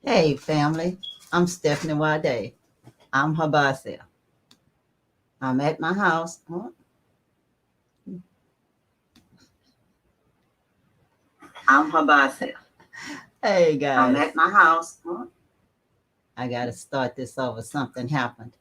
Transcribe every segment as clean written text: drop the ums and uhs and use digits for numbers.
Hey, family. I'm SNwadiei. I'm Habasya. I'm at my house. I'm Habasya. Hey, guys. I'm at my house. I got to start this over. Something happened.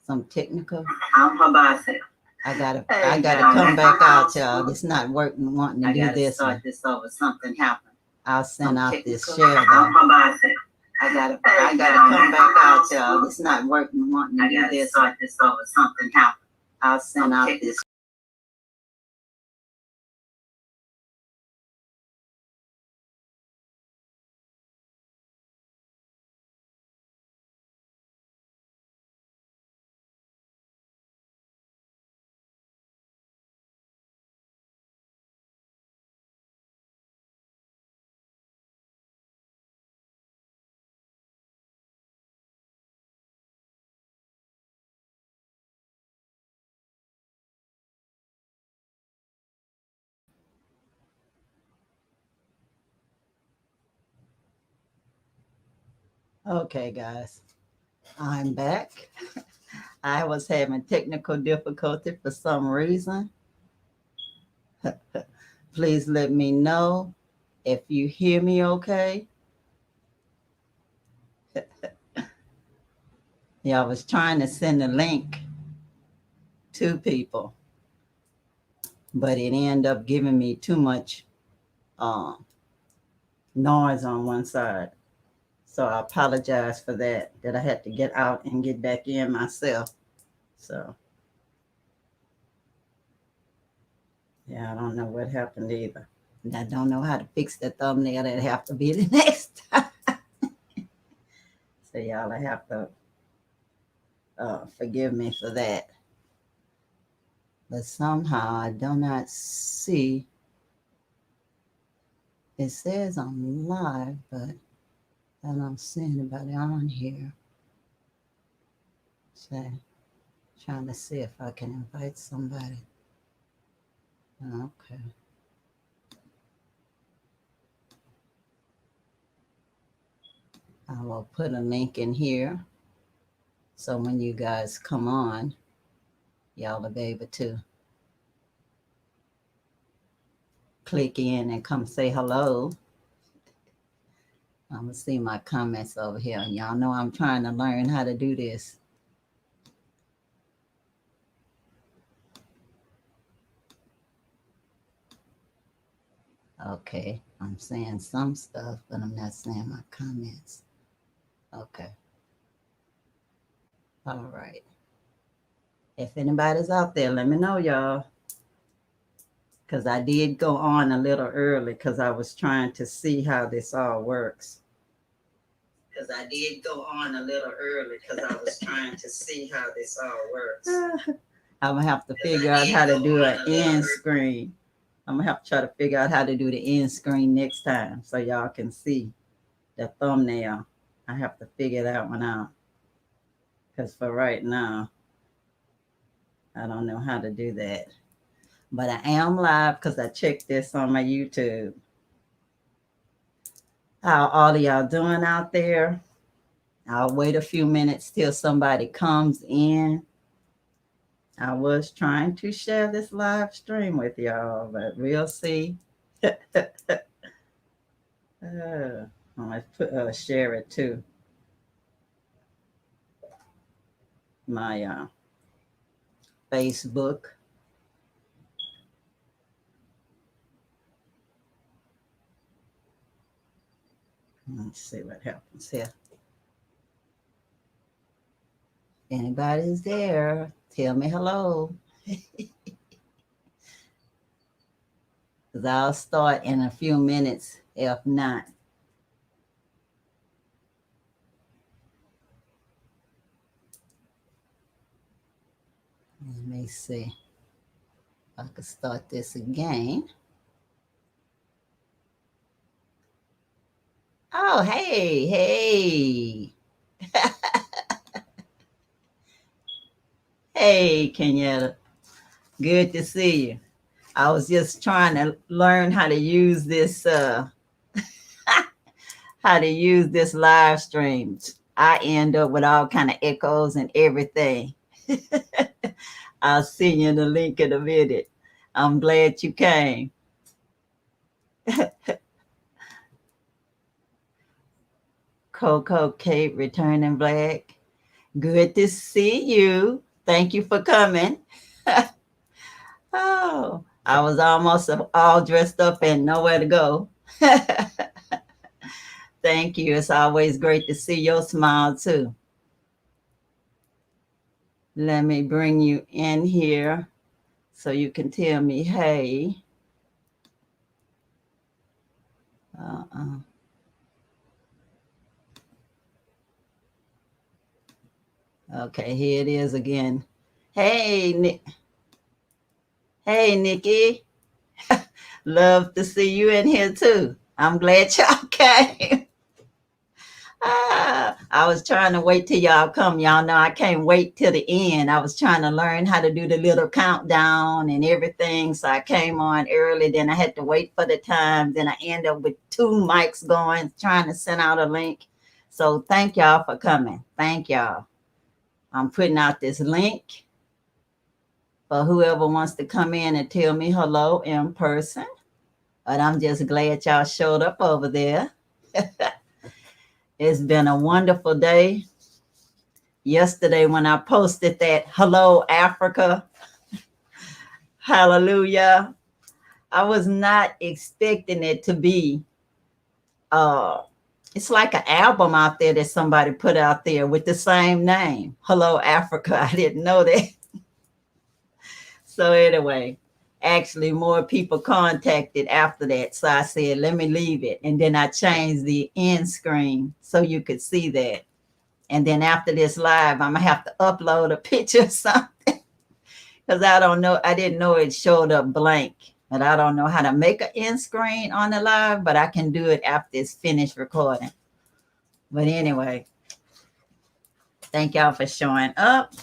Some technical. I'm Habasya. I gotta come back out, y'all. It's not working. Wanting to do this. Start this over. Something happened. I'll send out this share. I'm Habasya. I gotta come back out, y'all. It's not working. Wanting to do this. Start this over. Something happened. I'll send out this. Okay, guys, I'm back. I was having technical difficulty for some reason. Please let me know if you hear me okay. Yeah, I was trying to send a link to people, but it ended up giving me too much uh, noise on one side. So I apologize for that I had to get out and get back in myself. So, yeah, I don't know what happened either. And I don't know how to fix the thumbnail. That'll have to be the next time. So, y'all, I have to forgive me for that. But somehow I do not see. It says I'm live, but I don't see anybody on here. So, trying to see if I can invite somebody. Okay. I will put a link in here. So when you guys come on, y'all will be able to click in and come say hello. I'm going to see my comments over here. And y'all know I'm trying to learn how to do this. Okay, I'm saying some stuff, but I'm not saying my comments. Okay. All right. If anybody's out there, let me know, y'all. Because I did go on a little early because I was trying to see how this all works. Because I did go on a little early because I was trying to see how this all works. I'm going to have to figure out how to do an end screen. I'm going to have to try to figure out how to do the end screen next time so y'all can see the thumbnail. I have to figure that one out. Because for right now, I don't know how to do that. But I am live because I checked this on my YouTube. How all of y'all doing out there? I'll wait a few minutes till somebody comes in. I was trying to share this live stream with y'all, but we'll see. I'm going to share it too. My Facebook. Let's see what happens here. Anybody's there, tell me hello. Because I'll start in a few minutes, if not. Let me see if I can start this again. Oh, hey. Hey, Kenyatta. Good to see you. I was just trying to learn how to use this how to use this live stream. I end up with all kind of echoes and everything. I'll send you the link in a minute. I'm glad you came. Coco Kate returning black. Good to see you. Thank you for coming. Oh, I was almost all dressed up and nowhere to go. Thank you. It's always great to see your smile too. Let me bring you in here so you can tell me, hey. Okay, here it is again. Hey, Nick. Hey, Nikki. Love to see you in here too. I'm glad y'all came. I was trying to wait till y'all come. Y'all know I can't wait till the end. I was trying to learn how to do the little countdown and everything. So I came on early. Then I had to wait for the time. Then I end up with 2 mics going, trying to send out a link. So thank y'all for coming. Thank y'all. I'm putting out this link for whoever wants to come in and tell me hello in person. But I'm just glad y'all showed up over there. It's been a wonderful day. Yesterday when I posted that hello Africa, hallelujah, I was not expecting it to be it's like an album out there that somebody put out there with the same name, Hello Africa. I didn't know that. So anyway, actually more people contacted after that. So I said, let me leave it. And then I changed the end screen so you could see that. And then after this live, I'm going to have to upload a picture or something. Because I don't know. I didn't know it showed up blank. But I don't know how to make an end screen on the live. But I can do it after it's finished recording. But anyway, thank y'all for showing up.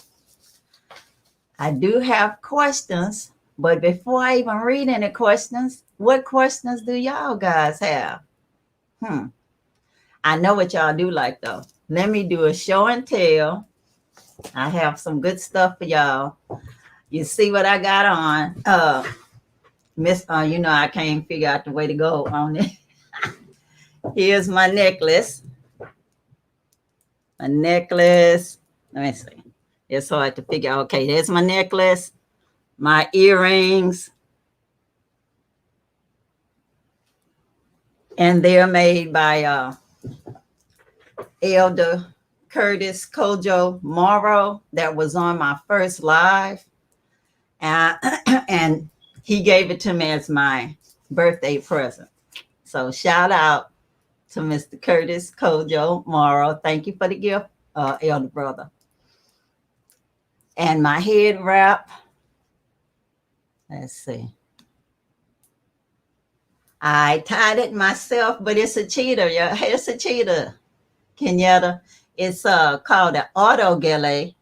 I do have questions. But before I even read any questions, what questions do y'all guys have? I know what y'all do like, though. Let me do a show and tell. I have some good stuff for y'all. You see what I got on. You know, I can't figure out the way to go on it. Here's my necklace. A necklace. Let me see. It's hard to figure out. Okay, there's my necklace. My earrings. And they're made by Elder Curtis Kojo Morrow. That was on my first live. And he gave it to me as my birthday present. So shout out to Mr. Curtis Kojo Morrow. Thank you for the gift, elder brother. And my head wrap. Let's see. I tied it myself, but it's a cheater. Yeah, it's a cheater, Kenyatta. It's called an auto gele,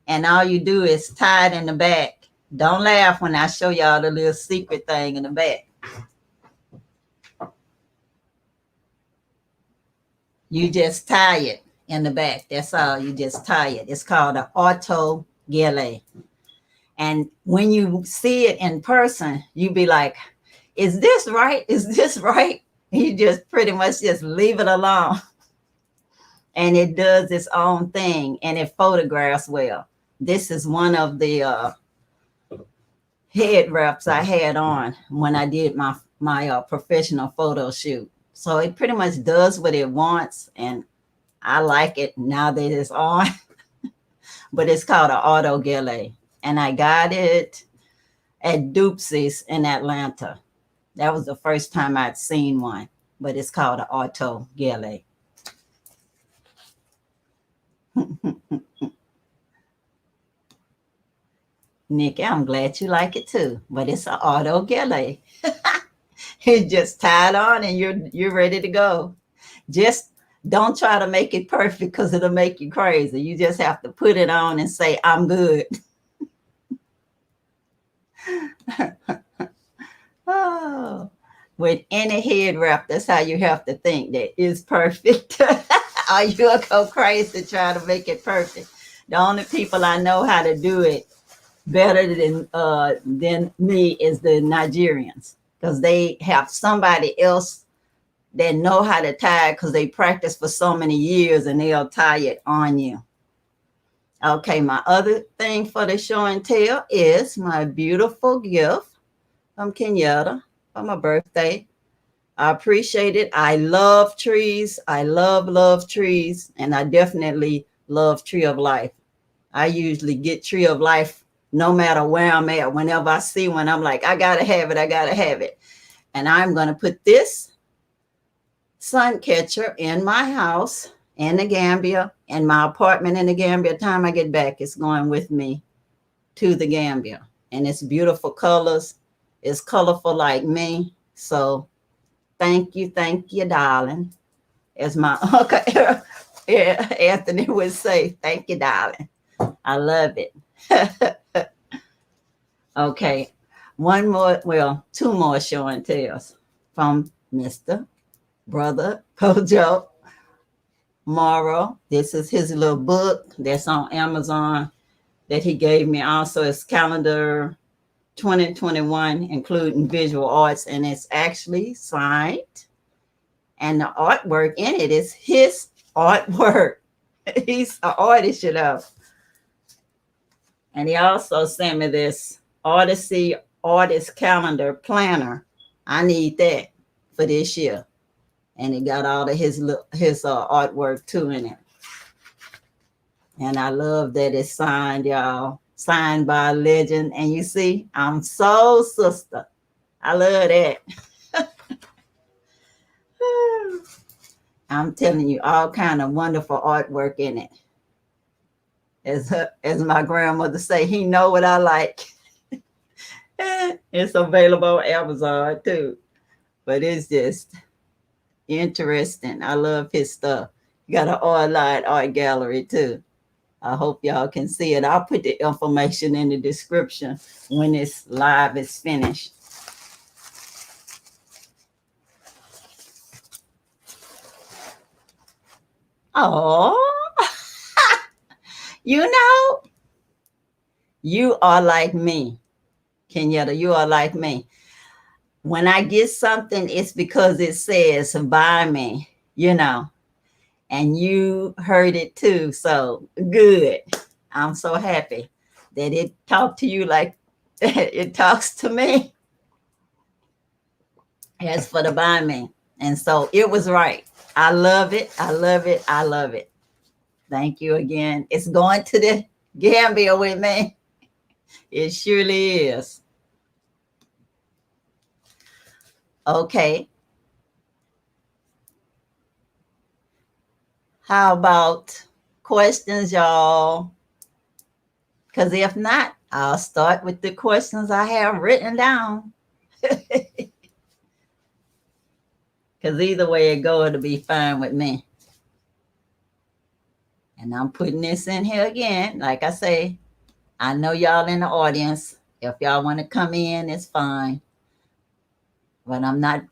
and all you do is tie it in the back. Don't laugh when I show y'all the little secret thing in the back. You just tie it in the back. That's all. You just tie it. It's called an auto gele. And when you see it in person, you be like, is this right? Is this right? You just pretty much just leave it alone. And it does its own thing, and it photographs well. This is one of the head wraps I had on when I did my professional photo shoot. So it pretty much does what it wants, and I like it now that it's on. But it's called an auto gele, and I got it at Doopsy's in Atlanta. That was the first time I'd seen one, but it's called an auto gele. Nikki, I'm glad you like it too, but it's an auto gele. You just tie it on and you're ready to go. Just don't try to make it perfect because it'll make you crazy. You just have to put it on and say, I'm good. Oh, with any head wrap. That's how you have to think. That is perfect. Or you'll go crazy trying to make it perfect. The only people I know how to do it better than me is the Nigerians, because they have somebody else that know how to tie, because they practice for so many years and they'll tie it on you. Okay, my other thing for the show and tell is my beautiful gift from Kenyatta for my birthday. I appreciate it. I love trees. I love trees. And I definitely love Tree of Life. I usually get Tree of Life no matter where I'm at. Whenever I see one, I'm like, I gotta have it. I gotta have it. And I'm gonna put this sun catcher in my house in the Gambia, in my apartment in the Gambia. Time I get back, it's going with me to the Gambia. And it's beautiful colors. It's colorful like me. So thank you, darling. As my uncle Anthony would say, thank you, darling. I love it. Okay, one more, well, two more show and tells from Mr. Brother Kojo Morrow. This is his little book that's on Amazon that he gave me. Also, it's calendar 2021, including visual arts, and it's actually signed. And the artwork in it is his artwork. He's an artist, you know. And he also sent me this Odyssey Artist Calendar Planner. I need that for this year. And it got all of his artwork too in it. And I love that it's signed, y'all. Signed by a legend. And you see, I'm so sister. I love that. I'm telling you, all kind of wonderful artwork in it. As my grandmother say, he know what I like. It's available on Amazon too. But it's just interesting. I love his stuff. You got an online art gallery too. I hope y'all can see it. I'll put the information in the description when this live is finished. Oh, you know, you are like me, Kenyatta. You are like me. When I get something, it's because it says buy me, you know, and you heard it too. So good. I'm so happy that it talked to you like it talks to me. As for the buy me. And so it was right. I love it. I love it. I love it. Thank you again. It's going to the Gambia with me. It surely is. Okay. How about questions, y'all? Because if not, I'll start with the questions I have written down. Because either way it go, it'll be fine with me. And I'm putting this in here again. Like I say, I know y'all in the audience. If y'all want to come in, it's fine. But I'm not,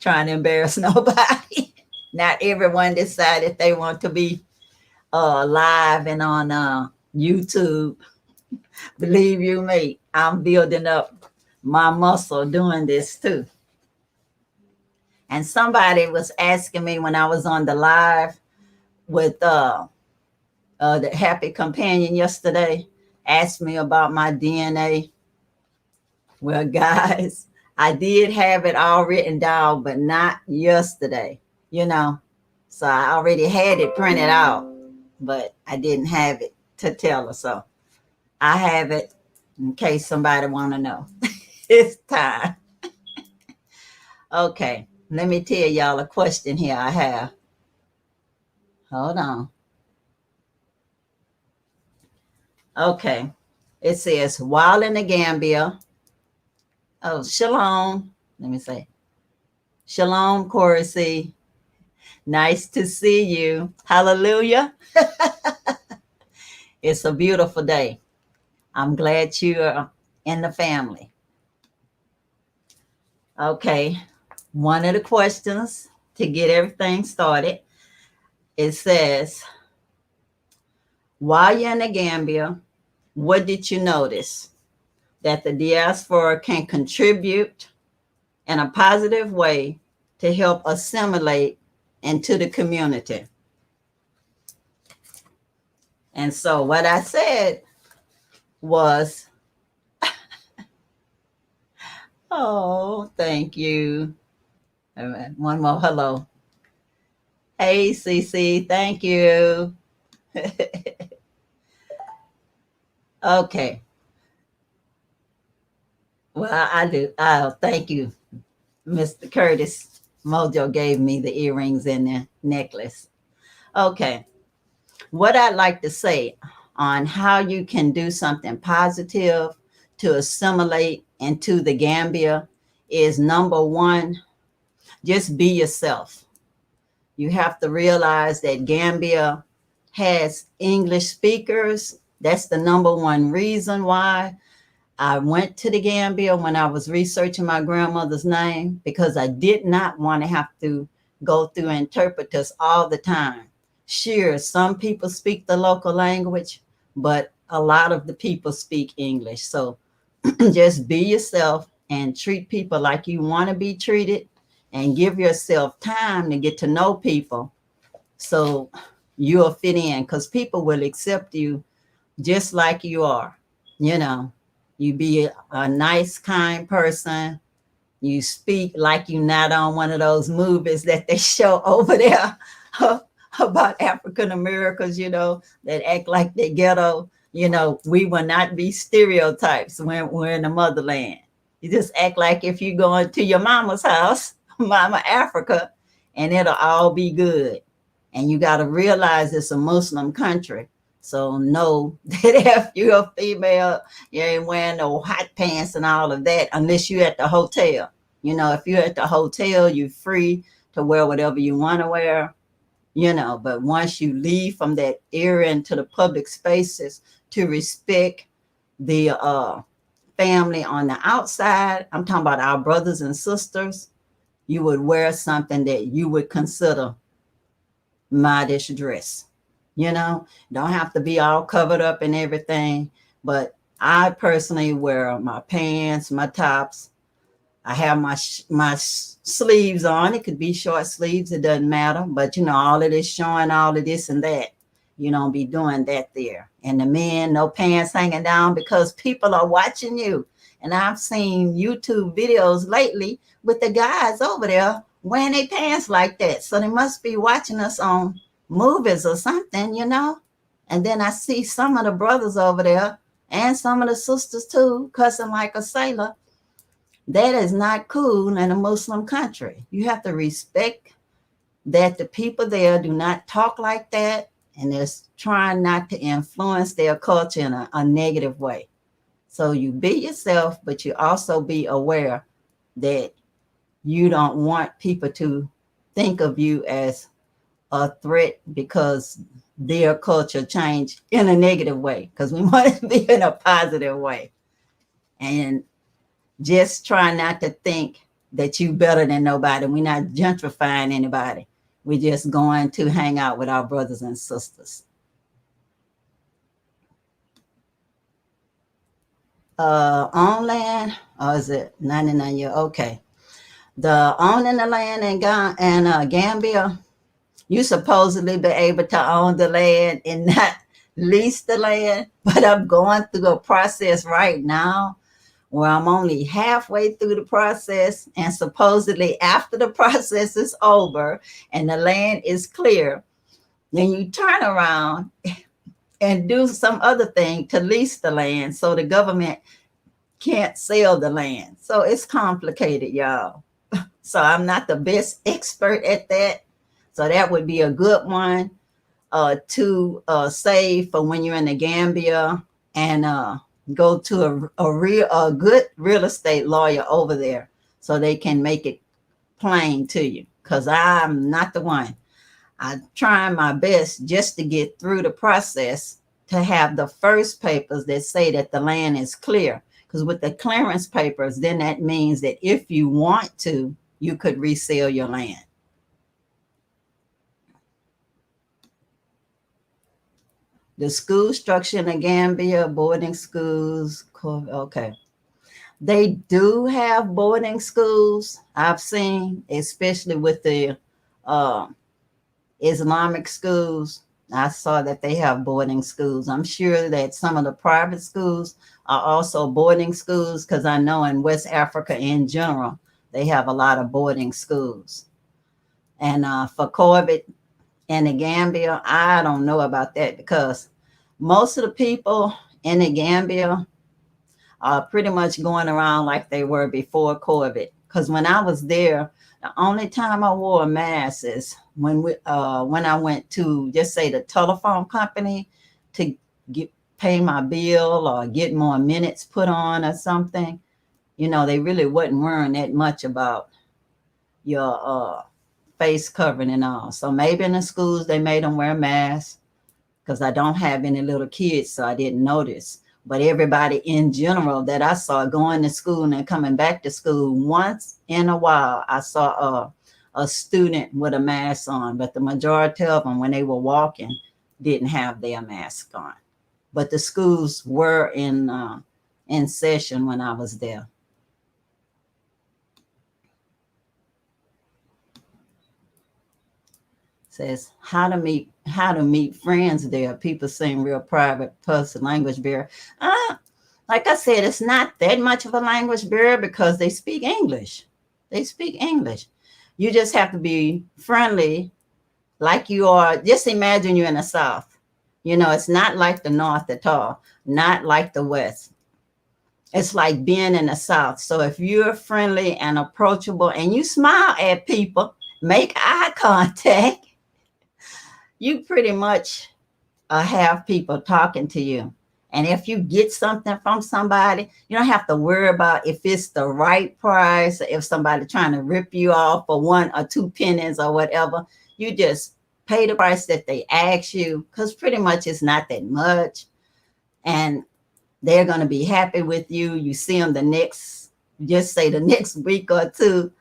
trying to embarrass nobody. Not everyone decided they want to be live and on YouTube. Believe you me, I'm building up my muscle doing this too. And somebody was asking me when I was on the live with the Happy Companion yesterday, asked me about my DNA. Well, guys, I did have it all written down, but not yesterday, So I already had it printed out, but I didn't have it to tell her. So I have it in case somebody want to know. It's time. Okay, let me tell y'all a question here I have. Hold on. Okay, it says, while in the Gambia, oh, shalom. Let me say, shalom, Corey. Nice to see you. Hallelujah. It's a beautiful day. I'm glad you're in the family. Okay. One of the questions to get everything started, it says, while you're in the Gambia, what did you notice that the diaspora can contribute in a positive way to help assimilate into the community? And so what I said was, oh, thank you. One more hello. Hey, Cece, thank you. Okay. Well, I do. Oh, thank you, Mr. Curtis. Mojo gave me the earrings and the necklace. Okay. What I'd like to say on how you can do something positive to assimilate into the Gambia is, number one, just be yourself. You have to realize that Gambia has English speakers. That's the number one reason why I went to the Gambia when I was researching my grandmother's name, because I did not want to have to go through interpreters all the time. Sure, some people speak the local language, but a lot of the people speak English. So just be yourself and treat people like you want to be treated, and give yourself time to get to know people so you'll fit in, because people will accept you just like you are. You know, you be a nice, kind person. You speak like you're not on one of those movies that they show over there about African Americans, that act like they ghetto. We will not be stereotypes when we're in the motherland. You just act like if you're going to your mama's house, Mama Africa, and it'll all be good. And you got to realize it's a Muslim country. So know that if you're a female, you ain't wearing no hot pants and all of that unless you're at the hotel. If you're at the hotel, you're free to wear whatever you want to wear, but once you leave from that area into the public spaces, to respect the family on the outside, I'm talking about our brothers and sisters, you would wear something that you would consider modish dress. Don't have to be all covered up and everything, but I personally wear my pants, my tops. I have my sleeves on. It could be short sleeves, it doesn't matter, but all of this showing, all of this and that, you don't be doing that there. And the men, no pants hanging down, because people are watching you. And I've seen YouTube videos lately with the guys over there wearing their pants like that. So they must be watching us on movies or something, And then I see some of the brothers over there and some of the sisters too, cussing like a sailor. That is not cool in a Muslim country. You have to respect that the people there do not talk like that, and they're trying not to influence their culture in a negative way. So you be yourself, but you also be aware that you don't want people to think of you as a threat because their culture changed in a negative way, because we want it to be in a positive way. And just try not to think that you better than nobody. We're not gentrifying anybody. We're just going to hang out with our brothers and sisters. On land, or is it 99 year? Okay. The owning the land in Gambia, you supposedly be able to own the land and not lease the land. But I'm going through a process right now where I'm only halfway through the process, and supposedly after the process is over and the land is clear, then you turn around and do some other thing to lease the land so the government can't sell the land. So it's complicated, y'all. So I'm not the best expert at that. So that would be a good one to save for when you're in the Gambia, and go to a good real estate lawyer over there so they can make it plain to you, because I'm not the one. I'm trying my best just to get through the process to have the first papers that say that the land is clear. Because with the clearance papers, then that means that if you want to, you could resell your land. The school structure in the Gambia, boarding schools, okay. They do have boarding schools, I've seen, especially with the Islamic schools. I saw that they have boarding schools. I'm sure that some of the private schools are also boarding schools, because I know in West Africa in general, they have a lot of boarding schools. And for COVID in the Gambia, I don't know about that, because most of the people in the Gambia are pretty much going around like they were before COVID. Because when I was there, the only time I wore a mask is when I went to, just say, the telephone company to pay my bill or get more minutes put on or something. You know, they really wasn't worrying that much about your face covering and all. So maybe in the schools they made them wear masks, because I don't have any little kids, so I didn't notice. But everybody in general that I saw going to school and coming back to school, once in a while, I saw a student with a mask on, but the majority of them, when they were walking, didn't have their mask on. But the schools were in session when I was there. Says how to meet friends there. People saying real private person language barrier. Like I said, it's not that much of a language barrier, because they speak English. They speak English. You just have to be friendly, like you are. Just imagine you're in the South. You know, it's not like the North at all, not like the West. It's like being in the South. So if you're friendly and approachable and you smile at people, make eye contact, you pretty much have people talking to you. And if you get something from somebody, you don't have to worry about if it's the right price, or if somebody trying to rip you off for 1 or 2 pennies or whatever. You just pay the price that they ask you, because pretty much it's not that much. And they're going to be happy with you. You see them the next week or two,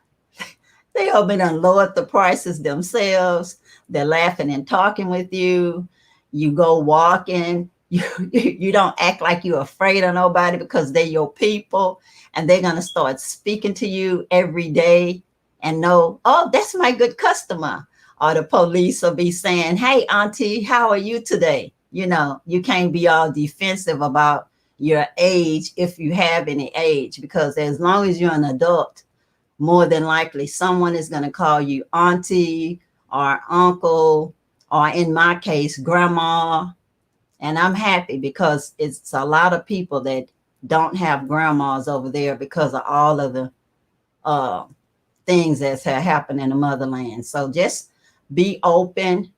they'll be done lowered the prices themselves. They're laughing and talking with you. You go walking. You don't act like you're afraid of nobody, because they're your people, and they're going to start speaking to you every day and know, oh, that's my good customer. Or the police will be saying, hey, auntie, how are you today? You know, you can't be all defensive about your age, if you have any age, because as long as you're an adult, more than likely someone is going to call you auntie or uncle, or in my case, grandma. And I'm happy, because it's a lot of people that don't have grandmas over there because of all of the things that have happened in the motherland. So just be open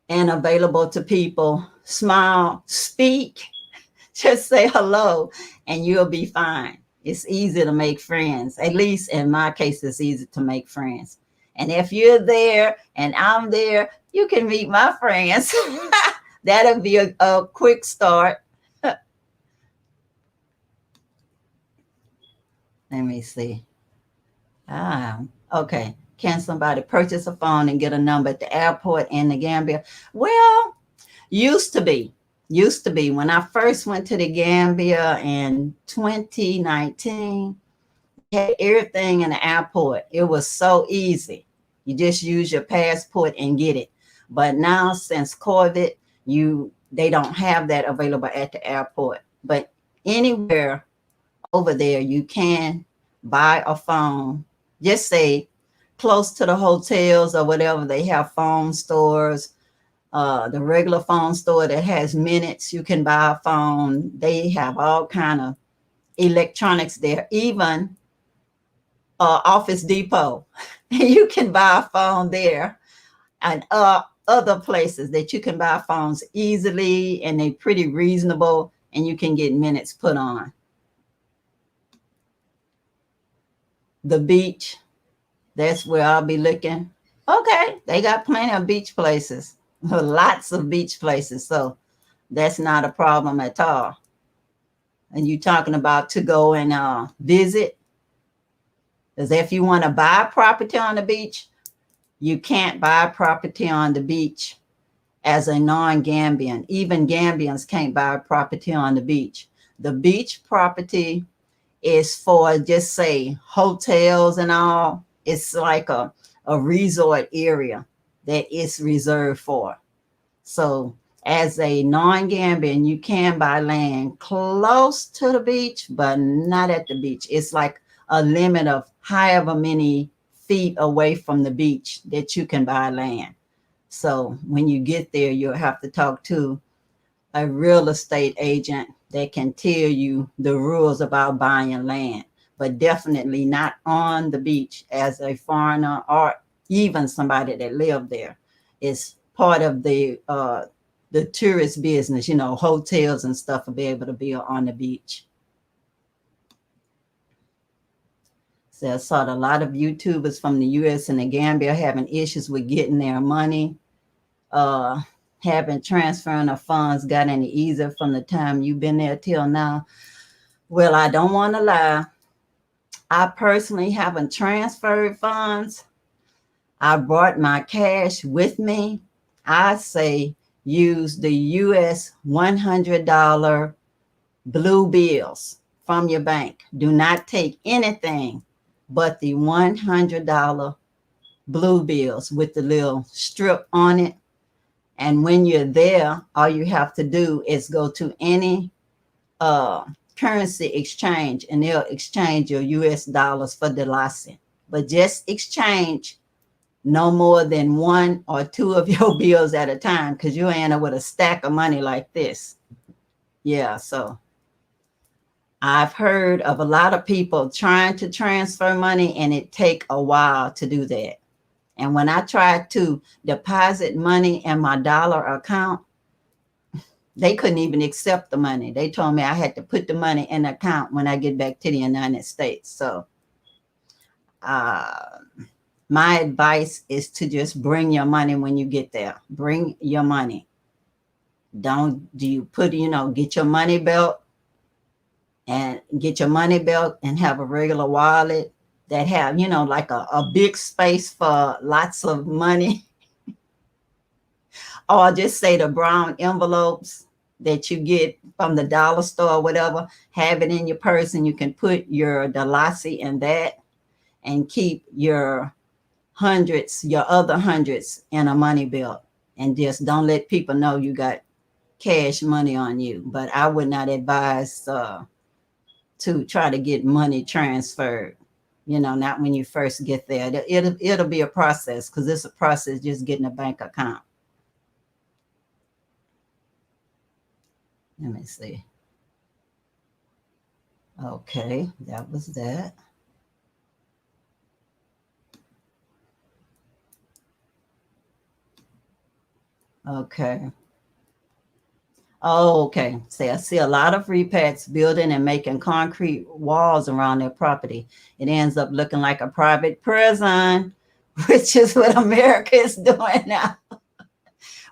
and available to people. Smile, speak, just say hello, and you'll be fine. It's easy to make friends. At least in my case, it's easy to make friends. And if you're there and I'm there, you can meet my friends. That'll be a quick start. Let me see. Okay. Can somebody purchase a phone and get a number at the airport in the Gambia? Well, used to be. When I first went to the Gambia in 2019, had everything in the airport. It was so easy. You just use your passport and get it. But now, since COVID, they don't have that available at the airport. But anywhere over there, you can buy a phone. Just say close to the hotels or whatever, they have phone stores. The regular phone store that has minutes, you can buy a phone. They have all kind of electronics there. Even Office Depot, you can buy a phone there, and other places that you can buy phones easily, and they're pretty reasonable, and you can get minutes put on. The beach, that's where I'll be looking. Okay, they got plenty of beach places, lots of beach places, so that's not a problem at all. And you talking about to go and visit? Because if you want to buy property on the beach, you can't buy property on the beach as a non-Gambian. Even Gambians can't buy property on the beach. The beach property is for, just say, hotels and all. It's like a resort area that it's reserved for. So as a non-Gambian, you can buy land close to the beach, but not at the beach. It's like a limit of however many feet away from the beach that you can buy land. So when you get there, you'll have to talk to a real estate agent that can tell you the rules about buying land, but definitely not on the beach as a foreigner or even somebody that lived there. It's part of the tourist business, you know, hotels and stuff will be able to be on the beach. So I saw a lot of YouTubers from the US and the Gambia having issues with getting their money. Having transferring of funds got any easier from the time you've been there till now? Well, I don't want to lie. I personally haven't transferred funds. I brought my cash with me. I say use the US $100 blue bills from your bank. Do not take anything but the $100 blue bills with the little strip on it. And when you're there, all you have to do is go to any currency exchange and they'll exchange your US dollars for the Lassie. But just exchange no more than one or two of your bills at a time, because you end up with a stack of money like this. Yeah, so I've heard of a lot of people trying to transfer money and it take a while to do that. And when I tried to deposit money in my dollar account, they couldn't even accept the money. They told me I had to put the money in the account when I get back to the United States. So my advice is to just bring your money when you get there. Bring your money. Do you put, get your money belt and have a regular wallet that have, like a big space for lots of money. Or just say the brown envelopes that you get from the dollar store or whatever, have it in your purse and you can put your Dalasi in that and keep your other hundreds in a money belt, and just don't let people know you got cash money on you. But I would not advise to try to get money transferred, not when you first get there. It'll be a process, because it's a process just getting a bank account. Let me see. Okay, that was that. Okay. Oh, okay. Say, I see a lot of repats building and making concrete walls around their property. It ends up looking like a private prison, which is what America is doing now.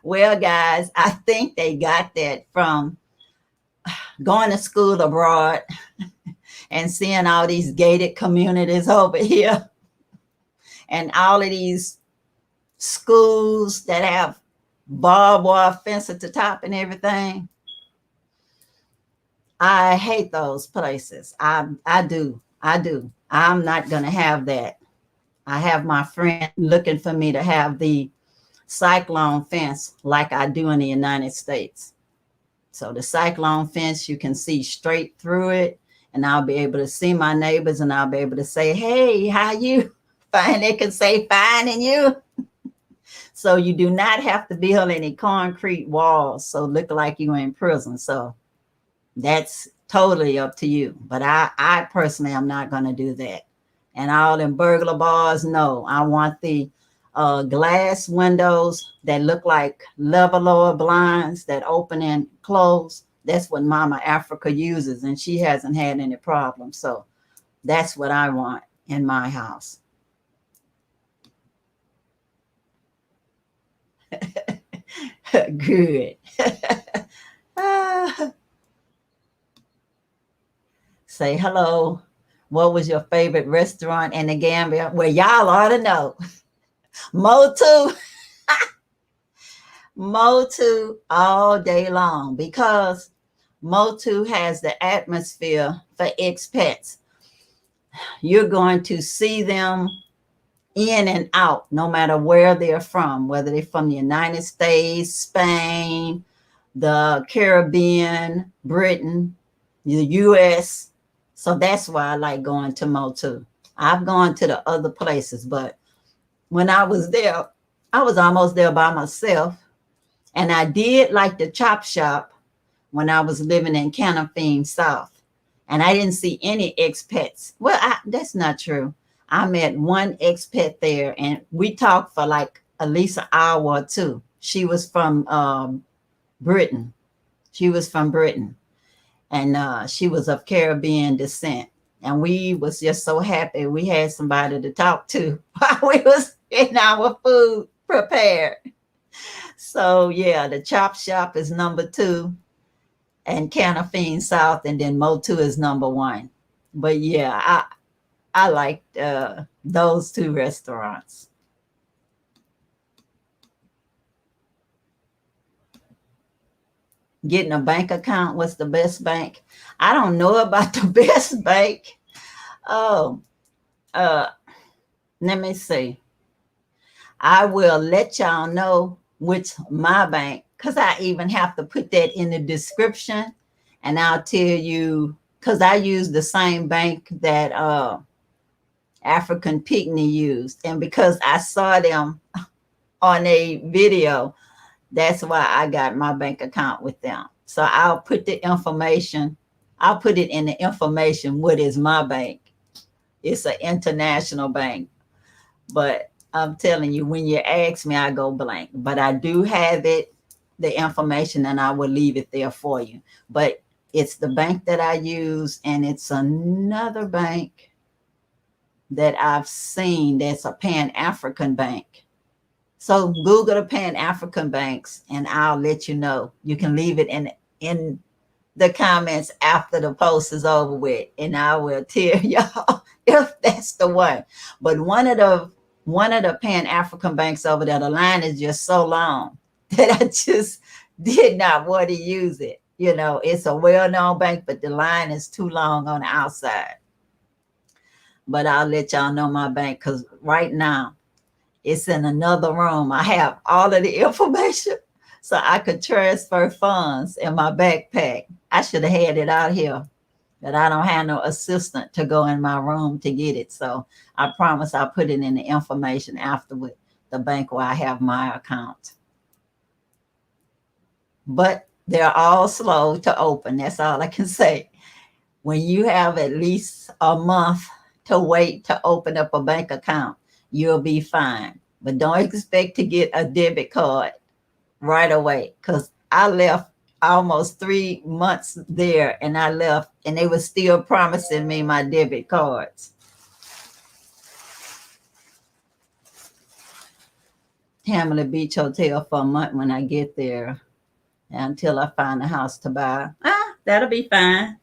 Well, guys, I think they got that from going to school abroad and seeing all these gated communities over here and all of these schools that have barbed wire fence at the top and everything. I hate those places. I do. I'm not going to have that. I have my friend looking for me to have the cyclone fence like I do in the United States. So the cyclone fence, you can see straight through it, and I'll be able to see my neighbors, and I'll be able to say, hey, how you? Fine. They can say fine, and you? So you do not have to build any concrete walls so look like you're in prison. So that's totally up to you. But I personally am not going to do that. And all them burglar bars, no. I want the glass windows that look like level lower blinds that open and close. That's what Mama Africa uses, and she hasn't had any problems. So that's what I want in my house. Good. say hello. What was your favorite restaurant in the Gambia? Well, y'all ought to know. Motu, Motu all day long because Motu has the atmosphere for expats. You're going to see them in and out, no matter where they're from, whether they're from the United States, Spain, the Caribbean, Britain, the US. So that's why I like going to Motu. I've gone to the other places, but when I was there, I was almost there by myself. And I did like the chop shop when I was living in Canafine South. And I didn't see any expats. Well, that's not true. I met one expat there and we talked for like at least an hour or two. She was from Britain. She was from Britain and she was of Caribbean descent. And we was just so happy we had somebody to talk to while we was getting our food prepared. So yeah, the chop shop is number two and Canafine South, and then Motu is number one. But yeah, I liked those two restaurants. Getting a bank account, what's the best bank? I don't know about the best bank. Oh, uh, let me see. I will let y'all know which my bank, because I even have to put that in the description, and I'll tell you because I use the same bank that African Picnic used, and because I saw them on a video, that's why I got my bank account with them. So I'll put the information. I'll put it in the information. What is my bank? It's an international bank. But I'm telling you, when you ask me, I go blank. But I do have it, the information, and I will leave it there for you. But it's the bank that I use, and it's another bank that I've seen that's a Pan-African bank. So Google the Pan-African banks, and I'll let you know. You can leave it in the comments after the post is over with, and I will tell y'all if that's the one. But one of the Pan-African banks over there, the line is just so long that I just did not want to use it. You know, it's a well-known bank, but the line is too long on the outside. But I'll let y'all know my bank because right now it's in another room. I have all of the information so I could transfer funds in my backpack. I should have had it out here, but I don't have no assistant to go in my room to get it. So I promise I'll put it in the information afterward, the bank where I have my account. But they're all slow to open. That's all I can say. When you have at least a month to wait to open up a bank account, you'll be fine. But don't expect to get a debit card right away because I left almost 3 months there and I left and they were still promising me my debit cards. Hamlet Beach Hotel for a month when I get there until I find a house to buy. That'll be fine.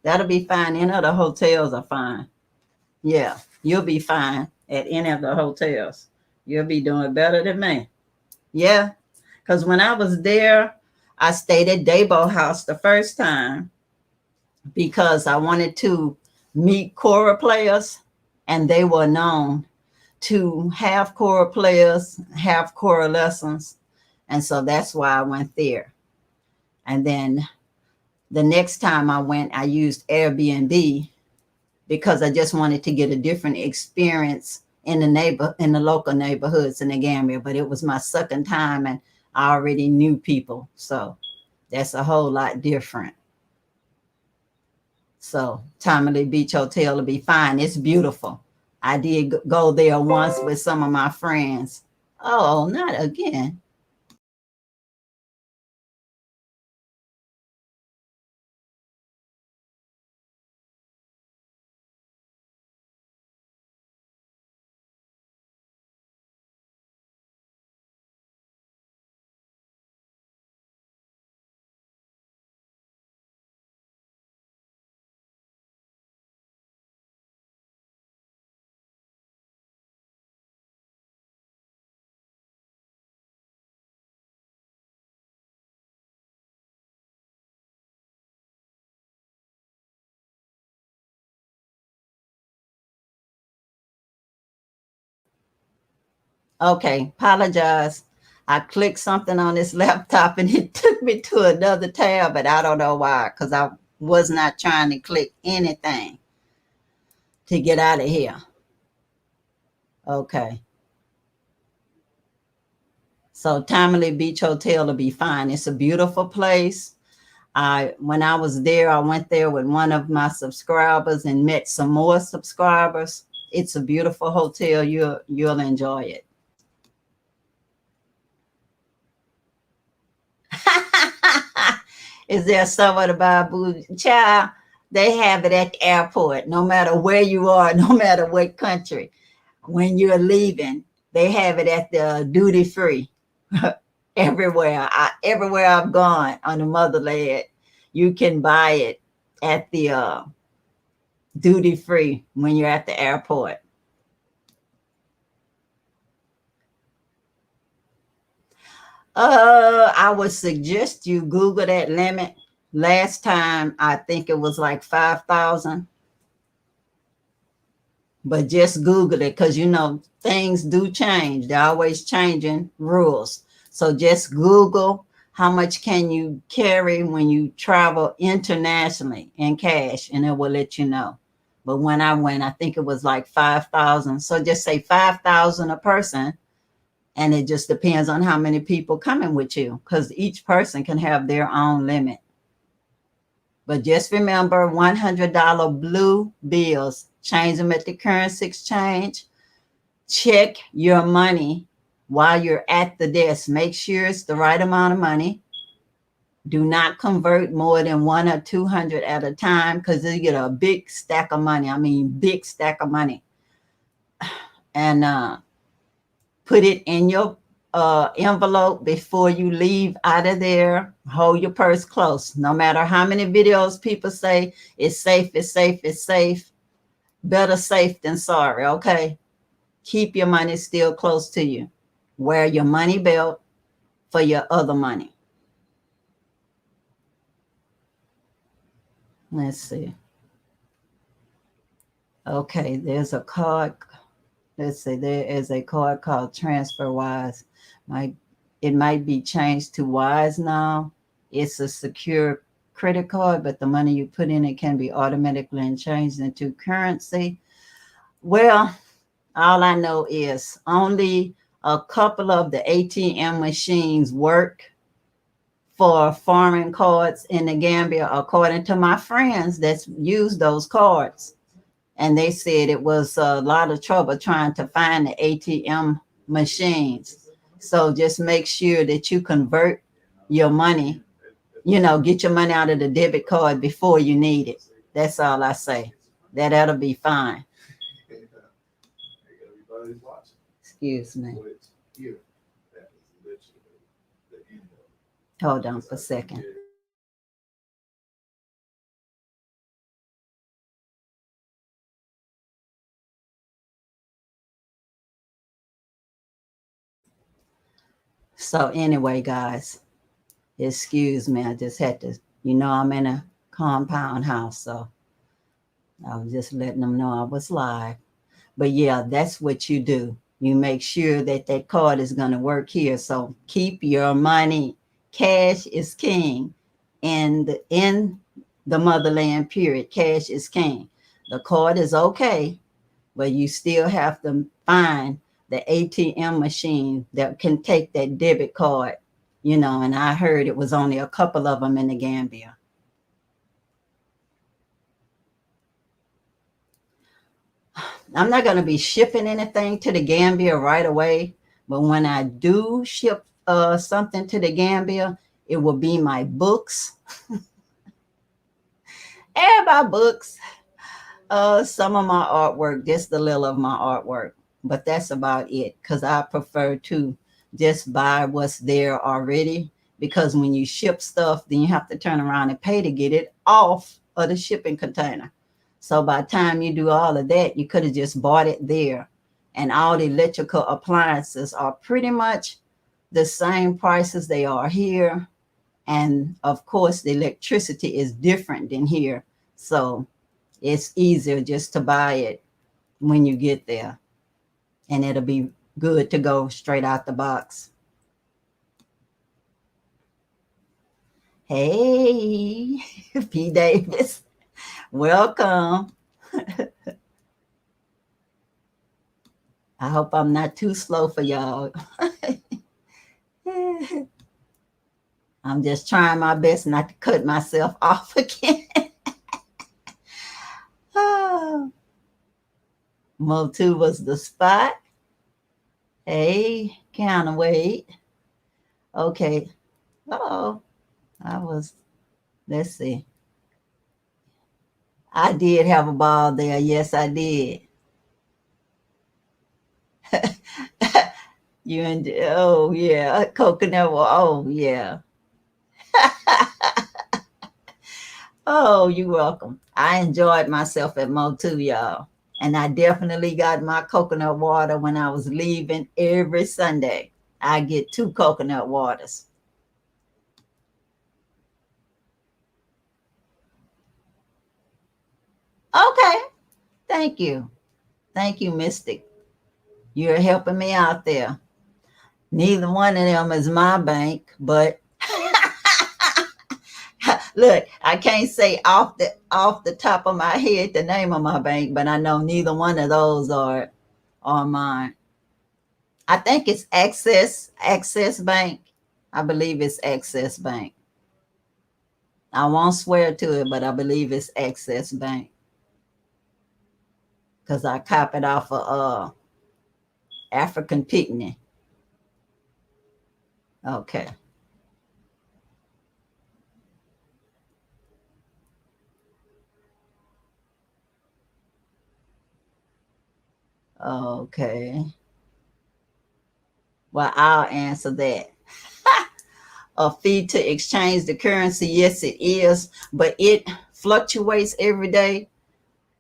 That'll be fine. Any of the hotels are fine. Yeah, you'll be fine at any of the hotels. You'll be doing better than me. Yeah, because when I was there, I stayed at Dabo House the first time because I wanted to meet Cora players, and they were known to have Cora players, have Cora lessons. And so that's why I went there. And then the next time I went, I used Airbnb because I just wanted to get a different experience in the local neighborhoods in the Gambia. But it was my second time and I already knew people. So that's a whole lot different. So Tamale Beach Hotel will be fine. It's beautiful. I did go there once with some of my friends. Oh, not again. Okay, apologize. I clicked something on this laptop and it took me to another tab, but I don't know why, because I was not trying to click anything to get out of here. Okay. So Tamale Beach Hotel will be fine. It's a beautiful place. When I was there, I went there with one of my subscribers and met some more subscribers. It's a beautiful hotel. You'll enjoy it. Is there someone to buy booze? Child, they have it at the airport, no matter where you are, no matter what country. When you're leaving, they have it at the duty free. Everywhere. Everywhere I've gone on the motherland, you can buy it at the duty free when you're at the airport. I would suggest you Google that limit. Last time, I think it was like 5,000. But just Google it, because things do change. They're always changing rules. So just Google how much can you carry when you travel internationally in cash, and it will let you know. But when I went, I think it was like 5,000. So just say 5,000 a person, and it just depends on how many people coming with you, because each person can have their own limit. But just remember, $100 blue bills, change them at the currency exchange. Check your money while you're at the desk. Make sure it's the right amount of money. Do not convert more than 100 or 200 at a time, because you get a big stack of money. I mean, big stack of money. And put it in your envelope before you leave out of there. Hold your purse close. No matter how many videos people say it's safe, it's safe, it's safe. Better safe than sorry, okay? Keep your money still close to you. Wear your money belt for your other money. Let's see. Okay, there's a card. Let's see, there is a card called TransferWise. It might be changed to Wise now. It's a secure credit card, but the money you put in it can be automatically changed into currency. Well, all I know is only a couple of the ATM machines work for foreign cards in the Gambia, according to my friends that's used those cards. And they said it was a lot of trouble trying to find the ATM machines. So just make sure that you convert your money, get your money out of the debit card before you need it. That's all I say. That'll be fine. Excuse me. Hold on for a second. So anyway, guys, excuse me. I just had to, I'm in a compound house, so I was just letting them know I was live. But yeah, that's what you do. You make sure that that card is going to work here. So keep your money. Cash is king. And in the motherland, period, cash is king. The card is okay, but you still have to find the ATM machine that can take that debit card, and I heard it was only a couple of them in the Gambia. I'm not going to be shipping anything to the Gambia right away, but when I do ship something to the Gambia, it will be my books and my books. Some of my artwork, just a little of my artwork, but that's about it, because I prefer to just buy what's there already, because when you ship stuff, then you have to turn around and pay to get it off of the shipping container. So by the time you do all of that, you could have just bought it there. And all the electrical appliances are pretty much the same prices they are here. And of course, the electricity is different than here. So it's easier just to buy it when you get there. And it'll be good to go straight out the box. Hey, P. Davis, welcome. I hope I'm not too slow for y'all. I'm just trying my best not to cut myself off again. Oh, Motu was the spot. Hey, counterweight. Okay. Oh, let's see. I did have a ball there. Yes, I did. Oh, yeah. Coconut. Oh, yeah. Oh, you're welcome. I enjoyed myself at Motu, y'all. And I definitely got my coconut water when I was leaving every Sunday. I get 2 coconut waters. Okay. Thank you. Thank you, Mystic. You're helping me out there. Neither one of them is my bank, but look, I can't say off the top of my head the name of my bank, but I know neither one of those are mine. I think it's Access Bank. I believe it's Access Bank. I won't swear to it, but I believe it's Access Bank because I copied off of African Picnic. Okay. Okay. Well, I'll answer that. A fee to exchange the currency, yes, it is, but it fluctuates every day.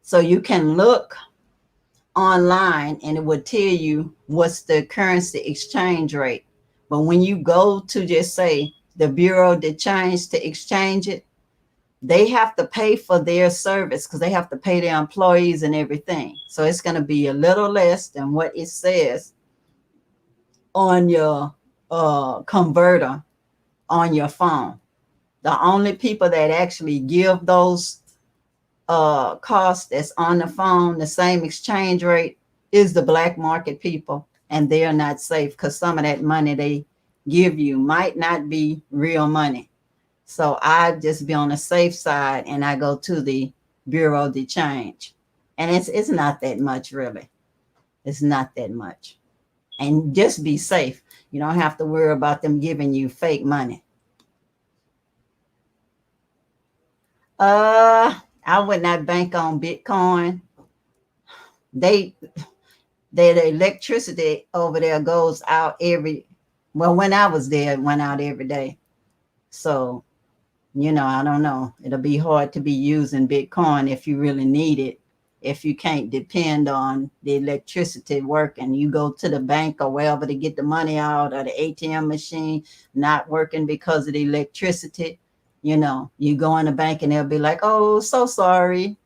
So you can look online and it will tell you what's the currency exchange rate. But when you go to just say the Bureau de Change to exchange it, they have to pay for their service because they have to pay their employees and everything. So it's going to be a little less than what it says on your converter on your phone. The only people that actually give those costs that's on the phone, the same exchange rate, is the black market people, and they're not safe because some of that money they give you might not be real money. So I just be on the safe side and I go to the Bureau de Change. And it's not that much really. It's not that much. And just be safe. You don't have to worry about them giving you fake money. I would not bank on Bitcoin. They the electricity over there goes out when I was there, it went out every day. So, I don't know. It'll be hard to be using Bitcoin if you really need it. If you can't depend on the electricity working, you go to the bank or wherever to get the money out, or the ATM machine not working because of the electricity. You go in the bank and they'll be like, "Oh, so sorry,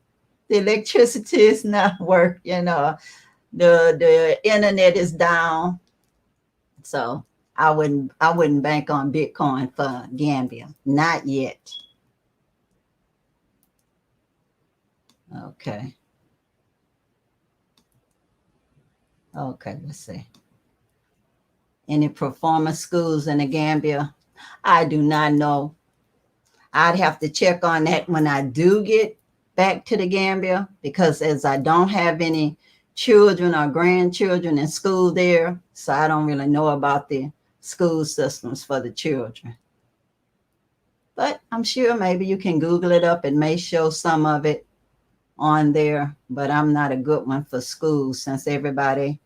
the electricity is not working. The internet is down." So I wouldn't bank on Bitcoin for Gambia, not yet. Okay. Okay, let's see. Any performance schools in the Gambia? I do not know. I'd have to check on that when I do get back to the Gambia, because as I don't have any children or grandchildren in school there, so I don't really know about the school systems for the children. But I'm sure maybe you can Google it up. It may show some of it on there, but I'm not a good one for school since everybody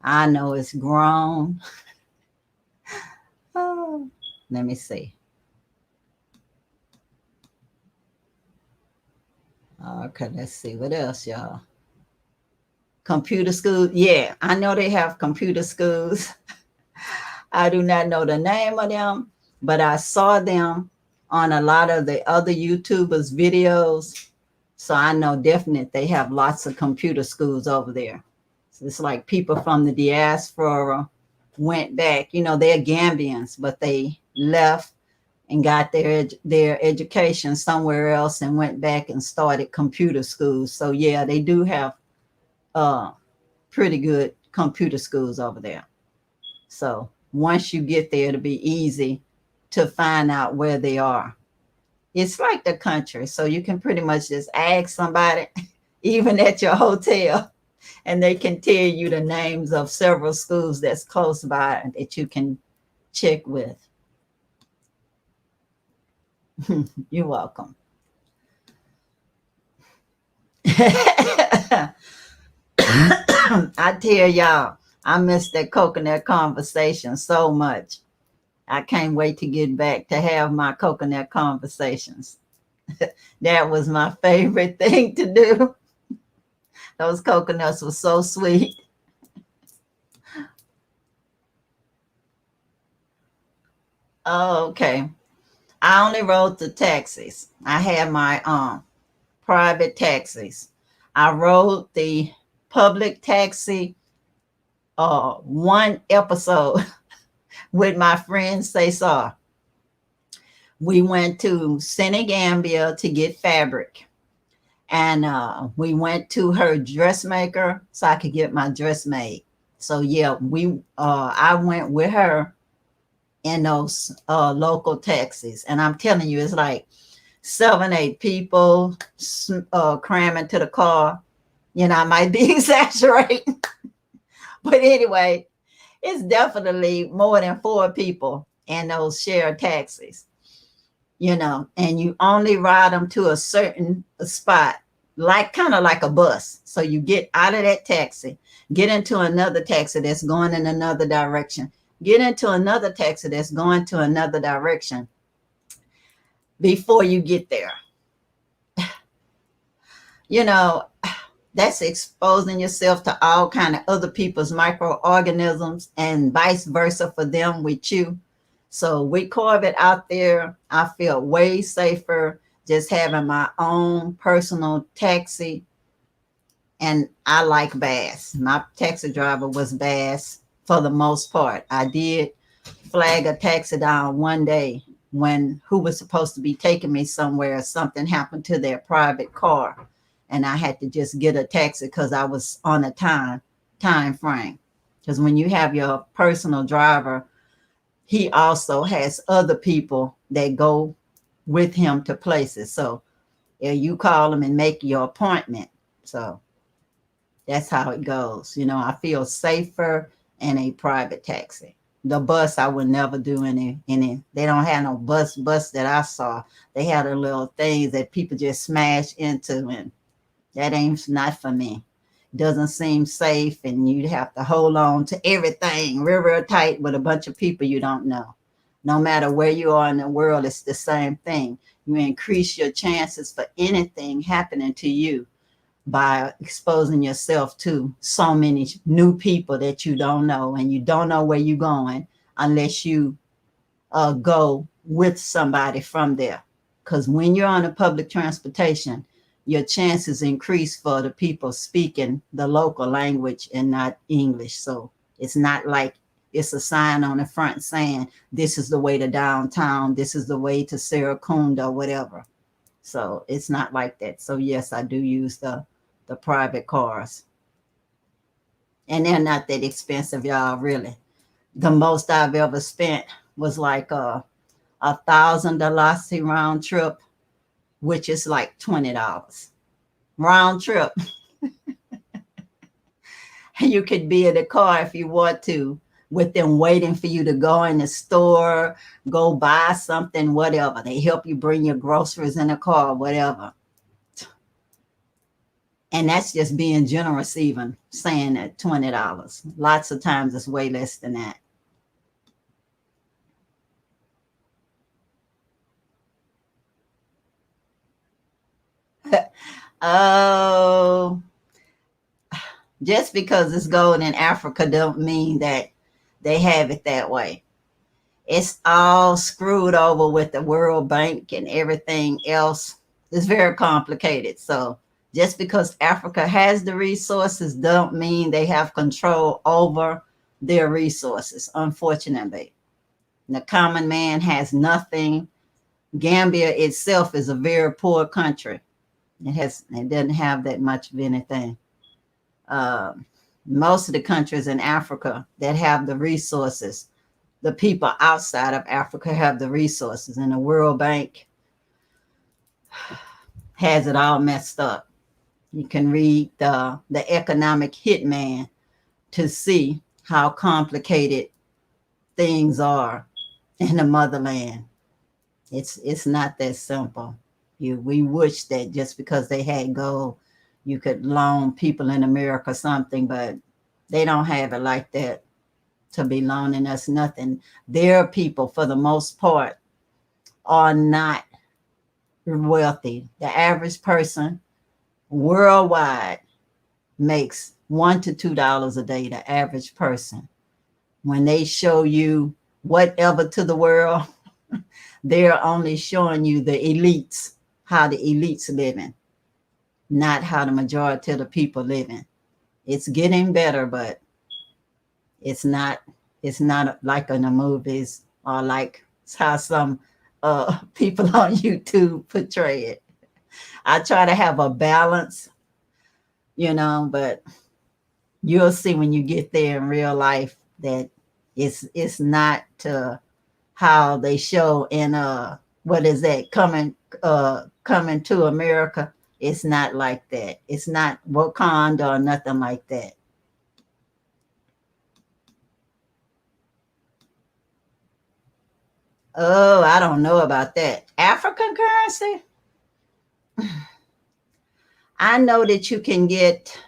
I know is grown. Oh, let me see. Okay, let's see. What else, y'all? Computer school. Yeah, I know they have computer schools. I do not know the name of them, but I saw them on a lot of the other YouTubers' videos. So I know definitely they have lots of computer schools over there. It's like people from the diaspora went back. They're Gambians, but they left and got their education somewhere else and went back and started computer schools. So yeah, they do have uh, pretty good computer schools over there. So once you get there, it'll be easy to find out where they are. It's like the country, so you can pretty much just ask somebody, even at your hotel, and they can tell you the names of several schools that's close by that you can check with. You're welcome. I tell y'all, I miss that coconut conversation so much. I can't wait to get back to have my coconut conversations. That was my favorite thing to do. Those coconuts were so sweet. Oh, okay. I only rode the taxis. I had my private taxis. I rode the public taxi one episode with my friend Cesar. We went to Gambia to get fabric. And we went to her dressmaker so I could get my dress made. So yeah, I went with her in those local taxis. And I'm telling you, it's like 7, 8 people cramming to the car. I might be exaggerating. But anyway, it's definitely more than 4 people in those shared taxis. And you only ride them to a certain spot, kind of like a bus. So you get out of that taxi, get into another taxi that's going in another direction, get into another taxi that's going to another direction before you get there. That's exposing yourself to all kind of other people's microorganisms and vice versa for them with you. So we carve it out there. I feel way safer just having my own personal taxi. And I like Bass. My taxi driver was Bass for the most part. I did flag a taxi down one day who was supposed to be taking me somewhere. Something happened to their private car. And I had to just get a taxi because I was on a time frame. Because when you have your personal driver, he also has other people that go with him to places. So you call him and make your appointment. So that's how it goes. I feel safer in a private taxi. The bus, I would never do any. They don't have no bus that I saw. They had a little things that people just smash into, and that ain't not for me. Doesn't seem safe, and you'd have to hold on to everything real tight with a bunch of people you don't know. No matter where you are in the world, it's the same thing. You increase your chances for anything happening to you by exposing yourself to so many new people that you don't know, and you don't know where you're going unless you go with somebody from there. Because when you're on a public transportation, your chances increase for the people speaking the local language and not English. So it's not like it's a sign on the front saying, this is the way to downtown, this is the way to Seracunda, whatever. So it's not like that. So yes, I do use the private cars. And they're not that expensive, y'all, really. The most I've ever spent was like $1,000 round trip, which is like $20 round trip. You could be in the car if you want to, with them waiting for you to go in the store, go buy something, whatever. They help you bring your groceries in the car, whatever. And that's just being generous, even saying that $20. Lots of times it's way less than that. Oh, just because it's gold in Africa don't mean that they have it that way. It's all screwed over with the World Bank and everything else. It's very complicated. So Just because Africa has the resources don't mean they have control over their resources, unfortunately. The common man has nothing. Gambia itself is a very poor country. It doesn't have that much of anything. Uh, Most of the countries in Africa that have the resources, the people outside of Africa have the resources, and the World Bank has it all messed up. You can read the economic hitman to see how complicated things are in the motherland. It's not that simple. We wish that just because they had gold, you could loan people in America something, but they don't have it like that to be loaning us nothing. Their people, for the most part, are not wealthy. The average person worldwide makes $1 to $2 a day. The average person. When they show you whatever to the world, they're only showing you the elites, how the elites living, not how the majority of the people living. It's getting better, but it's not like in the movies or like how some people on YouTube portray it. I try to have a balance, but you'll see when you get there in real life that it's not how they show in what is that, coming to America. It's not like that. It's not Wakanda or nothing like that. Oh, I don't know about that. African currency? I know that you can get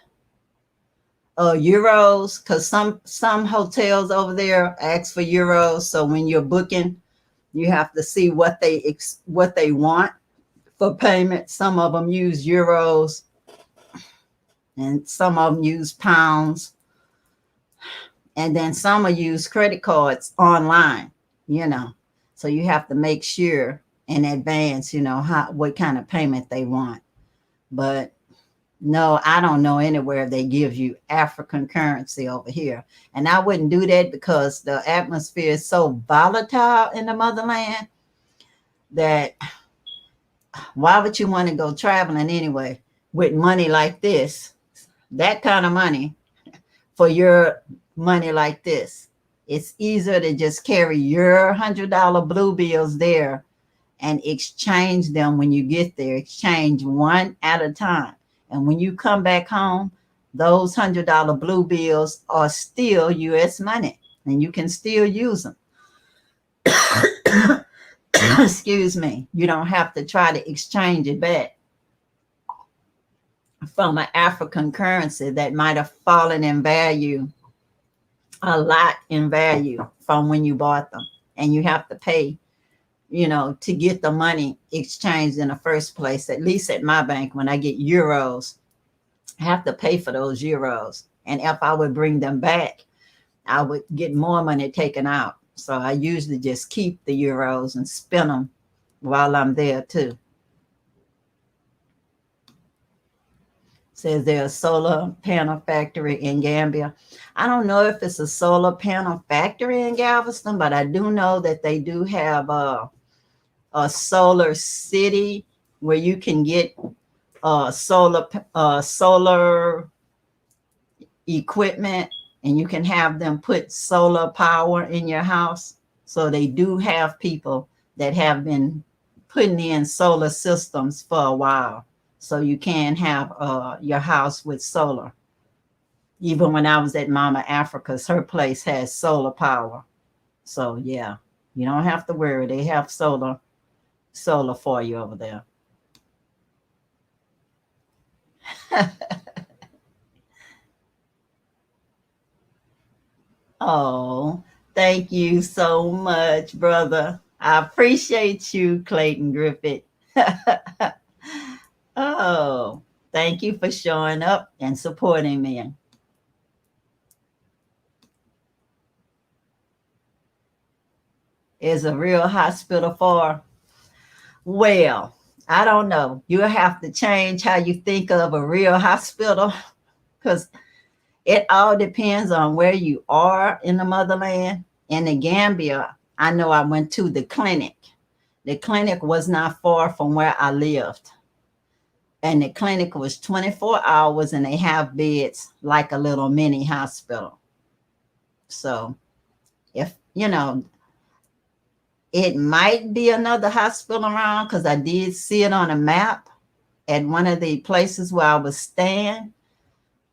euros, because some hotels over there ask for euros. So when you're booking, you have to see what they want for payment. Some of them use euros, and some of them use pounds, and then some will use credit cards online. So you have to make sure in advance, what kind of payment they want. But no, I don't know anywhere they give you African currency over here. And I wouldn't do that because the atmosphere is so volatile in the motherland that why would you want to go traveling anyway with money like this, that kind of money for your money like this? It's easier to just carry your $100 blue bills there and exchange them when you get there. Exchange one at a time. And when you come back home, those $100 blue bills are still U.S. money, and you can still use them. Excuse me. You don't have to try to exchange it back from an African currency that might have fallen in value, a lot in value from when you bought them. And you have to pay, to get the money exchanged in the first place. At least at my bank, when I get euros, I have to pay for those euros. And if I would bring them back, I would get more money taken out. So I usually just keep the euros and spend them while I'm there too. Says there's a solar panel factory in Gambia. I don't know if it's a solar panel factory in Galveston, but I do know that they do have a solar city where you can get solar equipment, and you can have them put solar power in your house. So they do have people that have been putting in solar systems for a while. So you can have your house with solar. Even when I was at Mama Africa's, her place has solar power. So yeah, you don't have to worry. They have solar for you over there. Oh, thank you so much, brother. I appreciate you, Clayton Griffith. Oh, thank you for showing up and supporting me. Is a real hospital for? Well, I don't know. You'll have to change how you think of a real hospital because it all depends on where you are in the motherland. In the Gambia, I know I went to the clinic. The clinic was not far from where I lived. And the clinic was 24 hours and they have beds like a little mini hospital. So if, it might be another hospital around because I did see it on a map at one of the places where I was staying,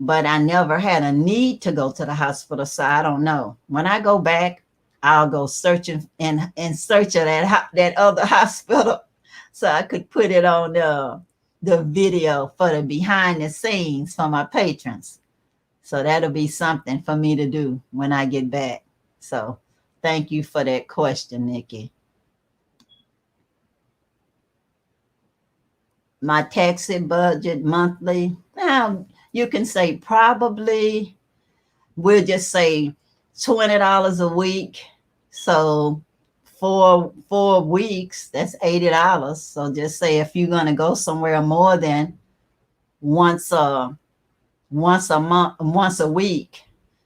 but I never had a need to go to the hospital. So I don't know. When I go back, I'll go searching and in search of that other hospital so I could put it on the video for the behind the scenes for my patrons. So that'll be something for me to do when I get back. So thank you for that question, Nikki. My taxi budget monthly, now you can say probably, we'll just say $20 a week. So four weeks, that's $80. So just say if you're going to go somewhere more than once a month, once a week,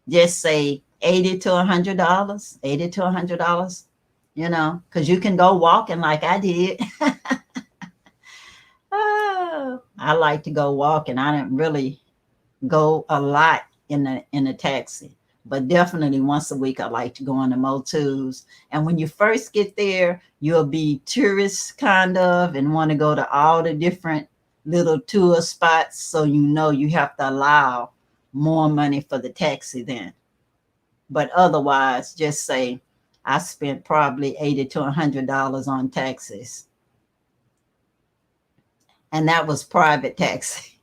just say $80 to $100, $80 to $100, because you can go walking like I did. I like to go walking. I didn't really go a lot in the taxi, but definitely once a week I like to go on the motels. And when you first get there, you'll be tourist kind of and want to go to all the different little tour spots, so you have to allow more money for the taxi then. But otherwise, just say I spent probably $80 to $100 on taxis, and that was private taxi.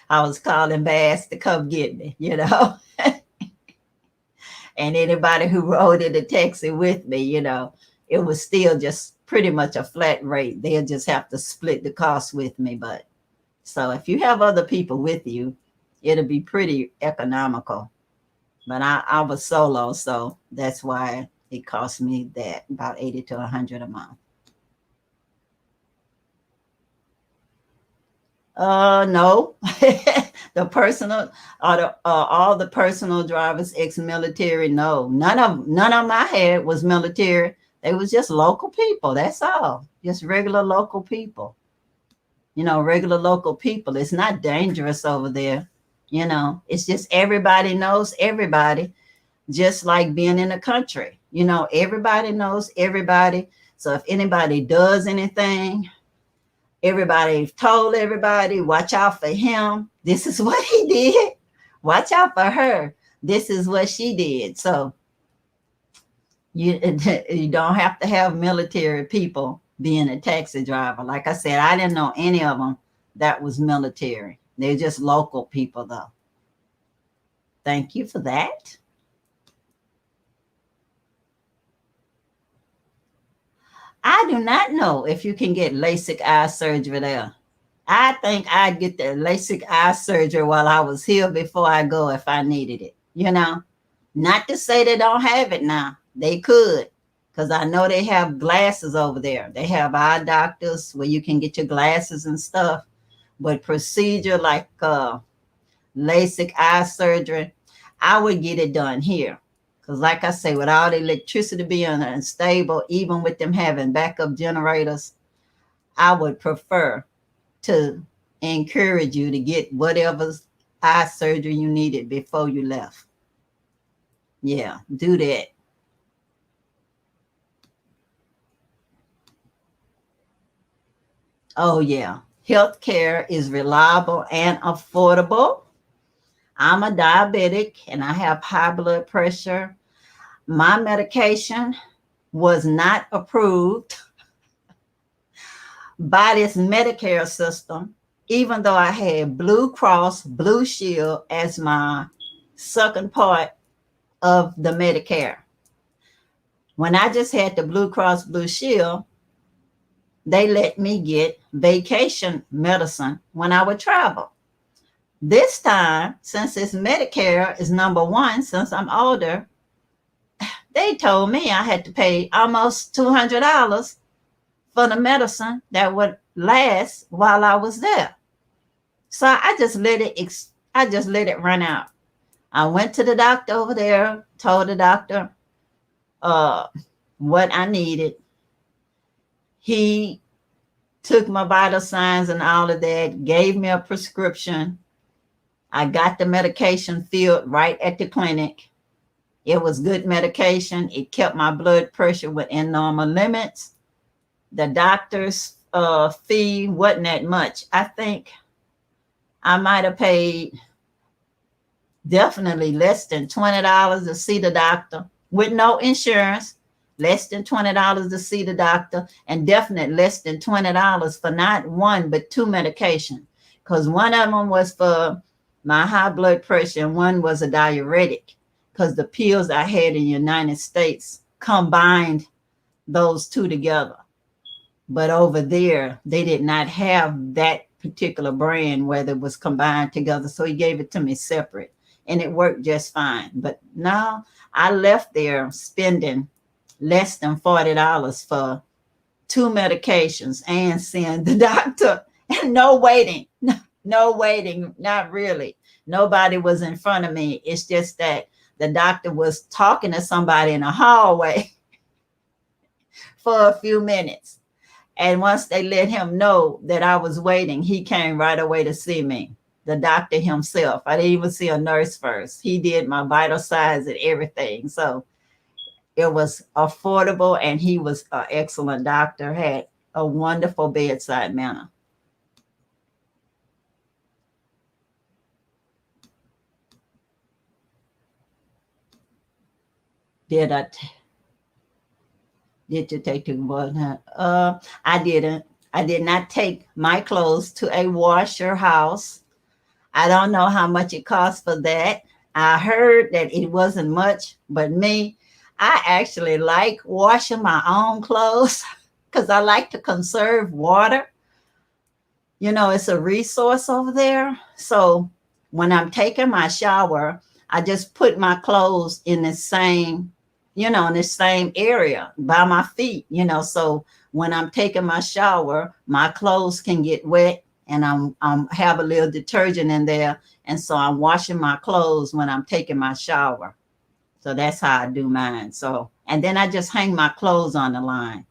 I was calling Bass to come get me, and anybody who rode in the taxi with me, it was still just pretty much a flat rate. They'll just have to split the cost with me. But so if you have other people with you, it'll be pretty economical. But I was solo, so that's why it cost me that, about $80 to $100 a month. No, the personal or all the personal drivers ex-military. No, none of them I had was military. They was just local people. That's all. Just regular local people. Regular local people. It's not dangerous over there. It's just everybody knows everybody, just like being in the country. Everybody knows everybody. So if anybody does anything, everybody told everybody, watch out for him. This is what he did. Watch out for her. This is what she did. So you don't have to have military people being a taxi driver. Like I said, I didn't know any of them that was military. They're just local people, though. Thank you for that. I do not know if you can get LASIK eye surgery there. I think I'd get the LASIK eye surgery while I was here before I go if I needed it. Not to say they don't have it now. They could, because I know they have glasses over there. They have eye doctors where you can get your glasses and stuff. But procedure like LASIK eye surgery, I would get it done here. Because like I say, with all the electricity being unstable, even with them having backup generators, I would prefer to encourage you to get whatever eye surgery you needed before you left. Yeah, do that. Oh, yeah. Healthcare is reliable and affordable. I'm a diabetic and I have high blood pressure. My medication was not approved by this Medicare system, even though I had Blue Cross Blue Shield as my second part of the Medicare. When I just had the Blue Cross Blue Shield, they let me get vacation medicine when I would travel. This time, since it's Medicare is number one, since I'm older, they told me I had to pay almost $200 for the medicine that would last while I was there. So I just let it run out. I went to the doctor over there, told the doctor uh, what I needed. He took my vital signs and all of that, gave me a prescription. I got the medication filled right at the clinic. It was good medication. It kept my blood pressure within normal limits. The doctor's fee wasn't that much. I think I might have paid definitely less than $20 to see the doctor with no insurance. Less than $20 to see the doctor, and definitely less than $20 for not one but two medications. Because one of them was for my high blood pressure and one was a diuretic. Because the pills I had in the United States combined those two together. But over there, they did not have that particular brand where it was combined together. So he gave it to me separate and it worked just fine. But now I left there spending less than $40 for two medications and seeing the doctor, and no waiting, no waiting, not really. Nobody was in front of me. It's just that the doctor was talking to somebody in a hallway for a few minutes. And once they let him know that I was waiting, he came right away to see me, the doctor himself. I didn't even see a nurse first. He did my vital signs and everything. So it was affordable, and he was an excellent doctor, had a wonderful bedside manner. Did you take the water? I didn't. I did not take my clothes to a washer house. I don't know how much it cost for that. I heard that it wasn't much, but me, I actually like washing my own clothes because I like to conserve water. You know, it's a resource over there. So when I'm taking my shower, I just put my clothes in the same, in the same area by my feet, so when I'm taking my shower, my clothes can get wet and I'm have a little detergent in there. And so I'm washing my clothes when I'm taking my shower. So that's how I do mine. So, and then I just hang my clothes on the line.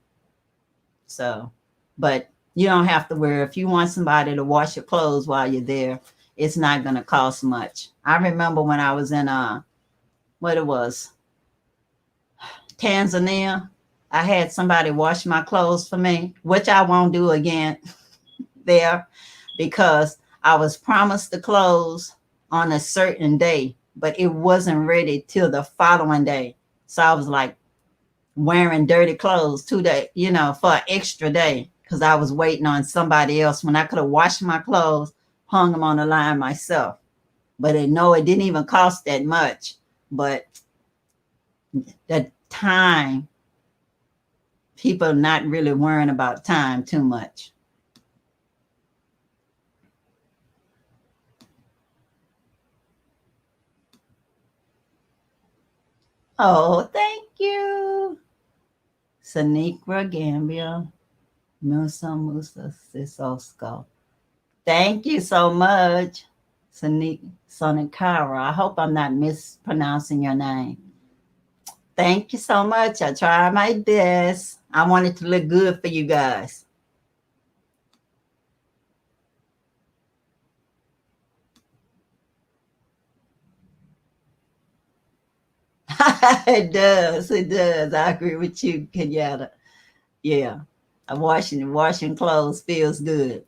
So, but you don't have to worry. If you want somebody to wash your clothes while you're there, it's not going to cost much. I remember when I was in Tanzania, I had somebody wash my clothes for me, which I won't do again there because I was promised the clothes on a certain day, but it wasn't ready till the following day. So I was like wearing dirty clothes 2 days, for an extra day because I was waiting on somebody else when I could have washed my clothes, hung them on the line myself. But it didn't even cost that much. But the time, people not really worrying about time too much. Oh, thank you. Saniqua Gambia, Musa Sisosko. Thank you so much, Sonikara. I hope I'm not mispronouncing your name. Thank you so much. I try my best. I want it to look good for you guys. It does. It does. I agree with you, Kenyatta. Yeah. Washing clothes feels good.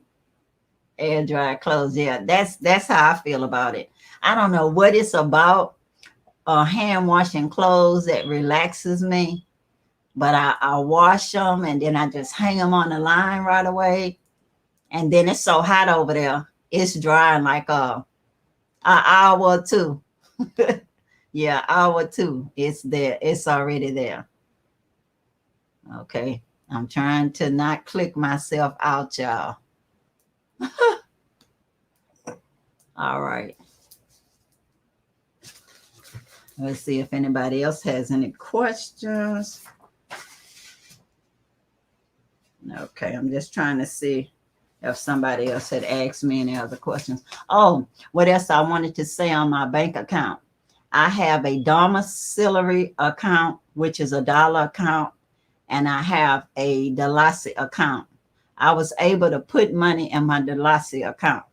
Air dry clothes. Yeah, that's how I feel about it. I don't know what it's about hand washing clothes that relaxes me, but I wash them and then I just hang them on the line right away. And then it's so hot over there, it's drying like an hour or two. Yeah, hour or two. It's there. It's already there. Okay. I'm trying to not click myself out, y'all. All right. Let's see if anybody else has any questions. Okay, I'm just trying to see if somebody else had asked me any other questions. Oh, what else I wanted to say on my bank account? I have a domiciliary account, which is a dollar account, and I have a Dalasi account. I was able to put money in my Dalasi account.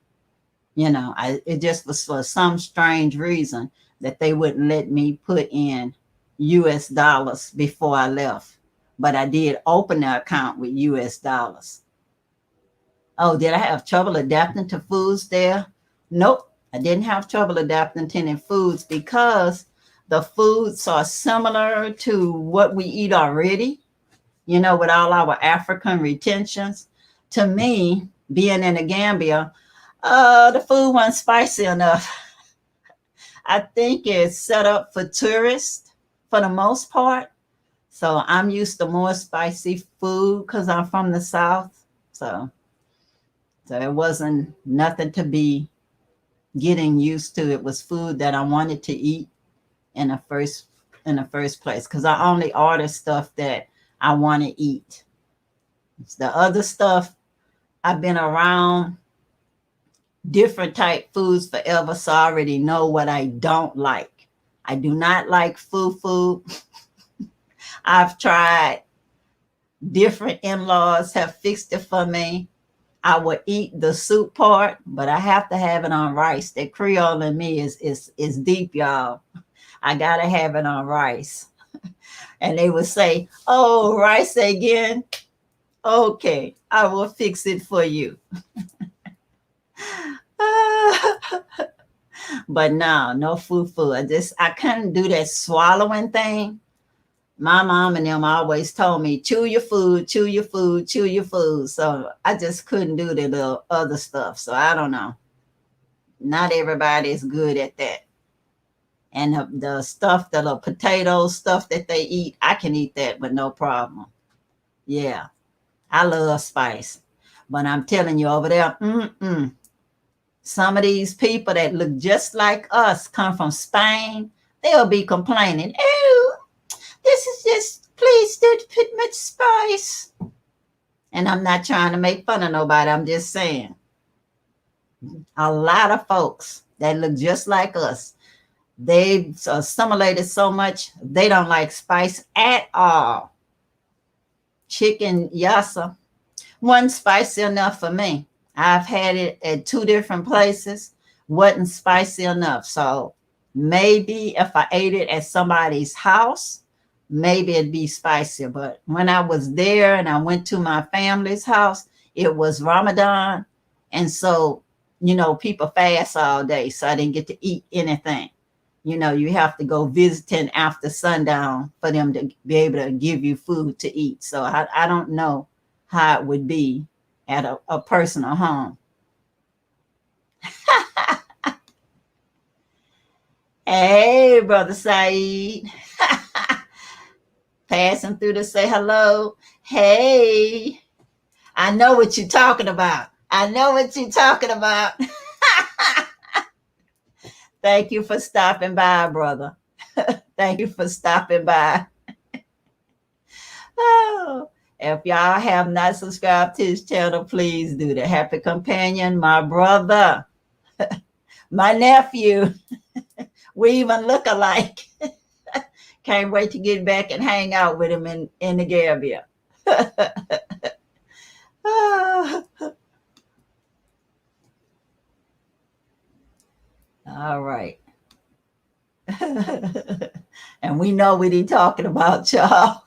It just was for some strange reason that they wouldn't let me put in US dollars before I left. But I did open the account with US dollars. Oh, did I have trouble adapting to foods there? Nope. I didn't have trouble adapting to any foods because the foods are similar to what we eat already, with all our African retentions. To me, being in the Gambia, the food wasn't spicy enough. I think it's set up for tourists for the most part. So I'm used to more spicy food because I'm from the South. So it wasn't nothing to be getting used to. It was food that I wanted to eat in the first place because I only order stuff that I want to eat. It's the other stuff, I've been around different type foods forever, so I already know what I don't like. I do not like fufu. I've tried. Different in-laws have fixed it for me. I would eat the soup part, but I have to have it on rice. That Creole in me is deep, y'all. I gotta have it on rice. And they would say, "Oh, rice again? Okay, I will fix it for you." But no fufu. I couldn't do that swallowing thing. My mom and them always told me, chew your food, chew your food, chew your food. So I just couldn't do the little other stuff. So I don't know. Not everybody is good at that. And the stuff, the little potato stuff that they eat, I can eat that with no problem. Yeah, I love spice. But I'm telling you over there, some of these people that look just like us come from Spain, they'll be complaining, "Oh, this is just, please don't put much spice." And I'm not trying to make fun of nobody. I'm just saying. A lot of folks that look just like us, they've assimilated so much, they don't like spice at all. Chicken yassa wasn't spicy enough for me. I've had it at 2 different places, wasn't spicy enough. So maybe if I ate it at somebody's house, maybe it'd be spicier. But when I was there and I went to my family's house, it was Ramadan. And so, people fast all day. So I didn't get to eat anything. You have to go visiting after sundown for them to be able to give you food to eat. So I don't know how it would be at a personal home. Hey, Brother Saeed. Passing through to say hello. Hey, I know what you're talking about. I know what you're talking about. Thank you for stopping by, brother. Thank you for stopping by. Oh, if y'all have not subscribed to his channel, please do. The Happy Companion, my brother, my nephew. We even look alike. Can't wait to get back and hang out with him in the Gambia. All right. And we know what he talking about, y'all.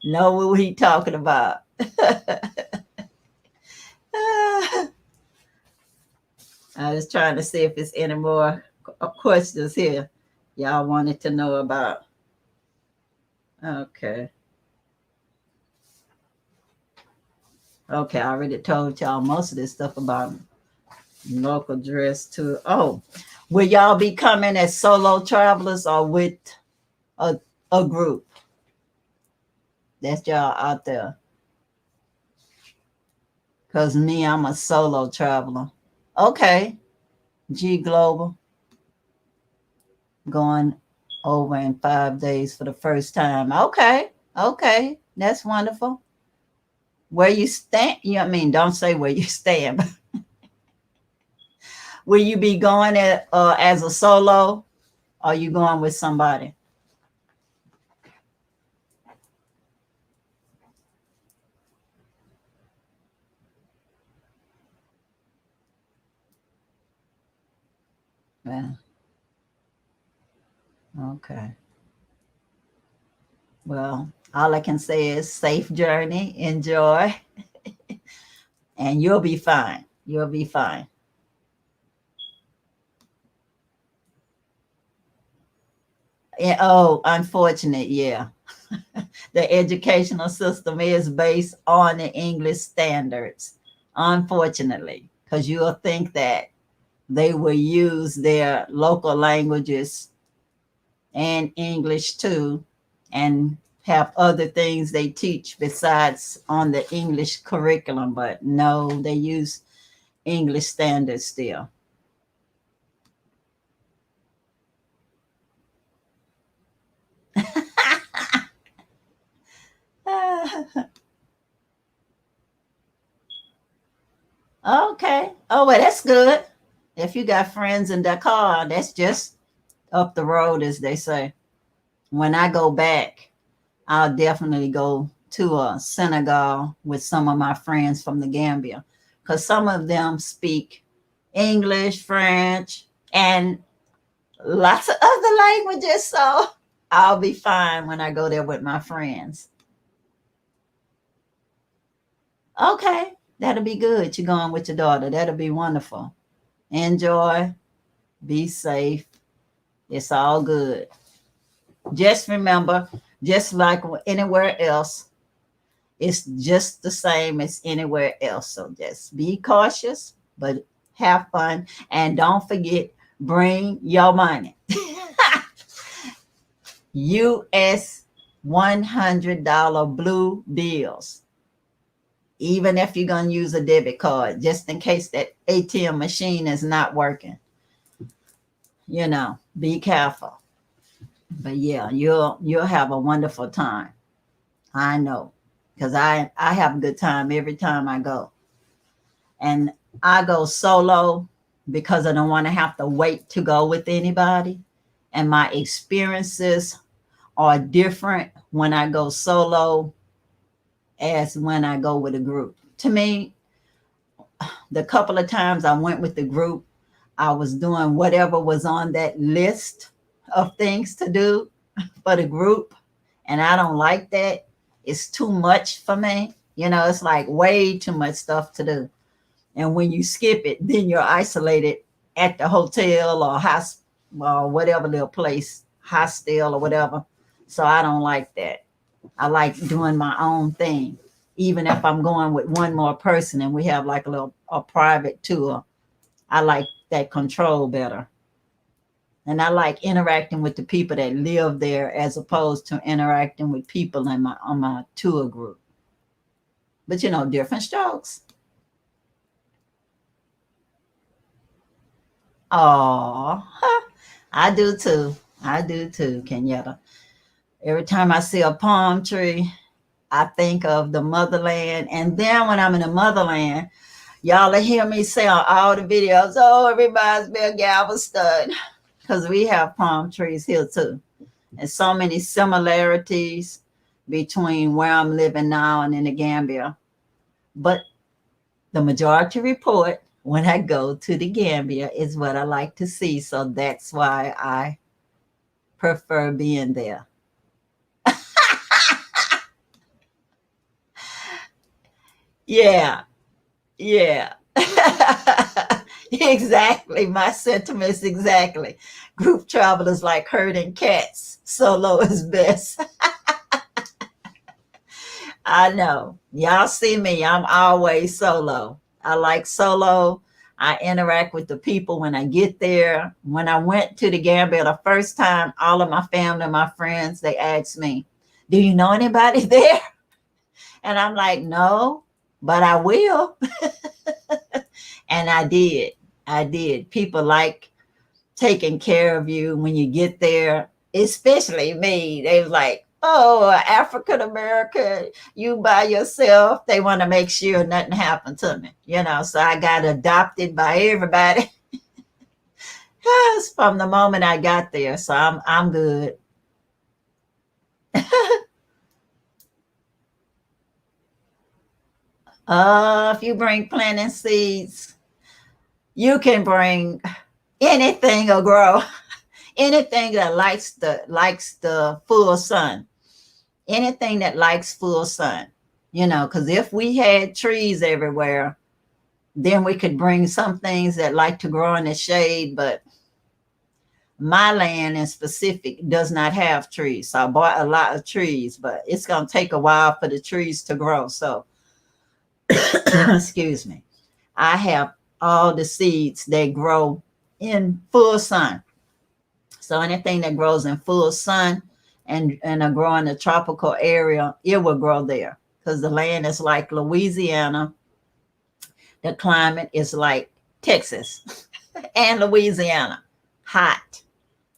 Know what he talking about. I was trying to see if there's any more questions here y'all wanted to know about. Okay. Okay, I already told y'all most of this stuff about local dress too. Oh, will y'all be coming as solo travelers or with a group? That's y'all out there. Because me, I'm a solo traveler. Okay. G Global. Going over in 5 days for the first time. Okay. Okay. That's wonderful. Where you stand? You know what I mean? Don't say where you stand. Will you be going as a solo? Or are you going with somebody? Yeah. Okay. Well, all I can say is safe journey, enjoy, and you'll be fine. You'll be fine. Oh, unfortunate, yeah. The educational system is based on the English standards, unfortunately, because you'll think that they will use their local languages and English too, and have other things they teach besides on the English curriculum. But no, they use English standards still. Okay. Oh, well, that's good. If you got friends in Dakar, that's just up the road, as they say. When I go back, I'll definitely go to Senegal with some of my friends from the Gambia, because some of them speak English, French, and lots of other languages. So I'll be fine when I go there with my friends. Okay, that'll be good. You're going with your daughter. That'll be wonderful. Enjoy, be safe. It's all good. Just remember, just like anywhere else, it's just the same as anywhere else. So just be cautious, but have fun. And don't forget, bring your money. US $100 blue bills. Even if you're going to use a debit card, just in case that ATM machine is not working. Be careful. But yeah, you'll have a wonderful time. I know, because I have a good time every time I go. And I go solo because I don't want to have to wait to go with anybody. And my experiences are different when I go solo as when I go with a group. To me, the couple of times I went with the group, I was doing whatever was on that list of things to do for the group. And I don't like that. It's too much for me. It's like way too much stuff to do. And when you skip it, then you're isolated at the hotel or house or whatever little place, hostel or whatever. So I don't like that. I like doing my own thing, even if I'm going with one more person and we have like a private tour. I like that control better. And I like interacting with the people that live there as opposed to interacting with people on my tour group. But different strokes. Oh, I do too. I do too, Kenyatta. Every time I see a palm tree, I think of the motherland. And then when I'm in the motherland, y'all will hear me say on all the videos, oh, it reminds me of Galveston, because we have palm trees here too. And so many similarities between where I'm living now and in the Gambia. But the majority report when I go to the Gambia is what I like to see. So that's why I prefer being there. Yeah, yeah. Exactly. My sentiments exactly. Group travel is like herding cats. Solo is best. I know. Y'all see me. I'm always solo. I like solo. I interact with the people when I get there. When I went to the Gambia the first time, all of my family, my friends, they asked me, do you know anybody there? And I'm like, no, but I will. And I did. I did. People like taking care of you when you get there, especially me. They was like, Oh, African American, you by yourself. They want to make sure nothing happened to me, So I got adopted by everybody from the moment I got there. So I'm good. If you bring planting seeds, you can bring anything will grow. Anything that likes the full sun. Anything that likes full sun. Because if we had trees everywhere, then we could bring some things that like to grow in the shade, but my land in specific does not have trees. So I bought a lot of trees, but it's going to take a while for the trees to grow. So, excuse me. I have all the seeds that grow in full sun. So anything that grows in full sun and grow in a tropical area, it will grow there because the land is like Louisiana. The climate is like Texas and Louisiana, hot.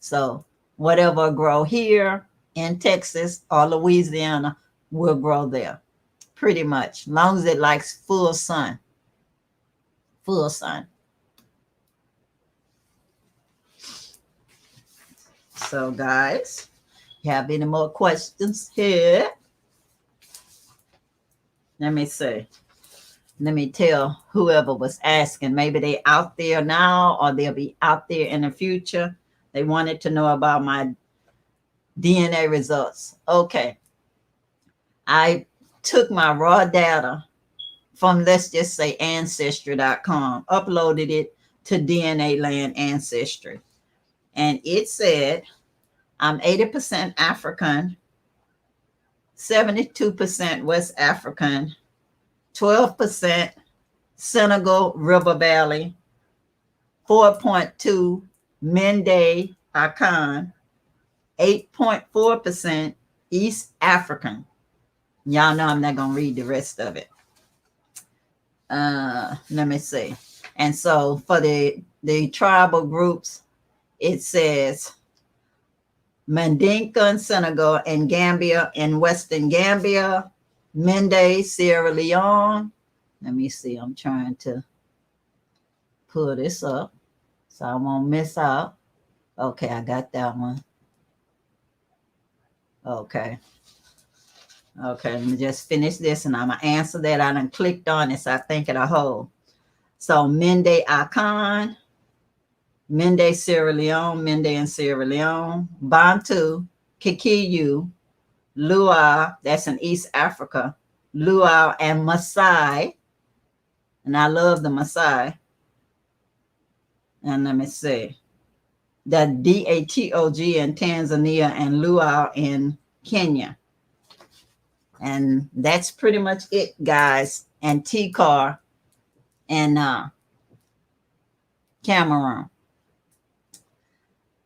So whatever grow here in Texas or Louisiana will grow there, pretty much, long as it likes full sun. Full sun. So guys, you have any more questions here? Let me see. Let me tell whoever was asking. Maybe they out there now or they'll be out there in the future. They wanted to know about my DNA results. Okay. I took my raw data from, let's just say, ancestry.com, uploaded it to DNA Land Ancestry. And it said I'm 80% African, 72% West African, 12% Senegal River Valley, 4.2 Mende Akan, 8.4% East African. Y'all know I'm not going to read the rest of it. Let me see. And so for the tribal groups, it says Mandinka in Senegal and Gambia in Western Gambia, Mende, Sierra Leone. Let me see. I'm trying to pull this up so I won't miss out. Okay, I got that one. Okay, let me just finish this and I'm going to answer that. I done clicked on it, so I think it'll hold. So Mende Akan, Mende Sierra Leone, Mende and Sierra Leone, Bantu, Kikiyu, Luau, that's in East Africa, Luau and Maasai, and I love the Maasai. And let me see, the Datog in Tanzania and Luau in Kenya. And that's pretty much it, guys. And T-Car and Cameroon.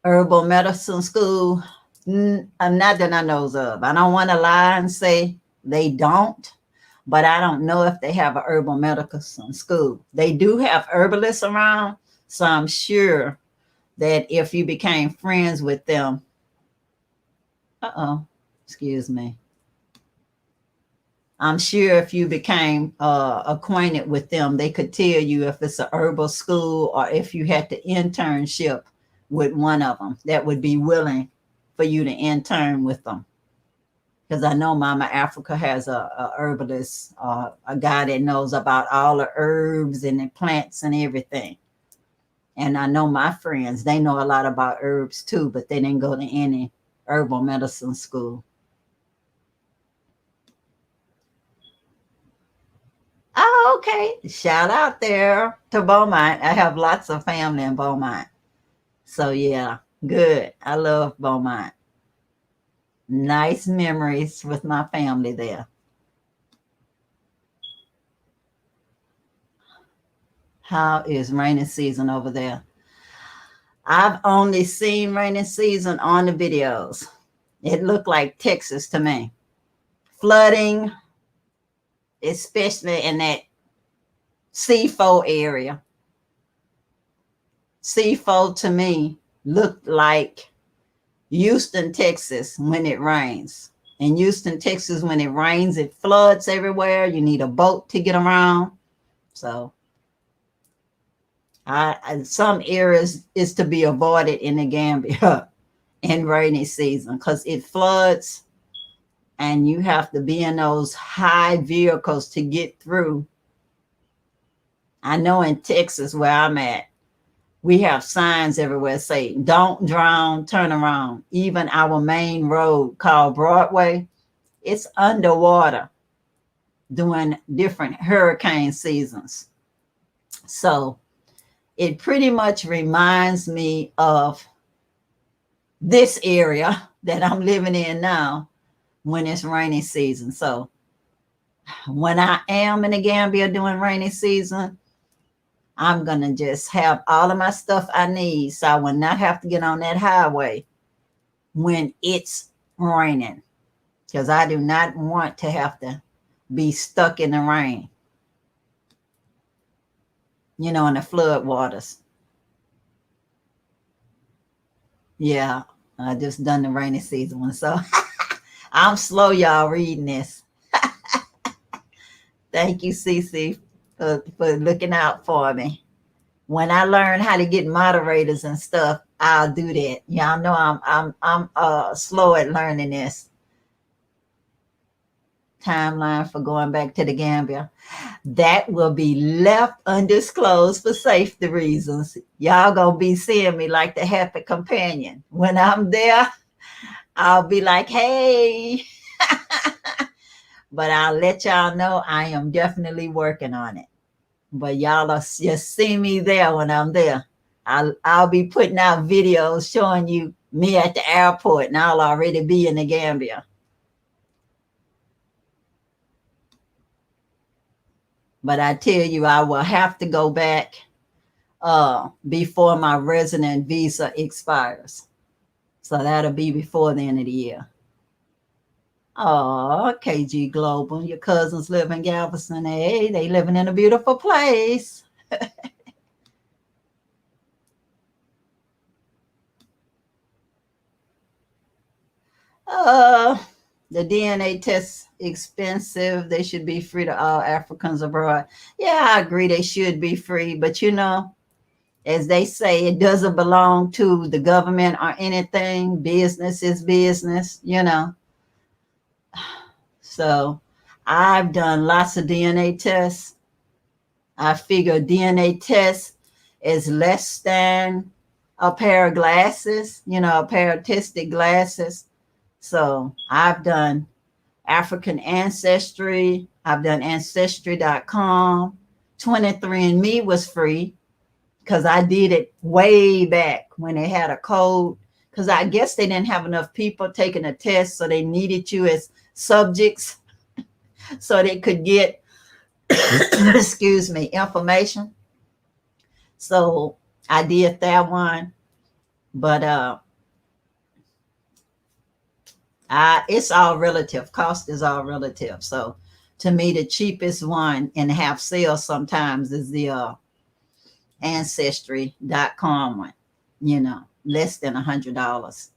Herbal medicine school, not that I knows of. I don't want to lie and say they don't, but I don't know if they have a herbal medicine school. They do have herbalists around, so I'm sure that if you became friends with them, excuse me. I'm sure if you became acquainted with them, they could tell you if it's a herbal school or if you had to internship with one of them that would be willing for you to intern with them. Because I know Mama Africa has a herbalist, a guy that knows about all the herbs and the plants and everything. And I know my friends, they know a lot about herbs too, but they didn't go to any herbal medicine school. Oh, okay. Shout out there to Beaumont. I have lots of family in Beaumont. So yeah, good. I love Beaumont. Nice memories with my family there. How is rainy season over there? I've only seen rainy season on the videos. It looked like Texas to me. Flooding, especially in that C4 area. C4 to me looked like Houston, Texas when it rains. In Houston, Texas, when it rains, it floods everywhere. You need a boat to get around. So some areas is to be avoided in the Gambia in rainy season because it floods and you have to be in those high vehicles to get through. I know in Texas where I'm at, we have signs everywhere saying, don't drown, turn around. Even our main road called Broadway, it's underwater during different hurricane seasons. So it pretty much reminds me of this area that I'm living in now when it's rainy season. So when I am in the Gambia during rainy season, I'm going to just have all of my stuff I need so I will not have to get on that highway when it's raining, because I do not want to have to be stuck in the rain, in the flood waters. Yeah, I just done the rainy season one. So I'm slow, y'all, reading this. Thank you, Cece, for looking out for me. When I learn how to get moderators and stuff, I'll do that. Y'all know I'm slow at learning this. Timeline for going back to the Gambia. That will be left undisclosed for safety reasons. Y'all gonna be seeing me like the happy companion. When I'm there, I'll be like, hey. But I'll let y'all know I am definitely working on it. But y'all will just see me there when I'm there. I'll be putting out videos showing you me at the airport, and I'll already be in the Gambia. But I tell you, I will have to go back before my resident visa expires. So that'll be before the end of the year. Oh, KG Global, your cousins live in Galveston. Hey, they living in a beautiful place. The DNA tests expensive. They should be free to all Africans abroad. Yeah, I agree. They should be free. But as they say, it doesn't belong to the government or anything. Business is business, So I've done lots of DNA tests. I figure DNA test is less than a pair of glasses, a pair of tested glasses. So I've done African Ancestry. I've done Ancestry.com. 23andMe was free because I did it way back when they had a code, because I guess they didn't have enough people taking a test, so they needed you as subjects so they could get, information. So I did that one, but it's all relative. Cost is all relative. So to me, the cheapest one and have sales sometimes is the Ancestry.com one, less than $100.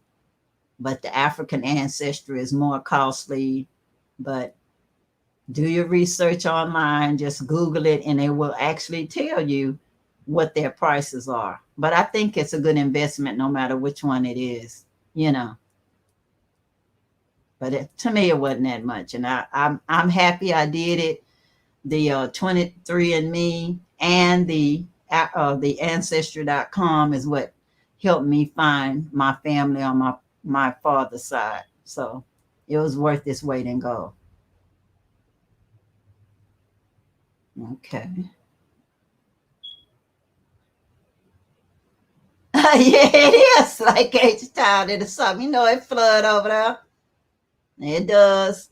But the African Ancestry is more costly. But do your research online, just Google it, and it will actually tell you what their prices are. But I think it's a good investment no matter which one it is, But to me, it wasn't that much. And I'm happy I did it. The 23andMe and the Ancestry.com is what helped me find my family on my father's side. So it was worth its weight in gold. Okay. Yeah, it is like H-Town in the summer. It flood over there. It does.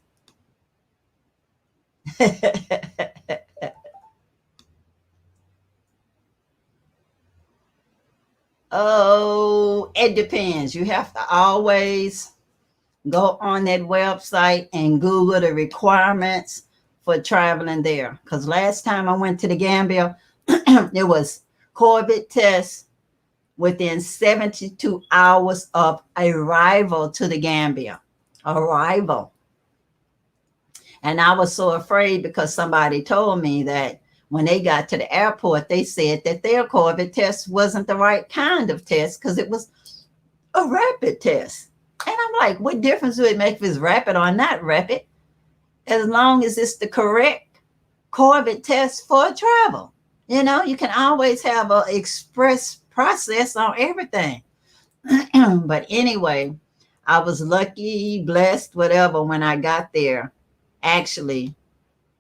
Oh, it depends. You have to always go on that website and Google the requirements for traveling there. Because last time I went to the Gambia, it was COVID test within 72 hours of arrival to the Gambia. Arrival. And I was so afraid because somebody told me that when they got to the airport, they said that their COVID test wasn't the right kind of test because it was a rapid test. And I'm like, what difference do it make if it's rapid or not rapid? As long as it's the correct COVID test for travel. You know, you can always have an express process on everything. But anyway, I was lucky, blessed, whatever, when I got there. Actually,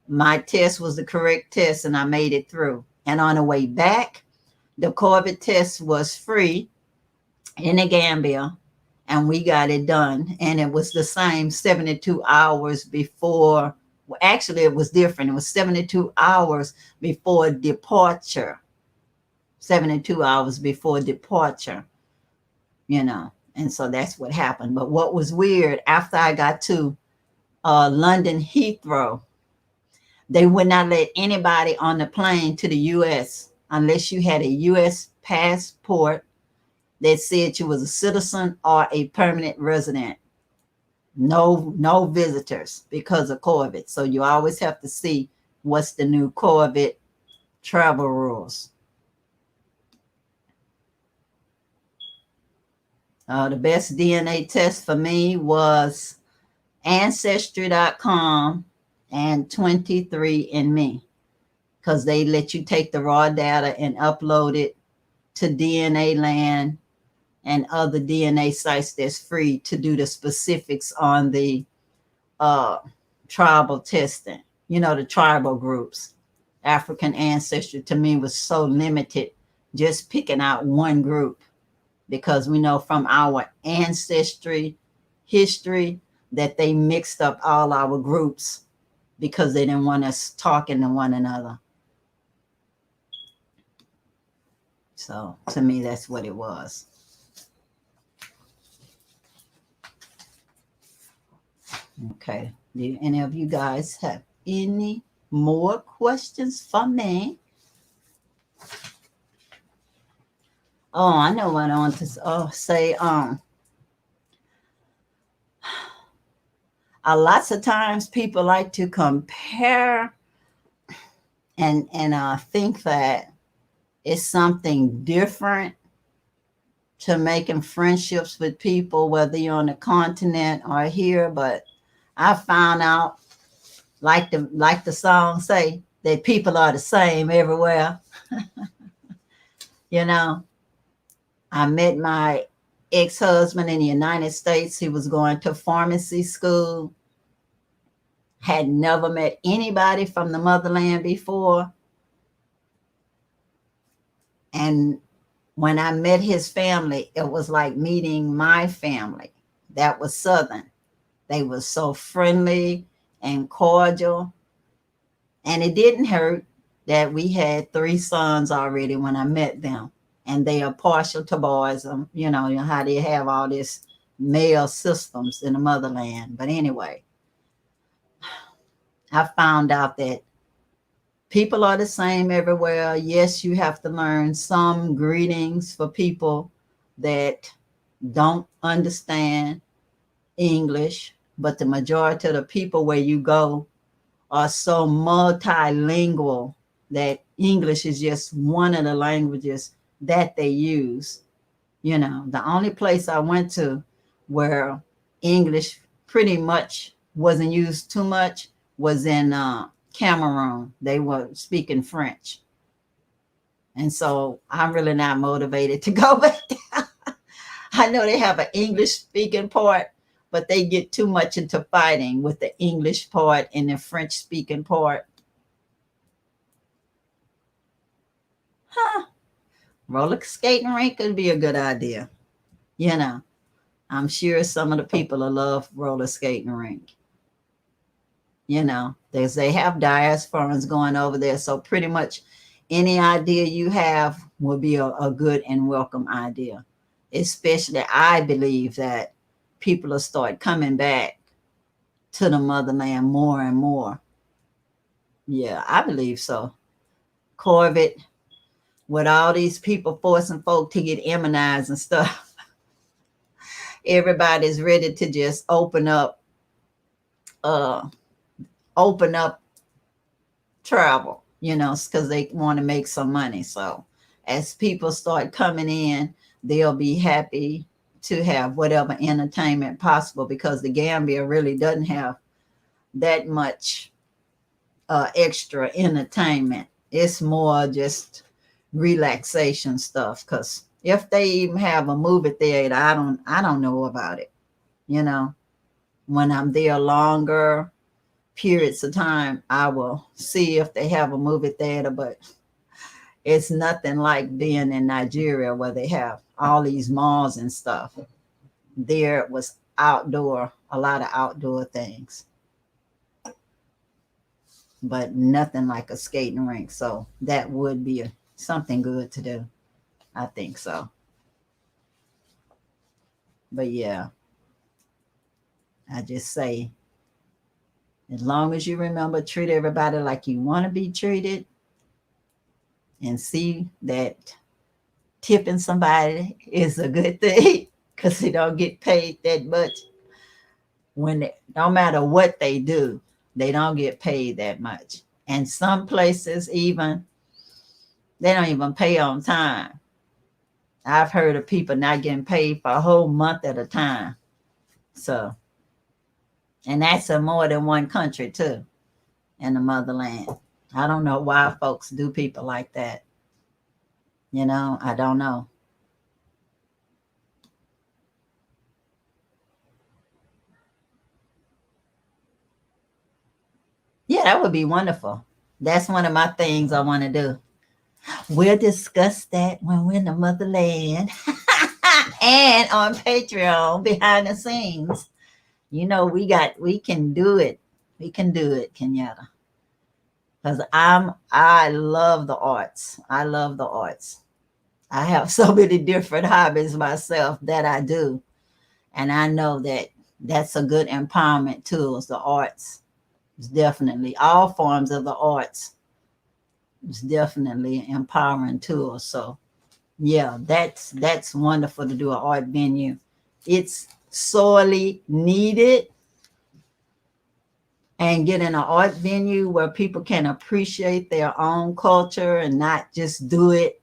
my test was the correct test and I made it through. And on the way back, the COVID test was free in the Gambia and we got it done. And it was the same 72 hours before. Well, actually, it was different. It was 72 hours before departure. 72 hours before departure, you know. And so that's what happened. But what was weird, after I got to London Heathrow, they would not let anybody on the plane to the U.S. unless you had a U.S. passport that said you was a citizen or a permanent resident. No visitors because of COVID. So you always have to see what's the new COVID travel rules. The best DNA test for me was Ancestry.com and 23andMe because they let you take the raw data and upload it to DNA Land and other DNA sites that's free to do the specifics on the tribal testing. You know, the tribal groups. African ancestry to me was so limited, just picking out one group, because we know from our ancestry history that they mixed up all our groups because they didn't want us talking to one another. So to me, that's what it was. Okay. Do any of you guys have any more questions for me? Oh, I know what I want to say. Lots of times people like to compare and think that it's something different to making friendships with people, whether you're on the continent or here. But I found out, like the song say, that people are the same everywhere. You know, I met my ex-husband in the United States. He was going to pharmacy school. Had never met anybody from the motherland before. And when I met his family, it was like meeting my family. That was Southern. They were so friendly and cordial. And it didn't hurt that we had 3 sons already when I met them. And they are partial to boys. You know how they have all this male systems in the motherland. But anyway, I found out that people are the same everywhere. Yes, you have to learn some greetings for people that don't understand English, but the majority of the people where you go are so multilingual that English is just one of the languages that they use. You know, the only place I went to where English pretty much wasn't used too much was in Cameroon. They were speaking French. And so I'm really not motivated to go back there. I know they have an English speaking part, but they get too much into fighting with the English part and the French speaking part. Roller skating rink could be a good idea. You know, I'm sure some of the people will love roller skating rink. You know, they have diasporans going over there. So pretty much any idea you have will be a good and welcome idea. Especially, I believe that people will start coming back to the motherland more and more. Yeah, I believe so. COVID, with all these people forcing folk to get immunized and stuff, everybody's ready to just open up open up travel, because they want to make some money. So as people start coming in, they'll be happy to have whatever entertainment possible, because the Gambia really doesn't have that much extra entertainment. It's more just relaxation stuff. Because if they even have a movie theater, I don't know about it. When I'm there longer periods of time, I will see if they have a movie theater, but it's nothing like being in Nigeria where they have all these malls and stuff. There was a lot of outdoor things, but nothing like a skating rink. So that would be something good to do. I think so. But yeah, I just say, as long as you remember, treat everybody like you want to be treated, and see that tipping somebody is a good thing, because they don't get paid that much. No matter what they do, they don't get paid that much. And some places even, they don't even pay on time. I've heard of people not getting paid for a whole month at a time. So, and that's in more than one country too, in the motherland. I don't know why folks do people like that. I don't know. Yeah, that would be wonderful. That's one of my things I want to do. We'll discuss that when we're in the motherland and on Patreon behind the scenes. We can do it. We can do it, Kenyatta. Because I love the arts. I love the arts. I have so many different hobbies myself that I do. And I know that that's a good empowerment tool. The arts. It's definitely all forms of the arts. It's definitely an empowering tool. So yeah, that's wonderful to do an art venue. It's sorely needed. And get in an art venue where people can appreciate their own culture and not just do it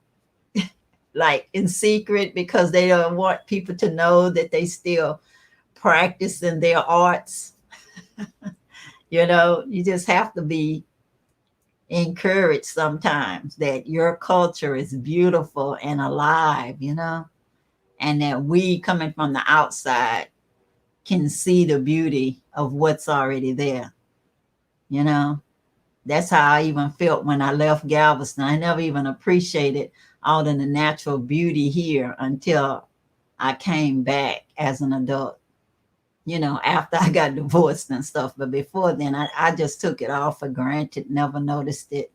like in secret, because they don't want people to know that they still practicing their arts. You just have to be encouraged sometimes that your culture is beautiful and alive, and that we coming from the outside can see the beauty of what's already there. That's how I even felt when I left Galveston. I never even appreciated all of the natural beauty here until I came back as an adult, after I got divorced and stuff. But before then, I just took it all for granted, never noticed it.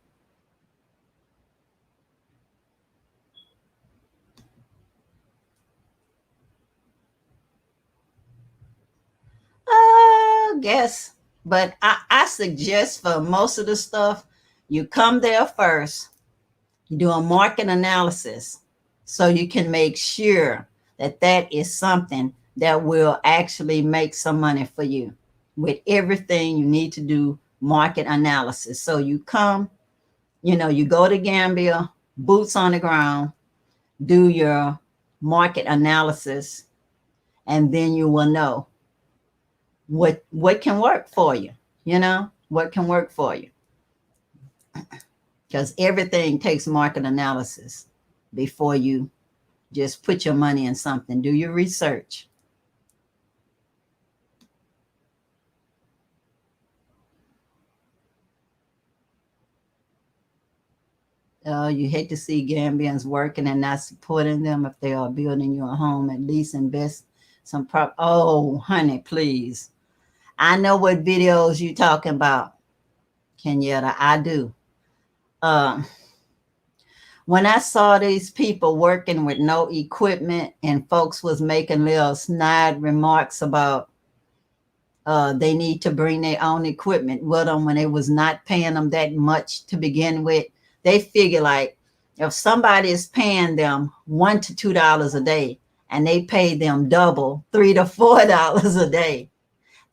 Guess. But I suggest for most of the stuff, you come there first, you do a market analysis so you can make sure that that is something that will actually make some money for you. With everything, you need to do market analysis. So you come, you go to Gambia, boots on the ground, do your market analysis, and then you will know what can work for you, what can work for you. Because everything takes market analysis before you just put your money in something. Do your research. You hate to see Gambians working and not supporting them. If they are building you a home, at least invest some Oh, honey, please. I know what videos you talking about, Kenyatta. I do. When I saw these people working with no equipment and folks was making little snide remarks about they need to bring their own equipment with them when they was not paying them that much to begin with, they figure like if somebody is paying them $1 to $2 a day and they pay them double, $3 to $4 a day,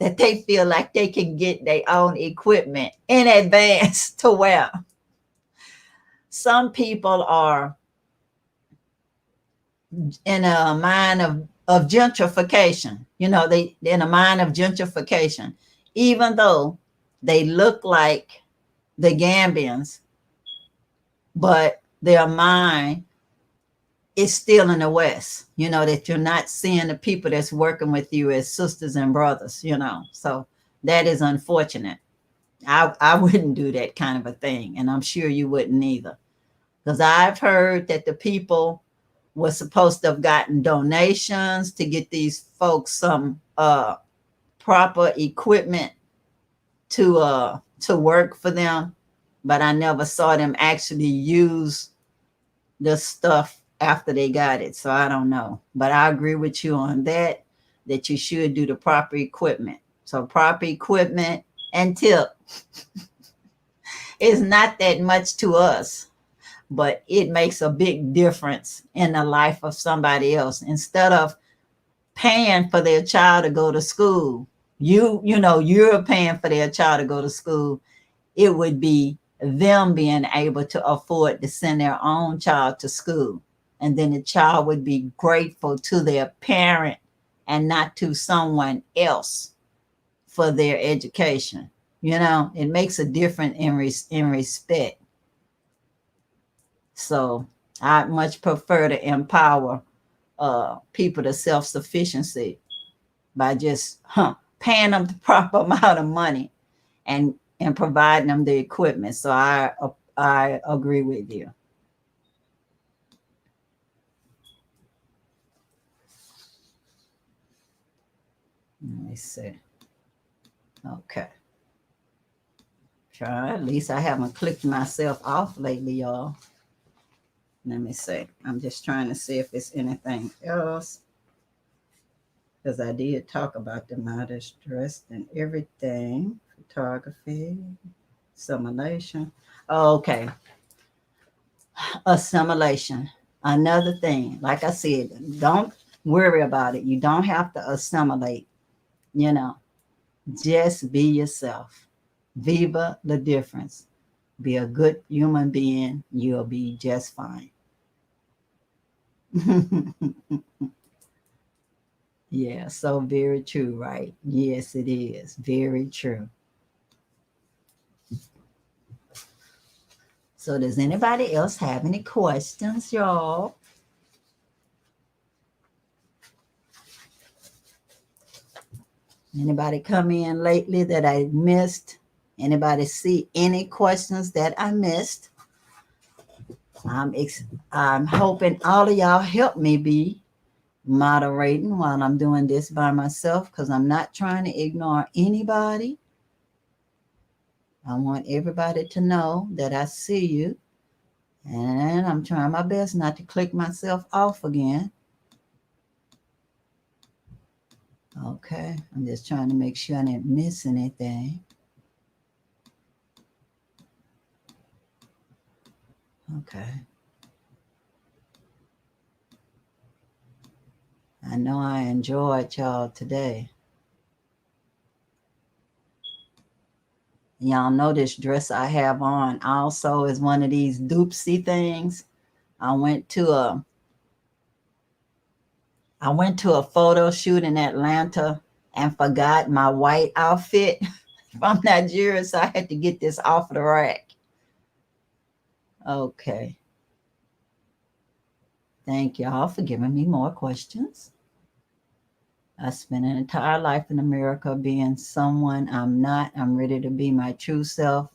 that they feel like they can get their own equipment in advance to wear. Some people are in a mind of gentrification. You know, they're in a mind of gentrification, even though they look like the Gambians, but their mind is still in the West, you know, that you're not seeing the people that's working with you as sisters and brothers, you know. So that is unfortunate. I wouldn't do that kind of a thing. And I'm sure you wouldn't either. Because I've heard that the people were supposed to have gotten donations to get these folks some proper equipment to work for them. But I never saw them actually use the stuff after they got it. So I don't know. But I agree with you on that you should do the proper equipment. So proper equipment and tip is not that much to us, but it makes a big difference in the life of somebody else. Instead of paying for their child to go to school, you're paying for their child to go to school. It would be them being able to afford to send their own child to school. And then the child would be grateful to their parent and not to someone else for their education. You know, it makes a difference in respect. So I much prefer to empower people to self-sufficiency by just paying them the proper amount of money and providing them the equipment. So I agree with you. Let me see. Okay. Try. At least I haven't clicked myself off lately, y'all. Let me see. I'm just trying to see if it's anything else. Because I did talk about the modest dress and everything. Photography, assimilation. Okay. Assimilation. Another thing. Like I said, don't worry about it. You don't have to assimilate. You know, just be yourself. Viva the difference. Be a good human being. You'll be just fine. Yeah, so very true, right? Yes, it is. Very true. So does anybody else have any questions, y'all? Anybody come in lately that I missed? Anybody see any questions that I missed? I'm hoping all of y'all help me be moderating while I'm doing this by myself, because I'm not trying to ignore anybody. I want everybody to know that I see you, and I'm trying my best not to click myself off again. Okay, I'm just trying to make sure I didn't miss anything. Okay. I know I enjoyed y'all today. Y'all know this dress I have on also is one of these doopsie things. I went to a photo shoot in Atlanta and forgot my white outfit from Nigeria, so I had to get this off the rack. Okay. Thank y'all for giving me more questions. I spent an entire life in America being someone I'm not. I'm ready to be my true self.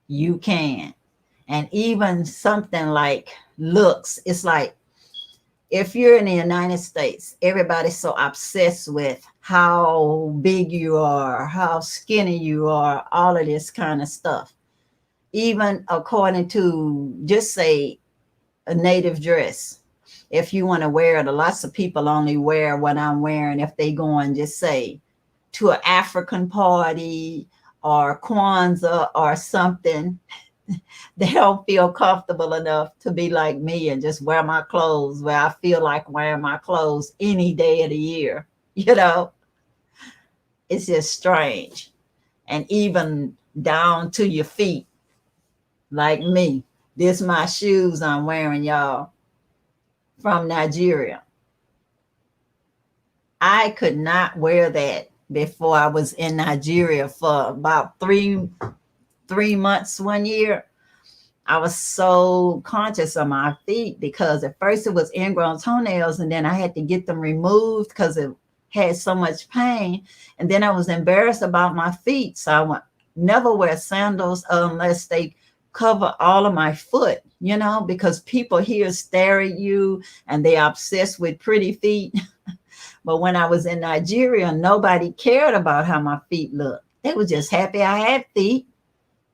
You can. And even something like looks, it's like if you're in the United States, everybody's so obsessed with how big you are, how skinny you are, all of this kind of stuff. Even according to, just say, a native dress. If you want to wear it, lots of people only wear what I'm wearing if they go and just say to an African party or Kwanzaa or something. They don't feel comfortable enough to be like me and just wear my clothes where I feel like wearing my clothes any day of the year. You know, it's just strange. And even down to your feet, like me. This my shoes I'm wearing, y'all, from Nigeria. I could not wear that before I was in Nigeria for about three months, 1 year. I was so conscious of my feet because at first it was ingrown toenails, and then I had to get them removed because it had so much pain. And then I was embarrassed about my feet. So I went, never wear sandals unless they cover all of my foot, you know, because people here stare at you and they're obsessed with pretty feet. But when I was in Nigeria, nobody cared about how my feet looked. They were just happy I had feet,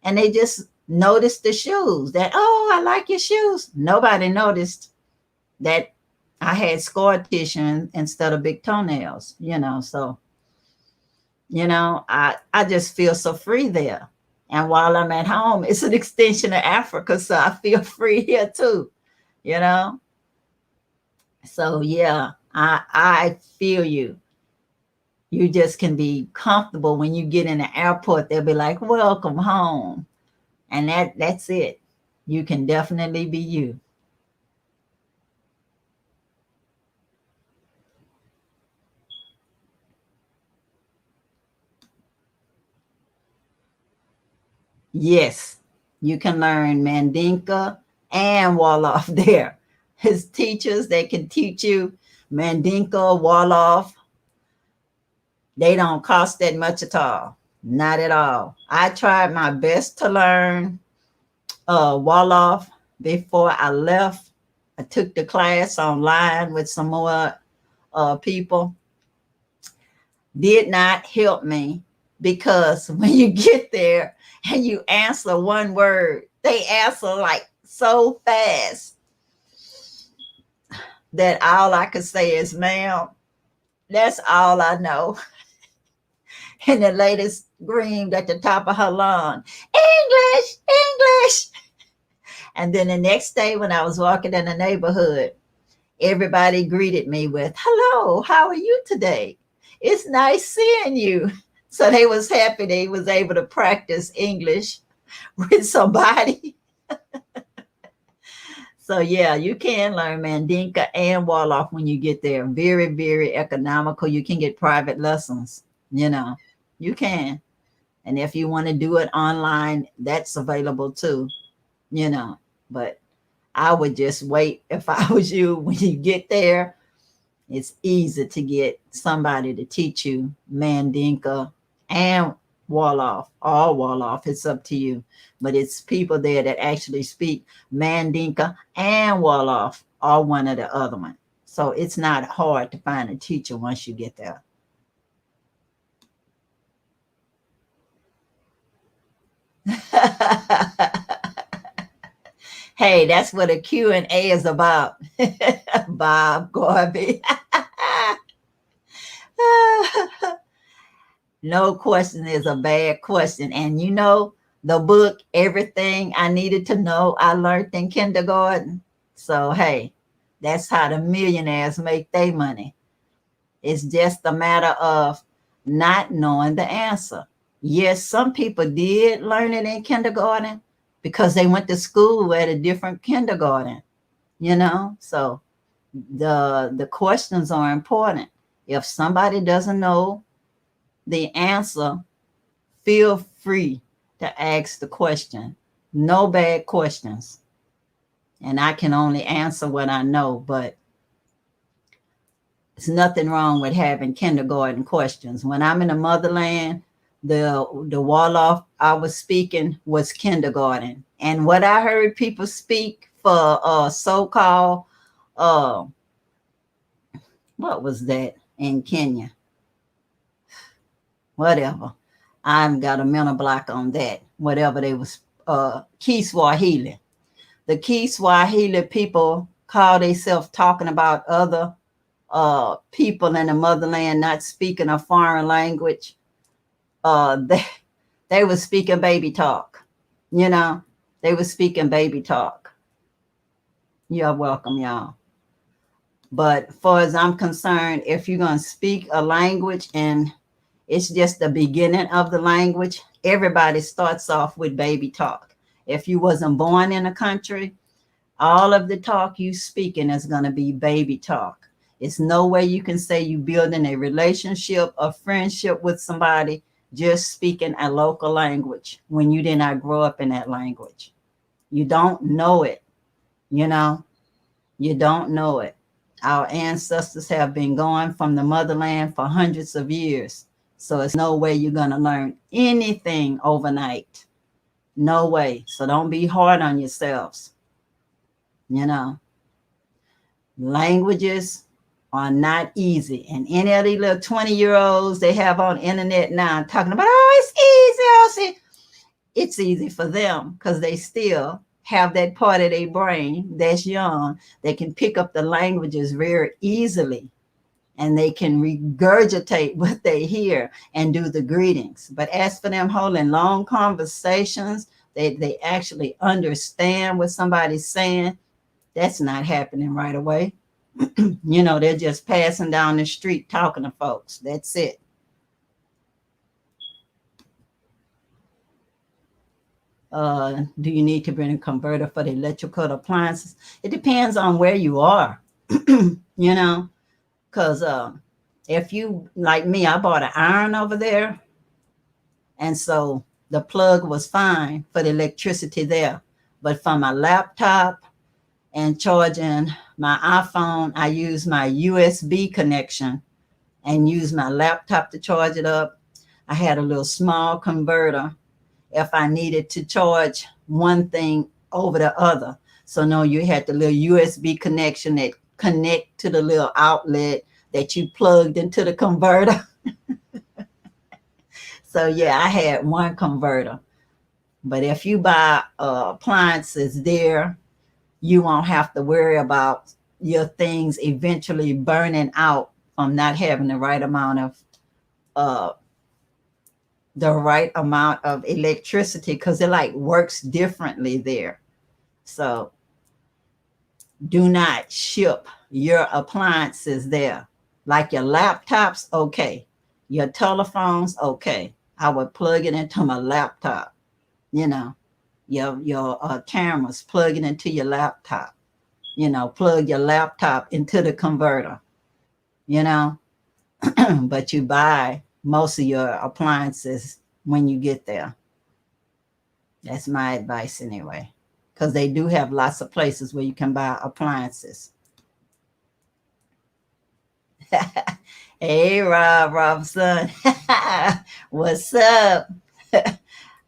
and they just noticed the shoes. That, oh, I like your shoes. Nobody noticed that I had scar tissue instead of big toenails, you know. So, you know, I just feel so free there. And while I'm at home, it's an extension of Africa, so I feel free here too, you know. So yeah, I feel you. You just can be comfortable when you get in the airport. They'll be like, "Welcome home," and that's it. You can definitely be you. Yes, you can learn Mandinka and Wolof there. His teachers, they can teach you Mandinka, Wolof. They don't cost that much at all. Not at all. I tried my best to learn Wolof before I left. I took the class online with some more people. Did not help me because when you get there and you answer one word, they answer like so fast that all I could say is, ma'am, that's all I know. And the lady screamed at the top of her lung, English, English. And then the next day when I was walking in the neighborhood, everybody greeted me with, hello, how are you today? It's nice seeing you. So they was happy they was able to practice English with somebody. So yeah, you can learn Mandinka and Wolof when you get there. Very, very economical. You can get private lessons, you know, you can. And if you want to do it online, that's available too, you know. But I would just wait if I was you. When you get there, it's easy to get somebody to teach you Mandinka and Wolof, or Wolof. It's up to you. But it's people there that actually speak Mandinka and Wolof, or one or the other one. So it's not hard to find a teacher once you get there. Hey, that's what a Q&A is about. Bob Garvey. No question is a bad question. And you know, the book, Everything I Needed to Know, I learned in kindergarten. So, hey, that's how the millionaires make their money. It's just a matter of not knowing the answer. Yes, some people did learn it in kindergarten because they went to school at a different kindergarten, you know? So the questions are important. If somebody doesn't know the answer, feel free to ask the question. No bad questions. And I can only answer what I know, but there's nothing wrong with having kindergarten questions. When I'm in the motherland, the Wolof I was speaking was kindergarten. And what I heard people speak for so-called, uh, what was that in Kenya? Whatever. I've got a mental block on that. Whatever they was, Kiswahili. The Kiswahili people call themselves talking about other people in the motherland not speaking a foreign language. They were speaking baby talk, you know. They were speaking baby talk. You're welcome, y'all. But far as I'm concerned, if you're going to speak a language and it's just the beginning of the language, everybody starts off with baby talk. If you wasn't born in a country, all of the talk you speaking is going to be baby talk. It's no way you can say you building a relationship or friendship with somebody just speaking a local language when you did not grow up in that language. You don't know it, you know, you don't know it. Our ancestors have been going from the motherland for hundreds of years. So it's no way you're going to learn anything overnight. No way. So don't be hard on yourselves. You know, languages are not easy. And any of these little 20-year-olds they have on the internet now talking about, oh, it's easy. It's easy for them because they still have that part of their brain that's young. They can pick up the languages very easily and they can regurgitate what they hear and do the greetings. But as for them holding long conversations, they actually understand what somebody's saying. That's not happening right away. You know, they're just passing down the street talking to folks. That's it. Do you need to bring a converter for the electrical appliances? It depends on where you are, you know, because if you, like me, I bought an iron over there. And so the plug was fine for the electricity there. But for my laptop and charging my iPhone, I use my USB connection and use my laptop to charge it up. I had a little small converter if I needed to charge one thing over the other. So no, you had the little USB connection that connect to the little outlet that you plugged into the converter. So yeah, I had one converter. But if you buy appliances there, you won't have to worry about your things eventually burning out from not having uh, the right amount of electricity because it like works differently there. So do not ship your appliances there. Like your laptops, okay. Your telephones, okay. I would plug it into my laptop. You know, your cameras, plug it into your laptop. You know, plug your laptop into the converter. You know, but you buy most of your appliances when you get there. That's my advice anyway, because they do have lots of places where you can buy appliances. Hey, Robson. What's up?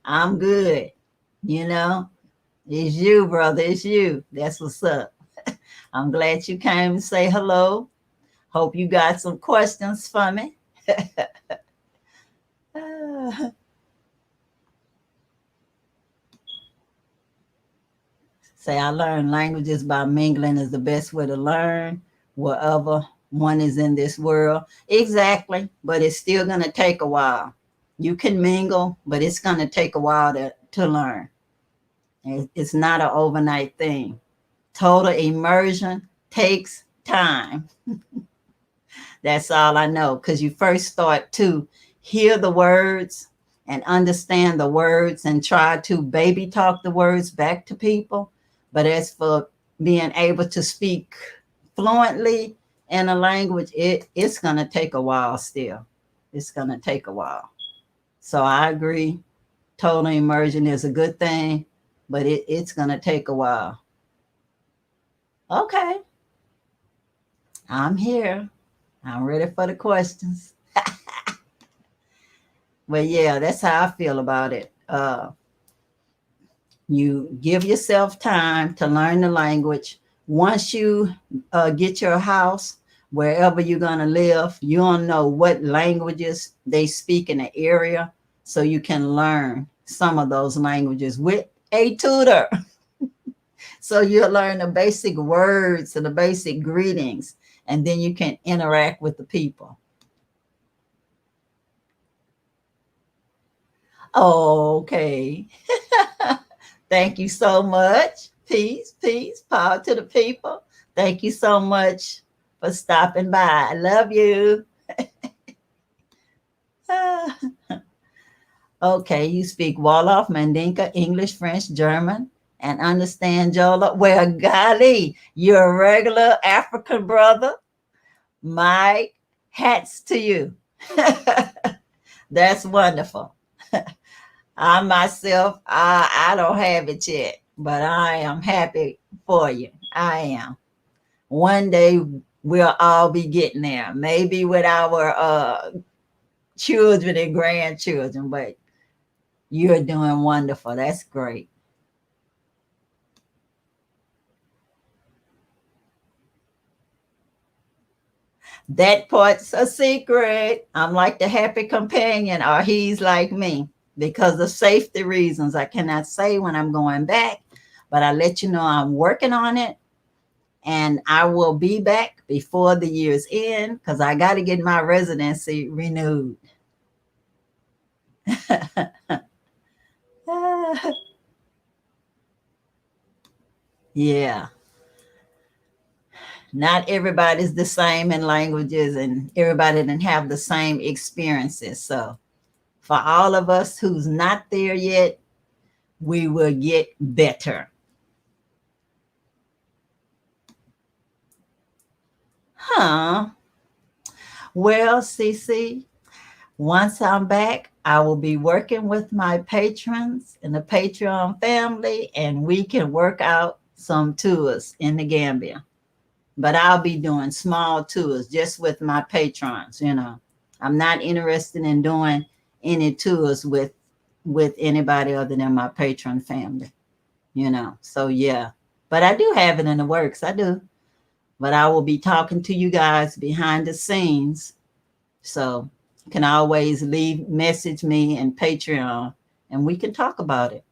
I'm good. You know, it's you, brother. It's you. That's what's up. I'm glad you came to say hello. Hope you got some questions for me. Say, I learned languages by mingling is the best way to learn wherever one is in this world. Exactly. But it's still going to take a while. You can mingle, but it's going to take a while to learn. It's not an overnight thing. Total immersion takes time. That's all I know. Because you first start to hear the words and understand the words and try to baby talk the words back to people. But as for being able to speak fluently in a language, it's going to take a while still. It's going to take a while. So I agree. Total immersion is a good thing, but it's going to take a while. Okay. I'm here. I'm ready for the questions. Well, yeah, that's how I feel about it. You give yourself time to learn the language. Once you get your house, wherever you're going to live, you don't know what languages they speak in the area. So you can learn some of those languages with a tutor. So you'll learn the basic words and the basic greetings, and then you can interact with the people. Okay. Thank you so much. Peace, peace, power to the people. Thank you so much for stopping by. I love you. Okay, you speak Wolof, Mandinka, English, French, German, and understand Jola. Well, golly, you're a regular African brother. My hats to you. That's wonderful. I myself, I don't have it yet, but I am happy for you. I am. One day we'll all be getting there, maybe with our children and grandchildren, but you're doing wonderful. That's great. That part's a secret. I'm like the happy companion, or he's like me. Because of safety reasons, I cannot say when I'm going back, but I let you know I'm working on it, and I will be back before the year's end because I got to get my residency renewed. Yeah, not everybody's the same in languages, and everybody didn't have the same experiences. So, for all of us who's not there yet, we will get better. Huh? Well, Cece, once I'm back, I will be working with my patrons and the Patreon family, and we can work out some tours in the Gambia. But I'll be doing small tours just with my patrons. I'm not interested in doing any tours with anybody other than my patron family. So yeah, but I do have it in the works. I do. But I will be talking to you guys behind the scenes. So you can always message me and Patreon, and we can talk about it.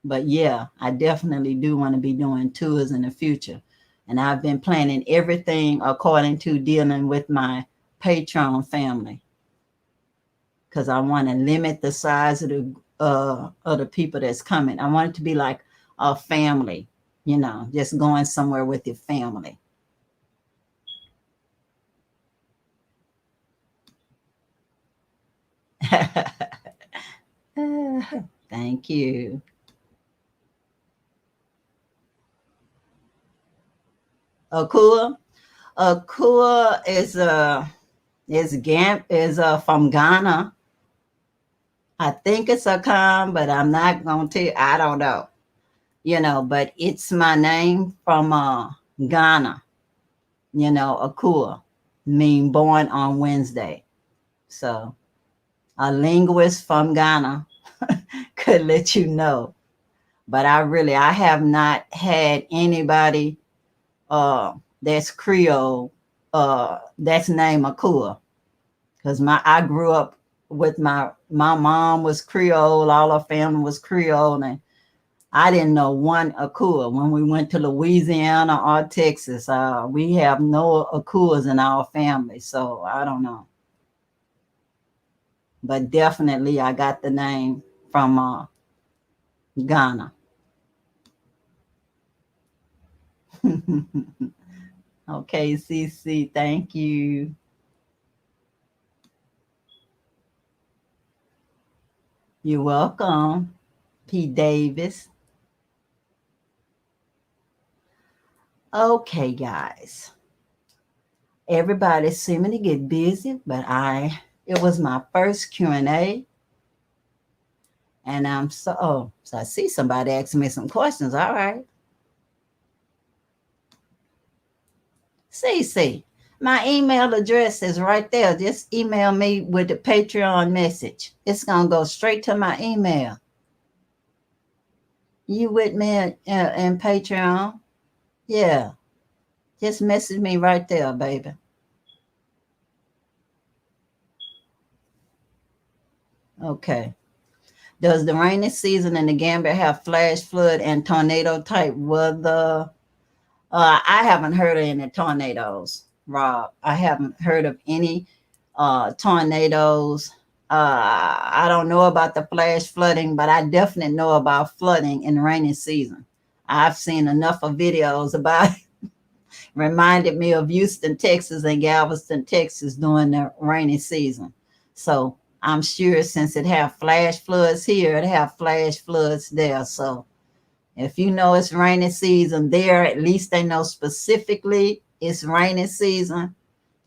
But yeah, I definitely do want to be doing tours in the future. And I've been planning everything according to dealing with my Patreon family, because I want to limit the size of the people that's coming. I want it to be like a family, just going somewhere with your family. Thank you. Akua. Akua is from Ghana. I think it's a con, but I'm not gonna tell you. I don't know. But it's my name from Ghana. Akua mean born on Wednesday. So a linguist from Ghana could let you know. But I have not had anybody that's Creole that's named Akua. Because I grew up with my mom was Creole, all her family was Creole, and I didn't know one Akua. When we went to Louisiana or Texas, we have no Akuas in our family, so I don't know. But definitely, I got the name from Ghana. Okay, CC, thank you. You're welcome, P. Davis. Okay, guys. Everybody's seeming to get busy, but it was my first Q&A. And I'm so I see somebody asking me some questions. All right. CC, my email address is right there. Just email me with the Patreon message. It's going to go straight to my email. You with me in Patreon? Yeah. Just message me right there, baby. Okay. Does the rainy season in the Gambia have flash flood and tornado type weather? I haven't heard of any tornadoes, Rob. I haven't heard of any tornadoes I don't know about the flash flooding, but I definitely know about flooding in rainy season. I've seen enough of videos about it. Reminded me of Houston, Texas and Galveston, Texas during the rainy season. So I'm sure since it have flash floods here, it have flash floods there. So if you know it's rainy season there, at least they know specifically it's rainy season.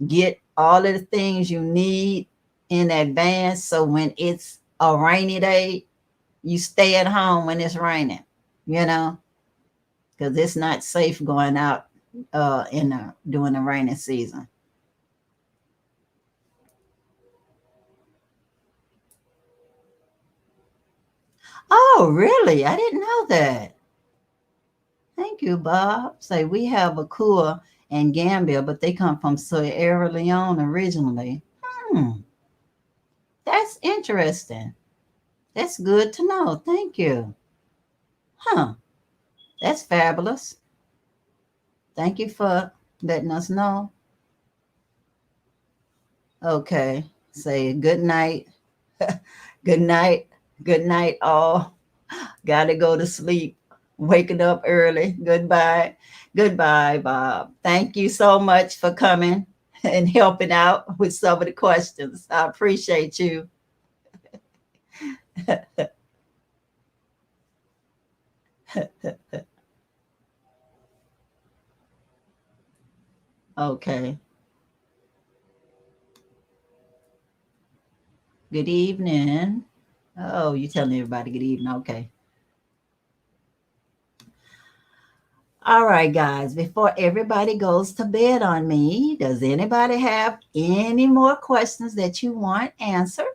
Get all of the things you need in advance. So when it's a rainy day, you stay at home when it's raining, you know, because it's not safe going out during the rainy season. Oh, really? I didn't know that. Thank you, Bob. Say we have a Kua in Gambia, but they come from Sierra Leone originally. Hmm, that's interesting. That's good to know. Thank you. Huh, that's fabulous. Thank you for letting us know. Okay, say good night. Good night. Good night, all. Gotta go to sleep. Waking up early. Goodbye. Goodbye, Bob. Thank you so much for coming and helping out with some of the questions. I appreciate you. Okay. Good evening. Oh, you telling everybody good evening. Okay. All right, guys. Before everybody goes to bed on me, does anybody have any more questions that you want answered?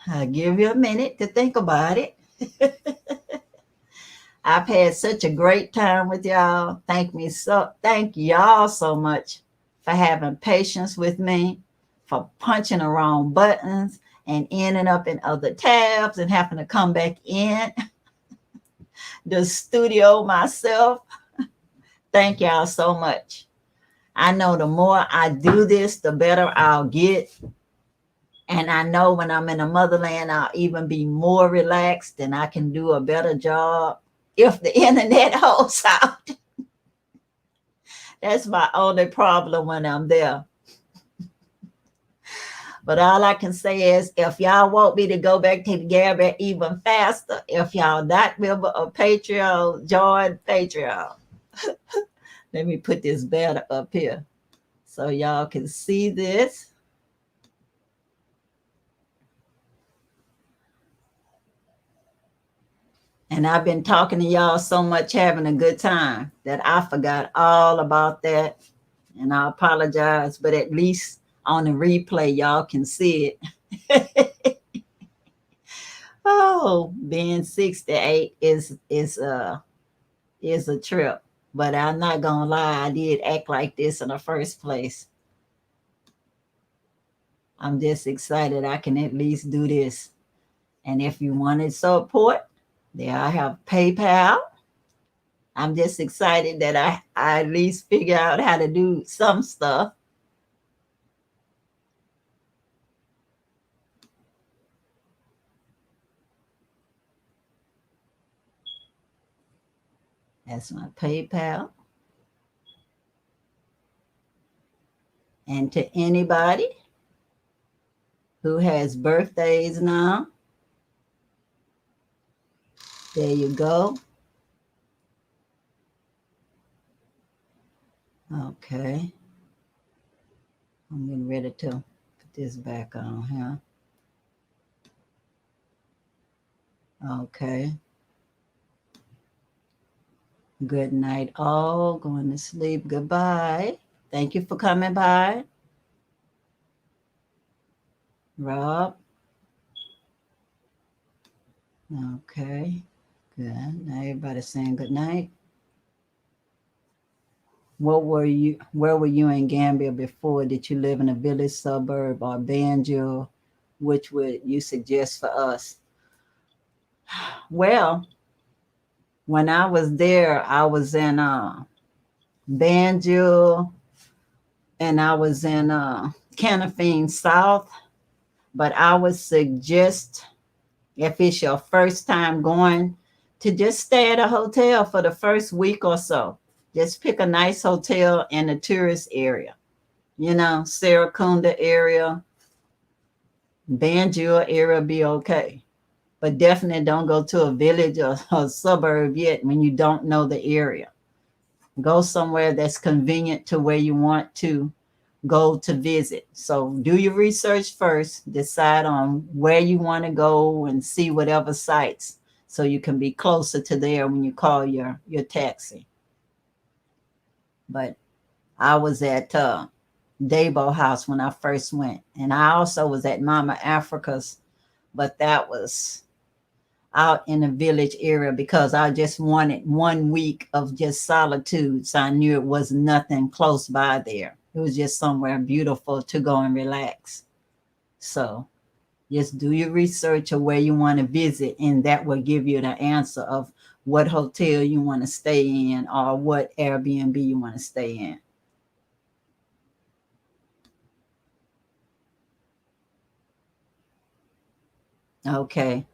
I'll give you a minute to think about it. I've had such a great time with y'all. Thank y'all so much for having patience with me, for punching the wrong buttons and ending up in other tabs and having to come back in the studio myself. Thank y'all so much. I know the more I do this, the better I'll get. And I know when I'm in the motherland, I'll even be more relaxed and I can do a better job if the internet holds out. That's my only problem when I'm there. But all I can say is if y'all want me to go back to the Gambia even faster, if y'all not member of Patreon, join Patreon. Let me put this banner up here so y'all can see this. And I've been talking to y'all so much, having a good time, that I forgot all about that. And I apologize, but at least on the replay, y'all can see it. Oh, being 68 is a trip. But I'm not gonna lie, I did act like this in the first place. I'm just excited I can at least do this. And if you wanted support, there I have PayPal. I'm just excited that I at least figure out how to do some stuff. That's my PayPal. And to anybody who has birthdays now, there you go. Okay. I'm getting ready to put this back on here. Okay. Good night, all. Going to sleep. Goodbye. Thank you for coming by. Rob. Okay. Good. Now everybody's saying good night. Where were you in Gambia before? Did you live in a village, suburb, or Banjul? Which would you suggest for us? Well, when I was there, I was in Banjul and I was in Canafine South. But I would suggest, if it's your first time going, to just stay at a hotel for the first week or so. Just pick a nice hotel in a tourist area, Seracunda area, Banjul area be okay. But definitely don't go to a village or a suburb yet when you don't know the area. Go somewhere that's convenient to where you want to go to visit. So do your research first, decide on where you want to go and see whatever sites so you can be closer to there when you call your taxi. But I was at Dabo House when I first went. And I also was at Mama Africa's, but that was out in the village area because I just wanted 1 week of just solitude. So I knew it was nothing close by there. It was just somewhere beautiful to go and relax. So just do your research of where you want to visit, and that will give you the answer of what hotel you want to stay in or what Airbnb you want to stay in. Okay.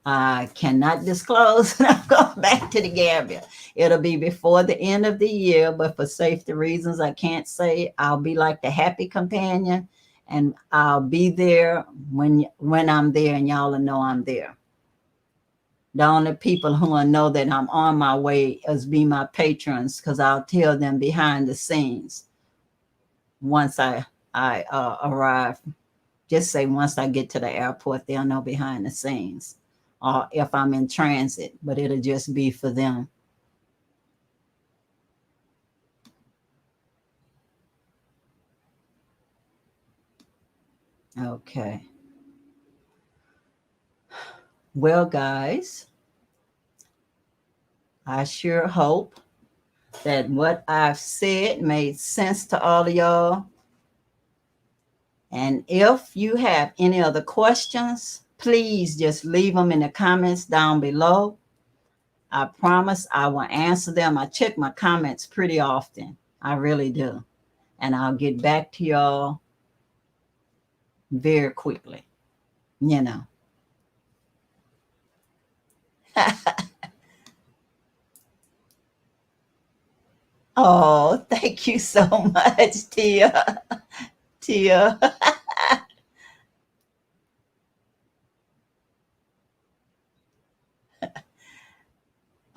I cannot disclose. I'm going back to the Gambia. It'll be before the end of the year, but for safety reasons, I can't say. I'll be like the happy companion, and I'll be there when I'm there, and y'all will know I'm there. The only people who will know that I'm on my way is be my patrons, because I'll tell them behind the scenes once I arrive. Just say once I get to the airport, they'll know behind the scenes. Or if I'm in transit, but it'll just be for them. Okay. Well, guys, I sure hope that what I've said made sense to all of y'all. And if you have any other questions, please just leave them in the comments down below. I promise I will answer them. I check my comments pretty often. I really do. And I'll get back to y'all very quickly, you know. Oh, thank you so much, Tia. Tia.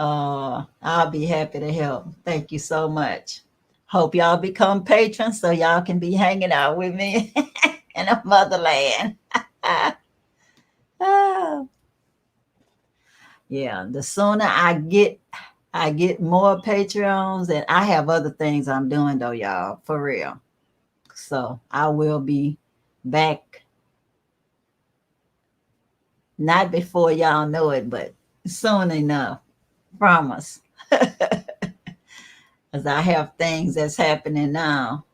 I'll be happy to help. Thank you so much. Hope y'all become patrons so y'all can be hanging out with me in the motherland. Oh, yeah, the sooner I get more Patreons, and I have other things I'm doing though, y'all, for real. So I will be back, not before y'all know it, but soon enough. Promise. Because I have things that's happening now.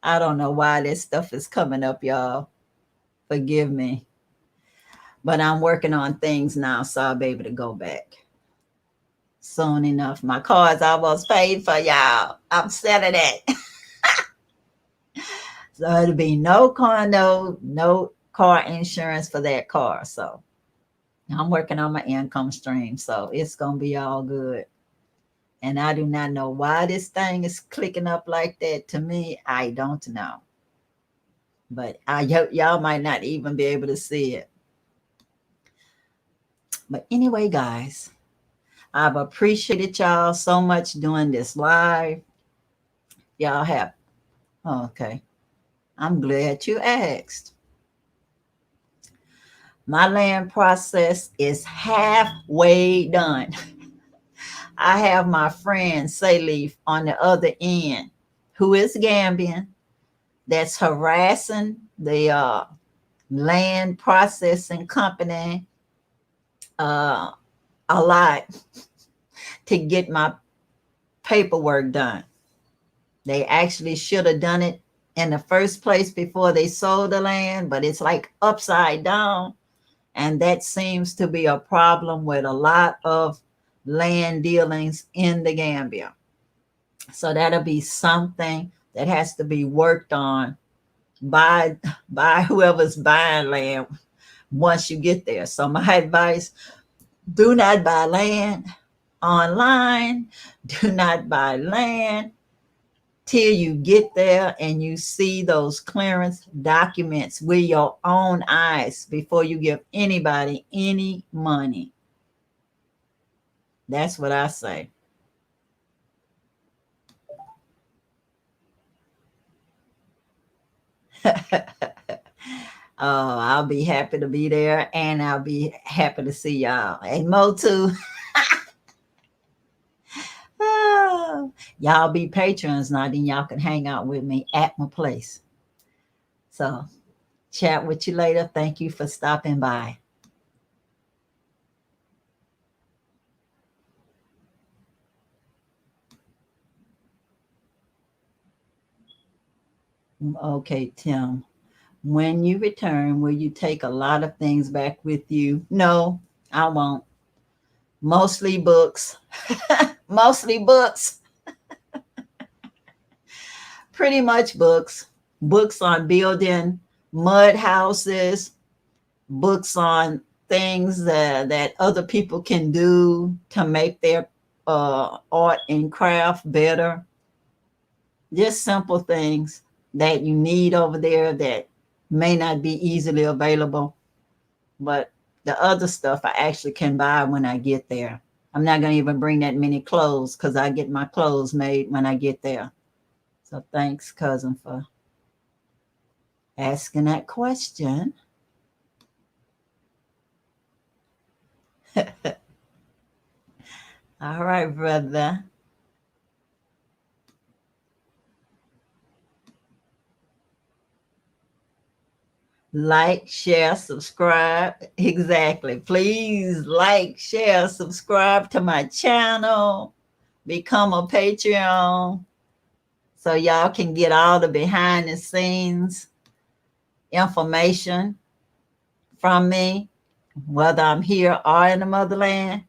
I don't know why this stuff is coming up, y'all. Forgive me. But I'm working on things now, so I'll be able to go back soon enough. My car's almost paid for, y'all. I'm selling it. So it'll be no condo, no car insurance for that car. So I'm working on my income stream. So it's going to be all good. And I do not know why this thing is clicking up like that. To me, I don't know. But y'all might not even be able to see it. But anyway, guys, I've appreciated y'all so much doing this live. Y'all have, okay. I'm glad you asked. My land process is halfway done. I have my friend Sayleaf on the other end, who is Gambian, that's harassing the land processing company a lot to get my paperwork done. They actually should have done it in the first place before they sold the land, but it's like upside down. And that seems to be a problem with a lot of land dealings in the Gambia. So that'll be something that has to be worked on buy whoever's buying land once you get there. So my advice, do not buy land online. Do not buy land till you get there and you see those clearance documents with your own eyes before you give anybody any money. That's what I say. Oh, I'll be happy to be there, and I'll be happy to see y'all. And Mo too. Oh, y'all be patrons now, then y'all can hang out with me at my place. So chat with you later. Thank you for stopping by. Okay, Tim. When you return, will you take a lot of things back with you? No, I won't. Mostly books. Mostly books. Pretty much books. Books on building mud houses, books on things that other people can do to make their art and craft better. Just simple things that you need over there that may not be easily available. But the other stuff I actually can buy when I get there. I'm not going to even bring that many clothes because I get my clothes made when I get there. So thanks, cousin, for asking that question. All right, brother. Like, share, subscribe. Exactly. Please like, share, subscribe to my channel. Become a Patreon so y'all can get all the behind the scenes information from me, whether I'm here or in the motherland.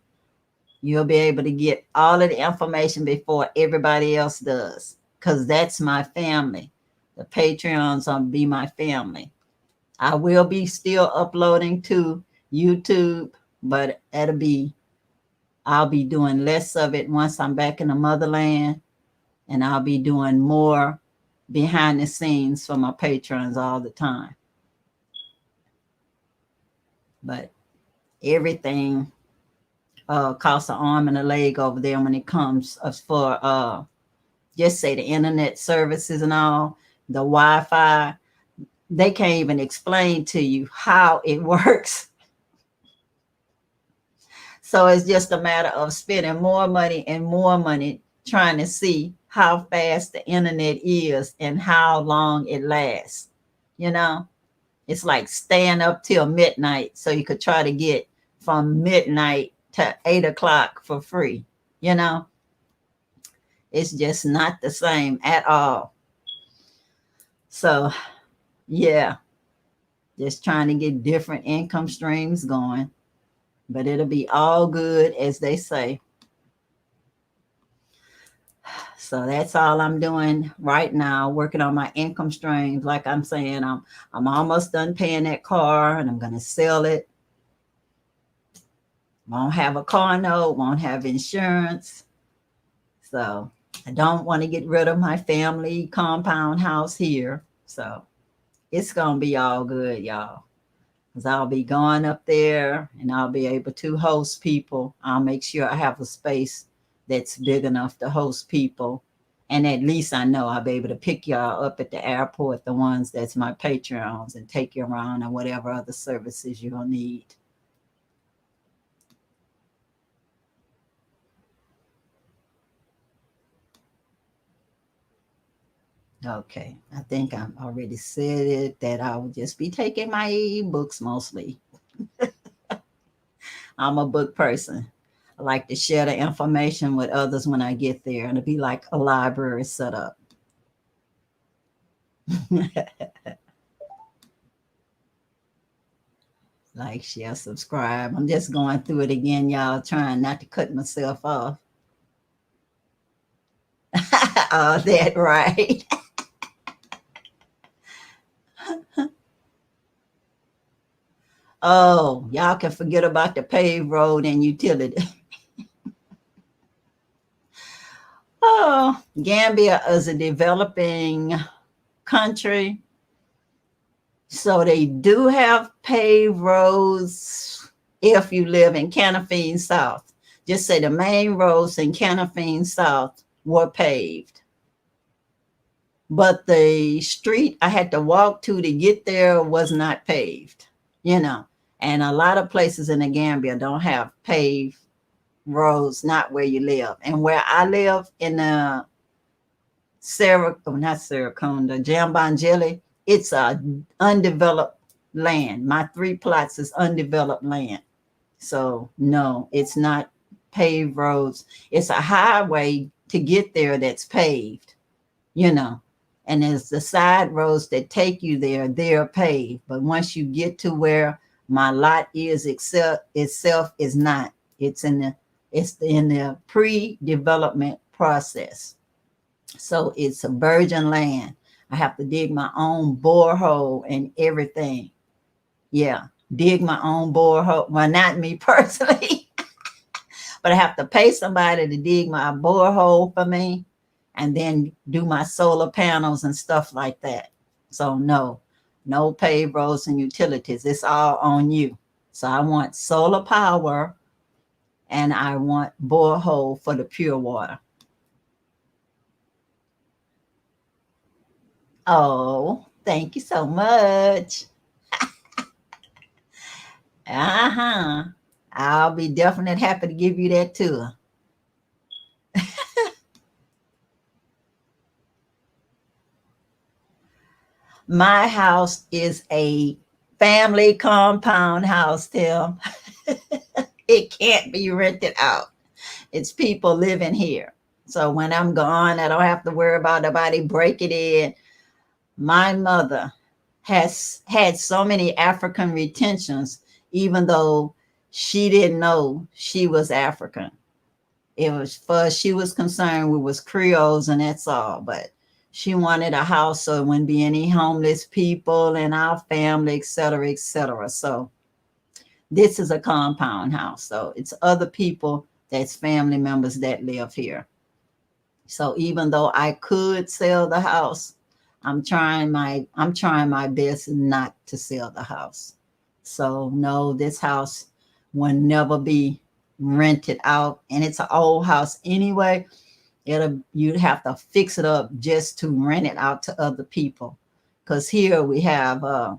You'll be able to get all of the information before everybody else does, because that's my family. The Patreons will be my family. I will be still uploading to YouTube, but I'll be doing less of it once I'm back in the motherland, and I'll be doing more behind the scenes for my patrons all the time. But everything costs an arm and a leg over there when it comes for just say the internet services and all, the Wi-Fi. They can't even explain to you how it works. So it's just a matter of spending more money and more money trying to see how fast the internet is and how long it lasts. You know, it's like staying up till midnight so you could try to get from midnight to 8 o'clock for free. You know, it's just not the same at all. So, yeah, just trying to get different income streams going, but it'll be all good, as they say. So that's all I'm doing right now, working on my income streams. Like I'm saying, I'm almost done paying that car, and I'm going to sell it. Won't have a car note, won't have insurance. So I don't want to get rid of my family compound house here. So it's going to be all good, y'all. Because I'll be going up there and I'll be able to host people. I'll make sure I have a space that's big enough to host people. And at least I know I'll be able to pick y'all up at the airport, the ones that's my Patreons, and take you around and whatever other services you'll need. Okay, I think I already said it, that I will just be taking my ebooks mostly. I'm a book person. I like to share the information with others when I get there, and it'll be like a library set up. Like, share, subscribe. I'm just going through it again, y'all, trying not to cut myself off. Oh, that right. Oh, y'all can forget about the paved road and utility. Oh, Gambia is a developing country. So they do have paved roads if you live in Canafine South. Just say the main roads in Canafine South were paved. But the street I had to walk to get there was not paved, you know. And a lot of places in the Gambia don't have paved roads, not where you live. And where I live in the not Saracunda, Jambangeli, it's a undeveloped land. My 3 plots is undeveloped land. So no, it's not paved roads. It's a highway to get there that's paved, you know. And there's the side roads that take you there, they're paved. But once you get to where my lot is itself is not. It's in the pre-development process. So it's a virgin land. I have to dig my own borehole and everything. Yeah, dig my own borehole. Well, not me personally, but I have to pay somebody to dig my borehole for me and then do my solar panels and stuff like that. So no paved roads and utilities. It's all on you. So I want solar power and I want borehole for the pure water. Oh, thank you so much. Uh-huh. I'll be definitely happy to give you that tour. My house is a family compound house, Tim. It can't be rented out. It's people living here. So when I'm gone, I don't have to worry about nobody breaking in. My mother has had so many African retentions, even though she didn't know she was African. It was for she was concerned we was Creoles and that's all. But she wanted a house so there wouldn't be any homeless people in our family, et cetera, et cetera. So this is a compound house. So it's other people that's family members that live here. So even though I could sell the house, I'm trying my best not to sell the house. So no, this house will never be rented out. And it's an old house anyway. You'd have to fix it up just to rent it out to other people. Because here we have I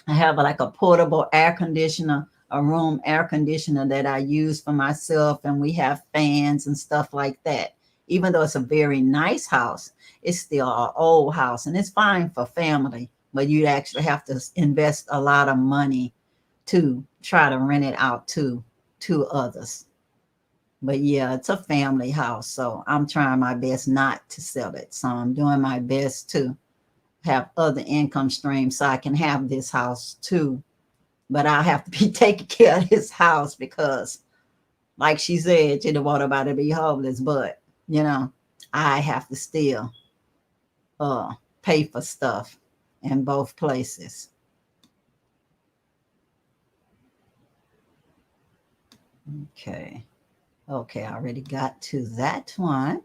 have like a portable air conditioner, a room air conditioner that I use for myself, and we have fans and stuff like that. Even though it's a very nice house, it's still an old house, and it's fine for family, but you'd actually have to invest a lot of money to try to rent it out to others. But yeah, it's a family house, so I'm trying my best not to sell it. So I'm doing my best to have other income streams so I can have this house too. But I have to be taking care of this house because, like she said, she don't want nobody to be homeless. But you know, I have to still pay for stuff in both places. Okay. Okay, I already got to that one.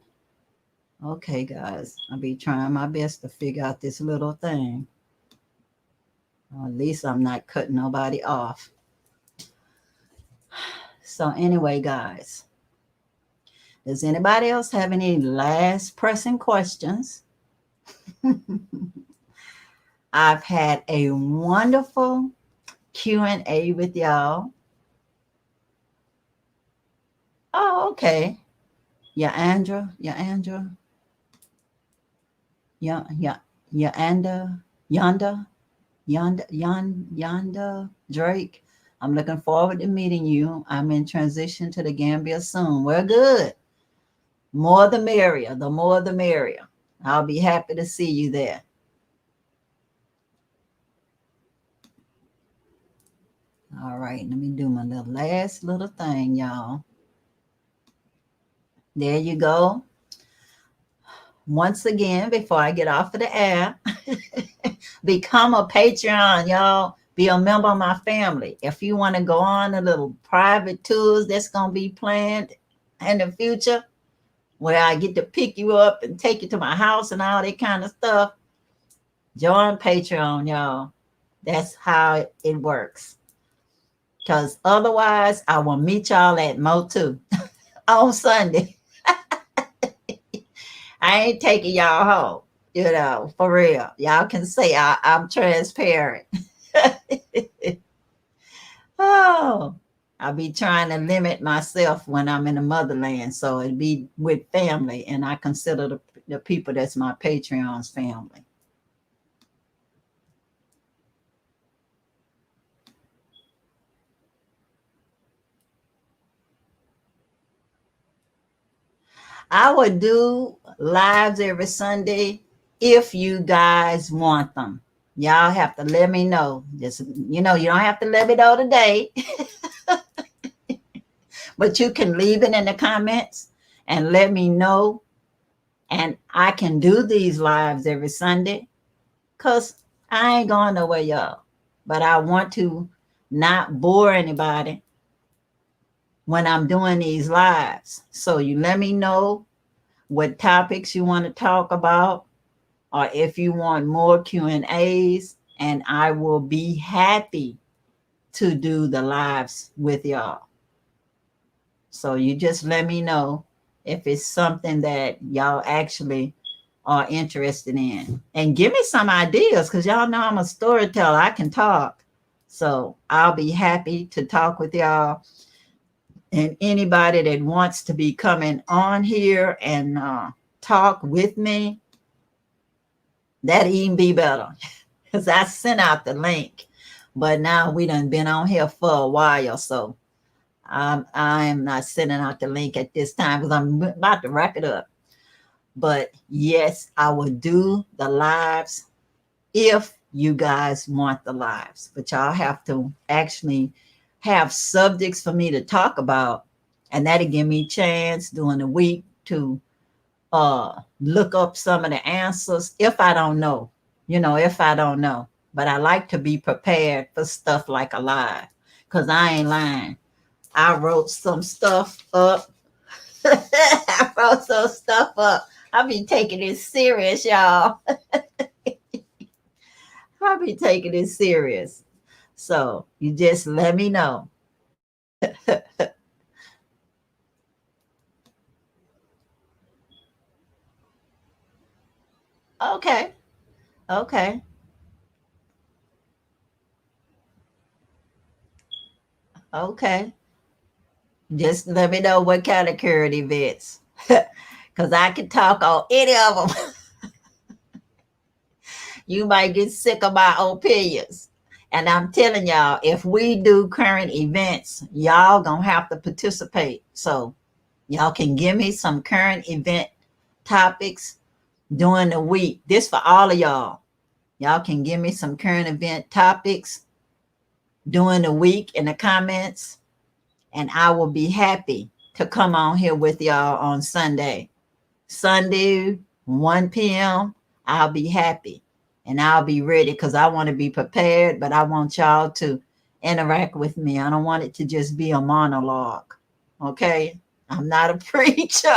Okay, guys, I'll be trying my best to figure out this little thing. Well, at least I'm not cutting nobody off. So anyway, guys, does anybody else have any last pressing questions? I've had a wonderful Q&A with y'all. Oh, okay. Yeah, Andra. Yonder, Drake. I'm looking forward to meeting you. I'm in transition to the Gambia soon. We're good. More the merrier. The more the merrier. I'll be happy to see you there. All right, let me do my last little thing, y'all. There you go. Once again, before I get off of the air, become a Patreon, y'all. Be a member of my family. If you want to go on a little private tours that's going to be planned in the future, where I get to pick you up and take you to my house and all that kind of stuff, join Patreon, y'all. That's how it works. Because otherwise, I will meet y'all at Mo2 on Sunday. I ain't taking y'all home, for real. Y'all can say I'm transparent. Oh, I'll be trying to limit myself when I'm in the motherland. So it'd be with family. And I consider the people that's my Patreon's family. I would do lives every Sunday if you guys want them. Y'all have to let me know. Just, you don't have to let me know today. But you can leave it in the comments and let me know. And I can do these lives every Sunday because I ain't going nowhere, y'all. But I want to not bore anybody when I'm doing these lives. So you let me know what topics you want to talk about, or if you want more Q&As, and I will be happy to do the lives with y'all. So you just let me know if it's something that y'all actually are interested in. And give me some ideas, because y'all know I'm a storyteller. I can talk. So I'll be happy to talk with y'all. And anybody that wants to be coming on here and talk with me, that'd even be better. Because I sent out the link. But now we done been on here for a while. So I am not sending out the link at this time because I'm about to wrap it up. But yes, I will do the lives if you guys want the lives. But y'all have to actually have subjects for me to talk about. And that'll give me a chance during the week to look up some of the answers if I don't know. If I don't know. But I like to be prepared for stuff like a live, because I ain't lying. I wrote some stuff up. I wrote some stuff up. I be taking it serious, y'all. I be taking it serious. So you just let me know. Okay. Okay. Okay. Just let me know what kind of current events. Because I can talk on any of them. You might get sick of my opinions. And I'm telling y'all, if we do current events, y'all gonna have to participate. So y'all can give me some current event topics during the week. This for all of y'all. Y'all can give me some current event topics during the week in the comments, and I will be happy to come on here with y'all on Sunday. Sunday, 1 p.m., I'll be happy and I'll be ready, because I want to be prepared, but I want y'all to interact with me. I don't want it to just be a monologue. Okay? I'm not a preacher.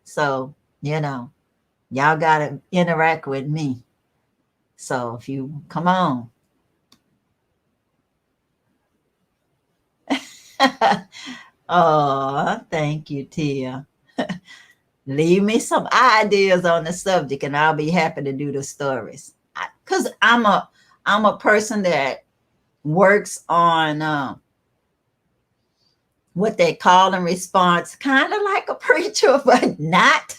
So, y'all got to interact with me. So if you come on. Oh, thank you, Tia. Leave me some ideas on the subject and I'll be happy to do the stories. Because I'm a person that works on what they call and response, kind of like a preacher, but not.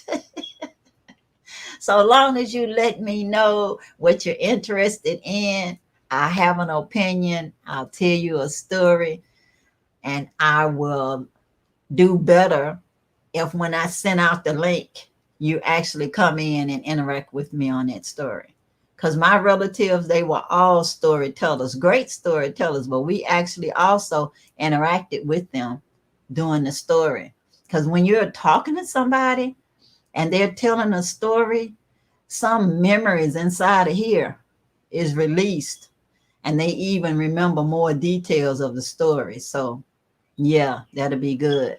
So long as you let me know what you're interested in, I have an opinion, I'll tell you a story, and I will do better if when I send out the link, you actually come in and interact with me on that story. Because my relatives, they were all storytellers, great storytellers, but we actually also interacted with them doing the story. Because when you're talking to somebody and they're telling a story, some memories inside of here is released. and they even remember more details of the story. So yeah, that'll be good.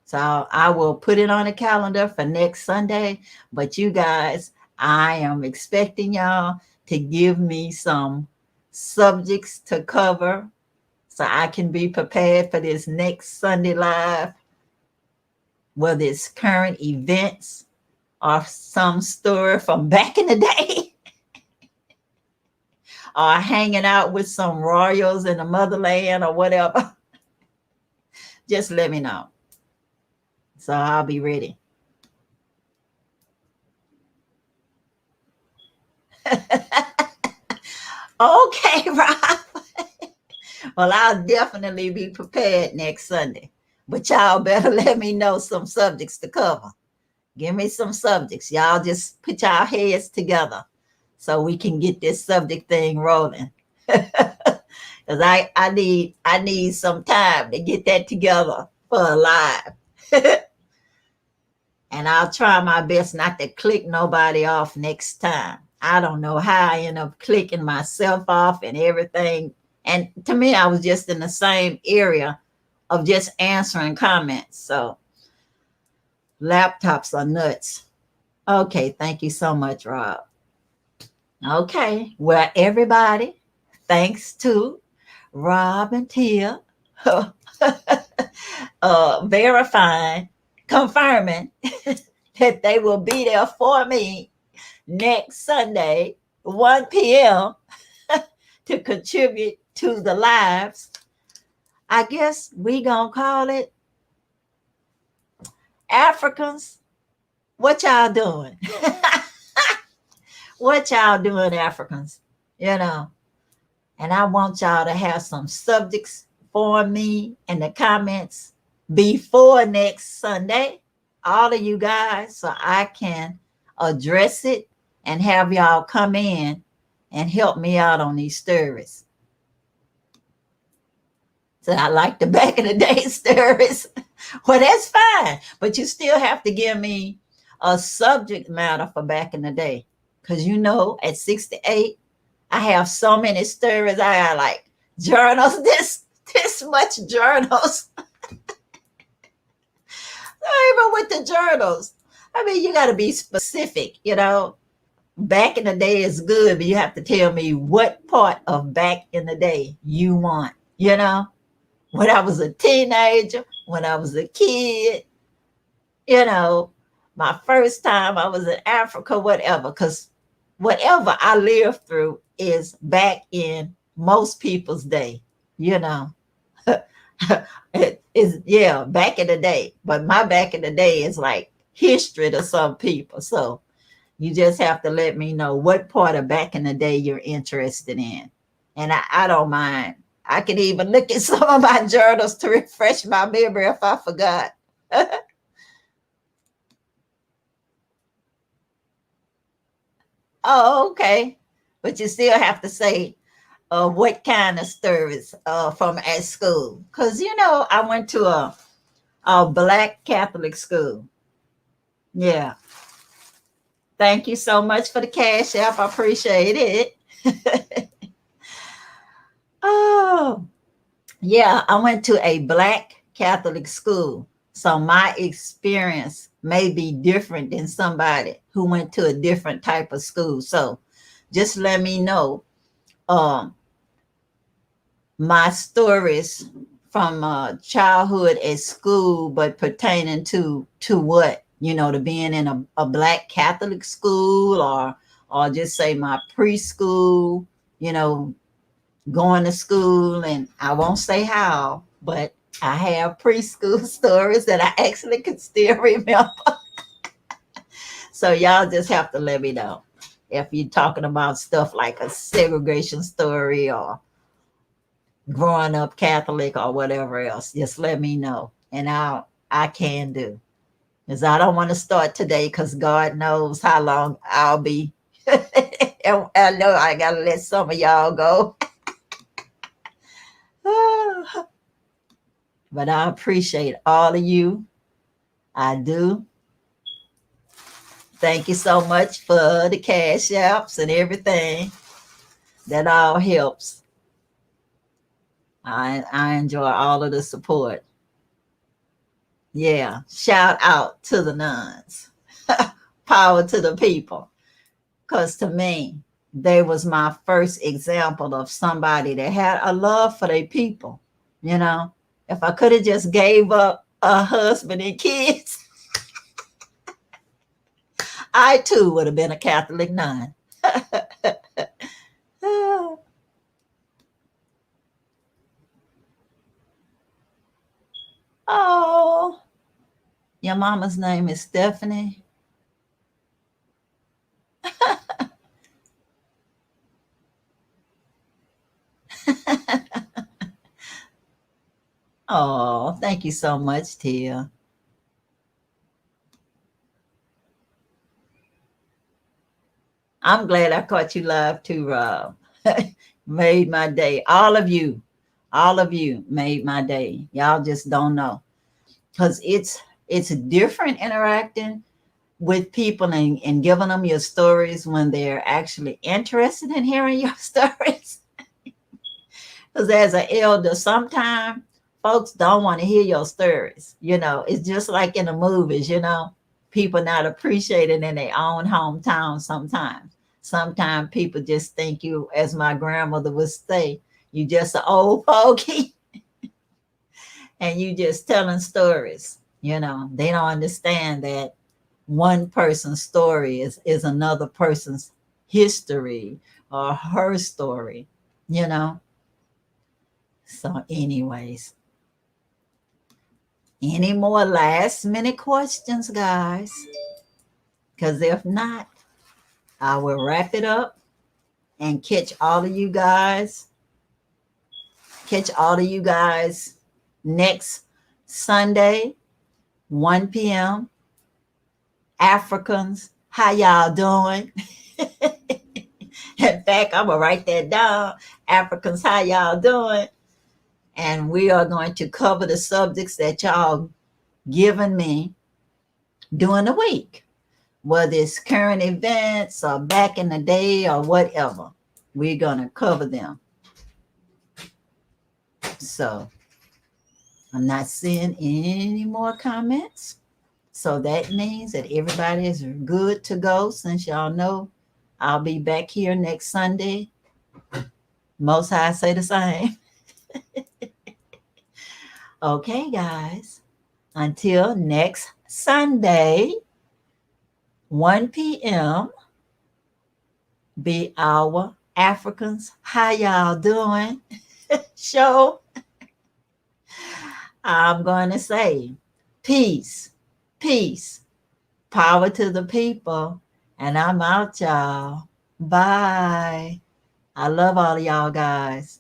So I will put it on the calendar for next Sunday. But you guys, I am expecting y'all to give me some subjects to cover so I can be prepared for this next Sunday live, whether it's current events or some story from back in the day or hanging out with some royals in the motherland or whatever. Just let me know. So I'll be ready. Okay, Rob. Well, I'll definitely be prepared next Sunday. But y'all better let me know some subjects to cover. Give me some subjects. Y'all just put y'all heads together so we can get this subject thing rolling. Because I need some time to get that together for a live. And I'll try my best not to click nobody off next time. I don't know how I end up clicking myself off and everything. And to me, I was just in the same area of just answering comments. So laptops are nuts. Okay, thank you so much, Rob. Okay, well, everybody, thanks to Rob and Tia verifying, confirming that they will be there for me next Sunday, 1 p.m. to contribute to the lives. I guess we gonna call it Africans. What y'all doing? What y'all doing, Africans? You know, and I want y'all to have some subjects for me in the comments before next Sunday, all of you guys, so I can address it and have y'all come in and help me out on these stories. So I like the back of the day stories. Well, that's fine, but you still have to give me a subject matter for back in the day. Because you know, at 68, I have so many stories. I got like journals, this much journals. Even with the journals, I mean, you got to be specific, you know. Back in the day is good, but you have to tell me what part of back in the day you want, you know. When I was a teenager, when I was a kid, you know, my first time I was in Africa, whatever, because whatever I lived through is back in most people's day, you know. It is, yeah, back in the day. But my back in the day is like history to some people. So you just have to let me know what part of back in the day you're interested in. And I don't mind. I can even look at some of my journals to refresh my memory if I forgot. Oh, okay. But you still have to say what kind of stories from at school. Because, you know, I went to a Black Catholic school. Yeah. Thank you so much for the cash app. I appreciate it. Oh, yeah. I went to a Black Catholic school. So my experience may be different than somebody who went to a different type of school. So just let me know my stories from childhood at school, but pertaining to what, you know, to being in a Black Catholic school, or just say my preschool, you know, going to school. And I won't say how, but I have preschool stories that I actually can still remember. So y'all just have to let me know if you're talking about stuff like a segregation story or growing up Catholic or whatever else. Just let me know, and I can do. Because I don't want to start today, because God knows how long I'll be. And I know I gotta let some of y'all go. But I appreciate all of you. I do. Thank you so much for the cash apps and everything. That all helps. I enjoy all of the support. Yeah. Shout out to the nuns. Power to the people. Because to me, they was my first example of somebody that had a love for their people. You know, if I could have just gave up a husband and kids, I too would have been a Catholic nun. Oh, your mama's name is Stephanie. Oh, thank you so much, Tia. I'm glad I caught you live too, Rob. Made my day. All of you made my day. Y'all just don't know. Because it's different interacting with people and giving them your stories when they're actually interested in hearing your stories. Because as an elder, sometimes folks don't want to hear your stories. You know, it's just like in the movies, you know, people not appreciated in their own hometown sometimes. Sometimes people just think you, as my grandmother would say, you just an old fogey and you just telling stories. You know, they don't understand that one person's story is another person's history or her story, you know. So, anyways, any more last minute questions, guys? Because if not, I will wrap it up and catch all of you guys next Sunday, 1 p.m. Africans, how y'all doing? In fact, I'm gonna write that down. Africans, how y'all doing? And we are going to cover the subjects that y'all given me during the week, whether it's current events or back in the day or whatever. We're gonna cover them. So I'm not seeing any more comments. So that means that everybody is good to go. Since y'all know I'll be back here next Sunday. Most High say the same. Okay, guys. Until next Sunday, 1 p.m. Be our Africans. How y'all doing? Show. I'm going to say peace, peace, power to the people. And I'm out, y'all. Bye. I love all of y'all guys.